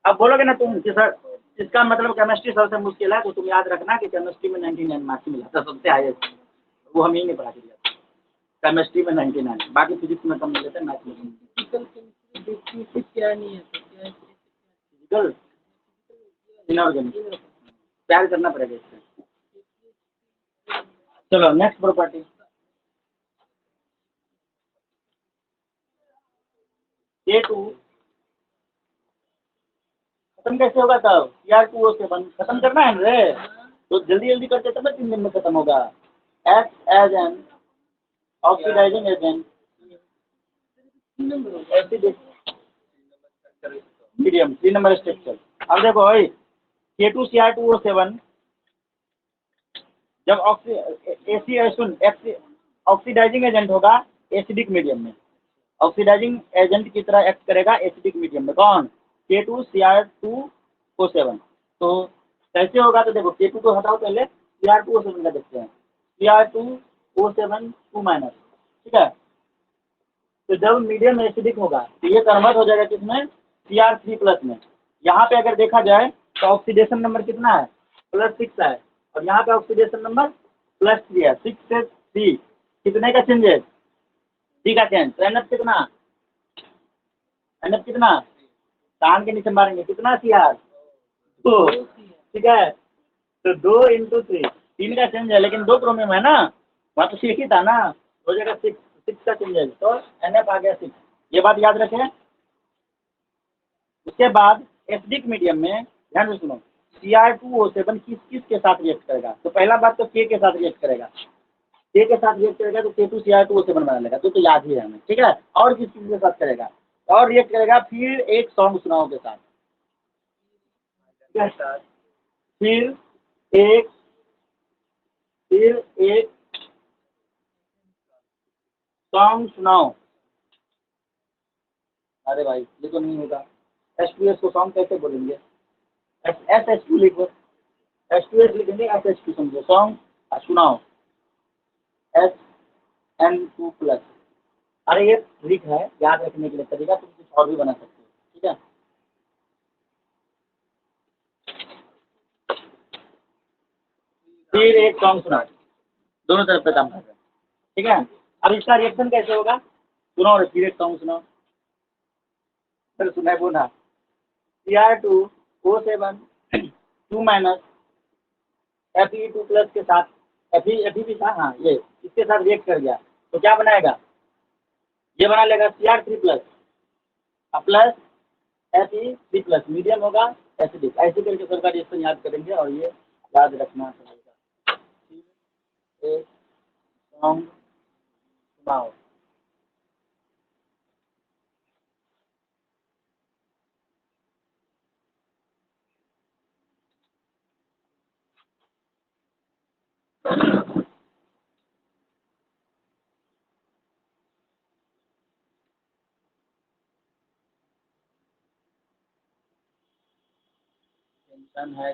अब बोलोगे ना तुम कि सर इसका मतलब केमिस्ट्री सबसे मुश्किल है, तो तुम याद रखना कि केमिस्ट्री में 99 मार्क्स मिला था सबसे हाईएस्ट, वो हम ही नहीं पढ़ा के दिया, केमिस्ट्री में 99, बाकी फिजिक्स में कम मिले थे, मैथ में फिजिकल क्या नहीं है, क्या है फिजिकल इनऑर्गेनिक, प्यार करना पड़ेगा इससे। चलो नेक्स्ट प्रॉपर्टी, A2 खत्म खत्म कैसे होगा तब? Cr2O7 खत्म करना है रे, तो जल्दी जल्दी करते तब 3 दिन में खत्म होगा। Act as an oxidising agent medium 3 number structure. अब देखो भाई K2Cr2O7 जब ऑक्सीडाइजिंग एजेंट होगा एसिडिक मीडियम में, ऑक्सीडाइजिंग एजेंट की तरह एक्ट करेगा एसिडिक मीडियम में। कौन? K2Cr2O7। तो कैसे होगा? तो देखो K2 को हटाओ, पहले Cr2O7 का देखते हैं। Cr2O7 2 माइनस, ठीक है। तो जब मीडियम एसिडिक होगा तो ये कन्वर्ट हो जाएगा किसमें? Cr3 प्लस में। यहाँ पे अगर देखा जाए तो ऑक्सीडेशन नंबर कितना है? +6 है, और यहाँ पे ऑक्सीडेशन नंबर +3 है। 6 से 3 कितने का चेंज है? 3 का चेंज। तो NF कितना? NF कितना? कान के नीचे मारेंगे कितना? Cr 2, ठीक है। तो 2 × 3 3 का चेंज है, लेकिन 2 क्रोमियम है ना, वहाँ तो 6 ही था ना, हो जाएगा 6 का चेंज है, तो NF आ गया 6। ये बात याद रखें। उसके बाद एसिडिक मीडियम में ध्यान से सुनो, Cr2O7 किस किस के साथ रिएक्ट करेगा? तो पहला बात तो K के साथ रिएक्ट करेगा, K के साथ रिएक्ट करेगा तो K2Cr2O7 बना लेगा, तो याद ही है हमें, ठीक है। और किस किस के साथ करेगा? और रिएक्ट करेगा फिर एक सॉन्ग सुनाओ के साथ, फिर एक सॉन्ग सुनाओ। अरे भाई ये तो नहीं होगा। H2S को सॉन्ग कैसे बोलेंगे? SH2 लिखो, H2S लिखेंगे, SH2 समझो, सॉन्ग सुनाओ SN2 प्लस। अरे ये ट्रिक है याद रखने के लिए तरीका, तुम कुछ और भी बना सकते हो, ठीक है। फिर एक सॉन्ग सुना, दोनों तरफ पे काम कर रहे हैं, ठीक है। अब इसका रिएक्शन कैसे होगा? सुनाओ रे, फिर एक सॉन्ग सुनाओ। फिर सुनाए बोला Cr2O7 2 माइनस Fe2 प्लस के साथ, Fe भी था, हाँ, ये इसके साथ रिएक्ट कर गया तो क्या बनाएगा? ये बना लेगा Cr3 plus plus Fe3 plus, medium होगा एसिडिक। ऐसे करके सबका रिएक्शन याद करेंगे और ये याद रखना पड़ेगा। एक सॉन्ग सुनाओ।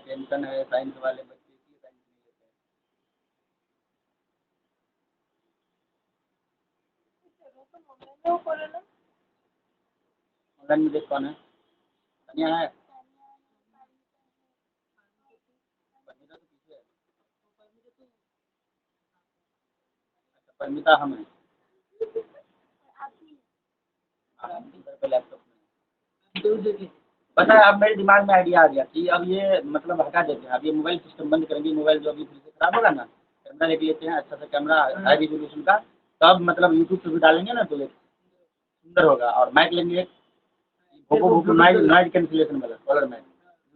टेंशन है साइंस वाले बच्चे की, साइंस नहीं लेते हैं। ऑनलाइन में देख कौन है? कन्या है, परमिता तो पीछे है। अच्छा, परमिता हम है, इधर पे लैपटॉप में। पता है, अब मेरे दिमाग में आइडिया आ गया कि अब ये मतलब हटा देते हैं, अब ये मोबाइल सिस्टम बंद करेंगे। मोबाइल जो अभी फिर से खराब होगा ना, कैमरा लेके लेते हैं अच्छा सा कैमरा हाई रिजोल्यूशन का, तब मतलब यूट्यूब पे भी डालेंगे ना तो एक सुंदर होगा। और माइक लेंगे भोको नॉइज कैंसिलेशन वाला कॉलर माइक,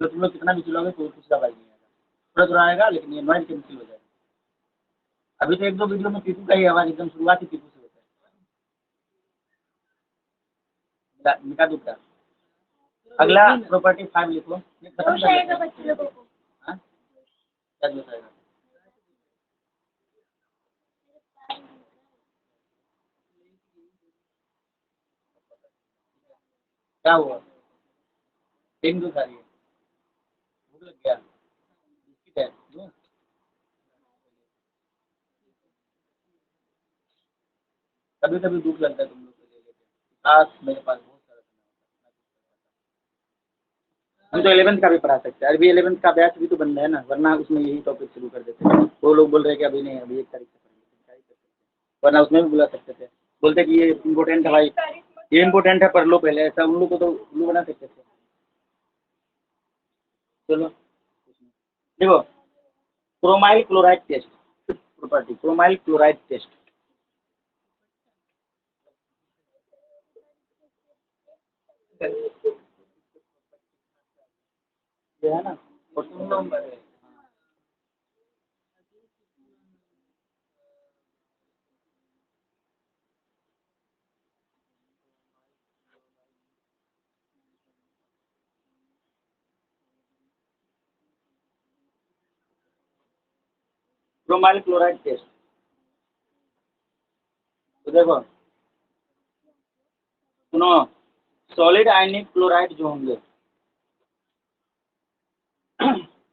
जो तुम लोग कितना भी चलाओगे तो कुछ दवाई नहीं आएगा, थोड़ा थोड़ा आएगा लेकिन ये नॉइज कैंसिल हो जाएगा। अभी तो एक दो वीडियो में टीपू का ही आवाज़ एकदम शुरुआती टीपू से होता है, मिटा दूसरा। अगला प्रॉपर्टी 5 लिखो, ये खत्म कर लेते हैं। बच्चे लोगों को हाँ? क्या दोष आएगा? क्या हुआ? पेन क्यों खा रही है? भूख लग गया? बिस्किट है दूं? कभी कभी भूख लगता है तुम लोग को ले लेते, आज मेरे पास बहुत सारा समय होता है। हम तो 11th का भी पढ़ा सकते हैं, अभी 11th का बैच भी तो बंद है ना, वरना उसमें यही टॉपिक शुरू कर देते हैं। वो लोग बोल रहे हैं कि अभी नहीं, अभी 1 तारीख से पढ़ेंगे, क्या ही कर सकते हैं। वरना उसमें भी बुला सकते थे, बोलते कि ये इम्पोर्टेंट है भाई, ये इम्पोर्टेंट है पढ़ लो पहले, ऐसा उन लोग को तो उल्लू बना सकते थे। चलो देखो, chromyl chloride test property, chromyl chloride test. ये है ना, 2 नंबर है। Bromyl chloride test. तो देखो सुनो, सॉलिड आयनिक क्लोराइड जो होंगे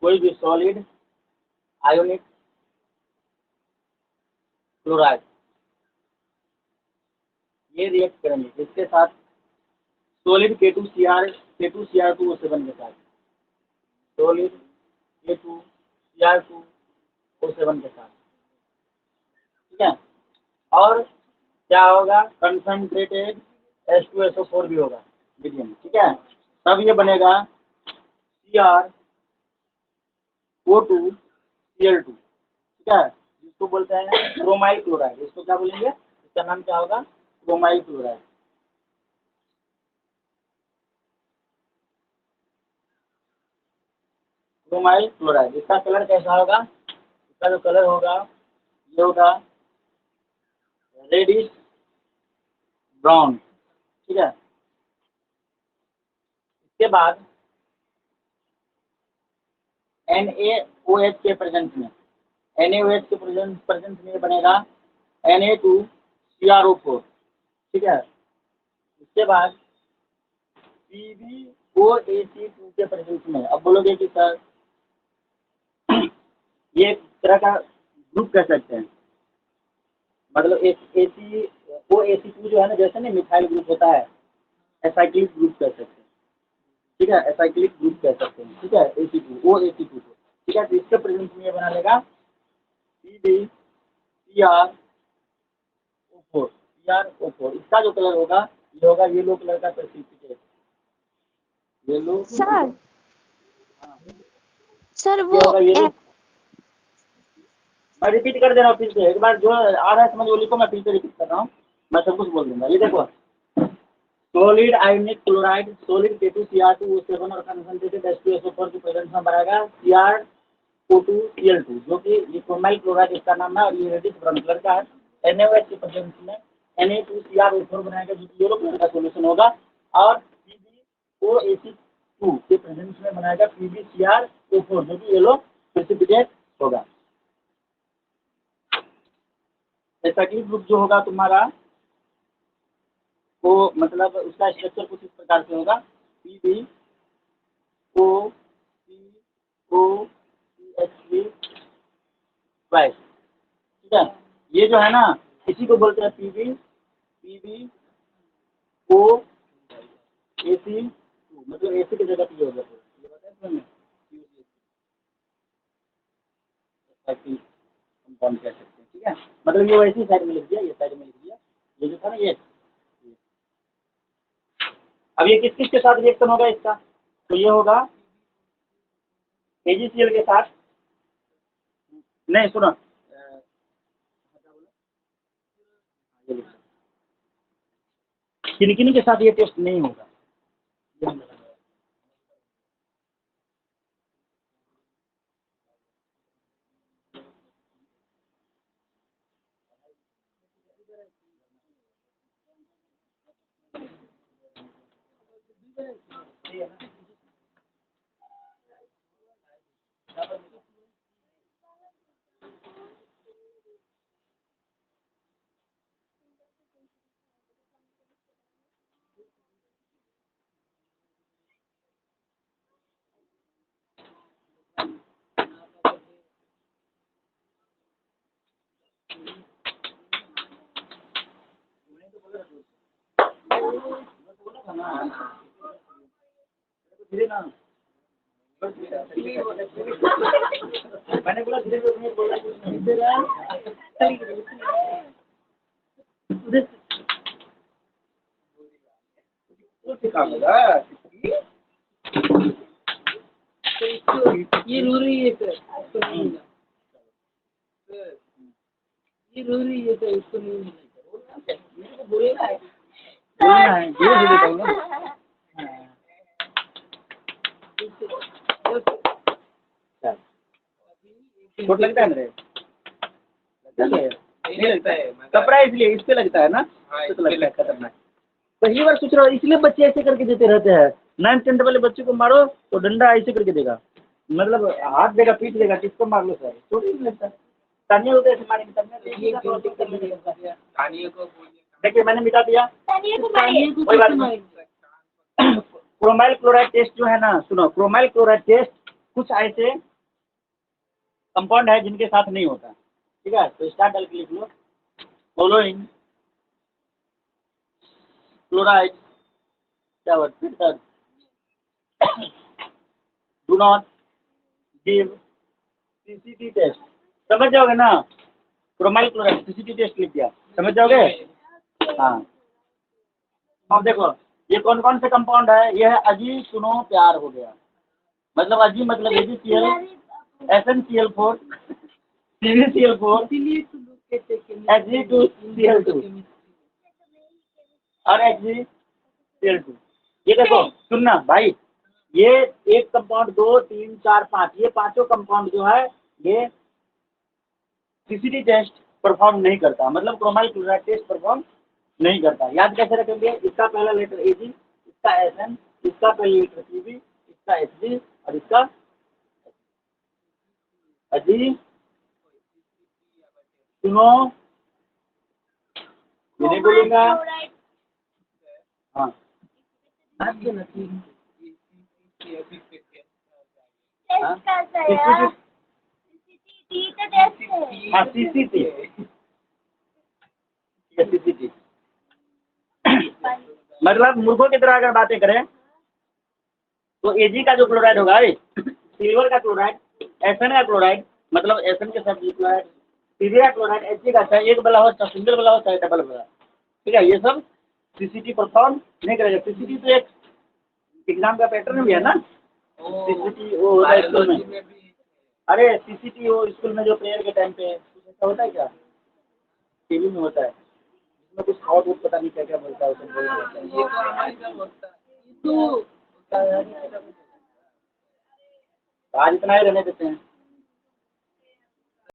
कोई भी सॉलिड आयोनिक क्लोराइड ये रिएक्ट करेंगे इसके साथ सॉलिड K2Cr2O7 के साथ, सॉलिड K2Cr2O7 के साथ, ठीक है। और क्या होगा, कंसंट्रेटेड H2SO4 भी होगा मीडियम, ठीक है। तब ये बनेगा CrO2Cl2, ठीक है, जिसको बोलते हैं ब्रोमाइल क्लोराइड। इसको क्या बोलेंगे, इसका नाम क्या होगा, ब्रोमाइल क्लोराइड। ब्रोमाइल क्लोराइड, इसका कलर कैसा होगा, इसका जो कलर होगा ये होगा रेडिश ब्राउन, ठीक है। इसके बाद NaOH के प्रेजेंस में, NaOH के प्रेजेंस में बनेगा Na2CrO4, ठीक है। इसके बाद PbOAC2 के प्रेजेंस में, अब बोलोगे कि सर ये एक तरह का ग्रुप कह सकते हैं, मतलब एक OAC2 जो है ना, जैसे ना मिथाइल ग्रुप होता है, एसाइक्लिक ग्रुप कह सकते हैं, ठीक है, एसाइक्लिक ग्रुप कह सकते हैं, ठीक है, OAC2 को, ठीक है। तो इसके प्रेजेंस में ये बना लेगा PbCrO4। इसका जो कलर होगा ये होगा येलो कलर का प्रेसिपिटेट, येलो। सर सर ये वो होगा येलो। मैं रिपीट कर दे रहा हूँ फिर से, एक बार जो आ रहा है समझ वो लिखो, मैं फिर से रिपीट कर रहा हूँ, मैं सब कुछ बोल दूंगा। ये देखो, solid ionic chloride, solid K2Cr2O7 और कंसंट्रेटेड H2SO4 की प्रेजेंस में बनाएगा CrO2Cl2, जो कि ये ब्रोमाइल क्लोराइड इसका नाम है, और ये रेडिश ब्राउन कलर का है। NaOH की प्रेजेंस में Na2CrO4 बनाएगा, जो कि येलो कलर का सॉल्यूशन होगा, और PbOAC2 के प्रेजेंस में बनाएगा PbCrO4, जो कि येलो प्रेसिपिटेट होगा। एसाइक्लिक ग्रुप जो होगा तुम्हारा वो मतलब उसका स्ट्रक्चर कुछ इस प्रकार से होगा, PbOCOCH3, ठीक है। ये जो है ना, इसी को बोलते हैं PbOAC2, मतलब AC की जगह पे हो गया, ये बताया कंपाउंड कह सकते हैं, ठीक है। मतलब ये वैसी साइड में लिख दिया, ये साइड में लिख दिया, ये जो था ना ये। अब ये किस किस के साथ रिएक्शन होगा इसका, तो ये होगा AgCl के साथ, नहीं सुनो, किन के साथ ये टेस्ट नहीं होगा, धीरे ना, मैंने बोला धीरे धीरे बोला, ये रूरी है सर, इसको नहीं मिला सर, ये रूरी है सर, इसको नहीं मिला, बोलना है धीरे धीरे बोलना। छोट लगता है मेरे? लगता है? नहीं लगता है कपड़ा इसलिए इस पे लगता है ना, हाँ, तो लगता है खतरनाक। पहली बार सोच रहा हूँ, इसलिए बच्चे ऐसे करके देते रहते हैं। 9th 10th वाले बच्चे को मारो तो डंडा ऐसे करके देगा, मतलब हाथ देगा, पीट देगा, किसको मार लो सर, छोड़ नहीं लगता। तानिया होता है ऐसे मारेंगे, तानिया तो तानिया को बोलिए। देखिए मैंने मिटा दिया। तानिया को मारिए। कोई बात नहीं। क्रोमाइल क्लोराइड टेस्ट जो है ना, सुनो, क्रोमाइल क्लोराइड टेस्ट कुछ ऐसे कंपाउंड है जिनके साथ नहीं होता, ठीक है? तो स्टार डाल के लिख लो, फॉलोइंग क्लोराइड क्या वर्ड फिर sir, do not give CCT test. समझ जाओगे ना, क्रोमाइल क्लोराइड सीसीटी टेस्ट लिख दिया, समझ जाओगे? हाँ, अब देखो ये कौन कौन से कंपाउंड है, ये है अजी सुनो प्यार हो गया, मतलब अजी मतलब AgCl, SnCl4, CbCl4, इसीलिए तो लोग कहते हैं कि Hg2Cl2 और HgCl2। ये देखो सुनना भाई, ये एक कंपाउंड 2 3 4 5, ये पांचों कंपाउंड जो है ये सीसीटी टेस्ट परफॉर्म नहीं करता, मतलब क्रोमाइल क्लोराइड टेस्ट परफॉर्म नहीं करता। याद कैसे रखेंगे, इसका पहला लेटर Ag, इसका Sn, इसका पहला लेटर Cb, इसका Hg और इसका अजी सुनो, ये नहीं बोलूंगा। हाँ आज के नतीजे हाँ सीसीटी, मतलब मूर्खों की तरह अगर बातें करें तो Ag का जो क्लोराइड होगा, सिल्वर का क्लोराइड, Sn का क्लोराइड, मतलब Sn के साथ क्लोराइड, Cb का क्लोराइड, Hg का, चाहे एक वाला हो, चाहे सिंगल वाला हो, चाहे डबल वाला, ठीक है? ये सब सीसीटी परफॉर्म नहीं करेगा। सीसीटी तो एक एग्जाम का पैटर्न भी है ना, सीसीटी वो होता है स्कूल में। अरे सीसीटी वो स्कूल में जो प्रेयर के टाइम पे ऐसा होता है क्या, टीवी में होता है, इसमें कुछ खाओ दूध पता नहीं क्या क्या बोलता है, उसमें बोलना होता है। ये तो हमारी सब होता है। तो आज इतना ही रहने देते हैं।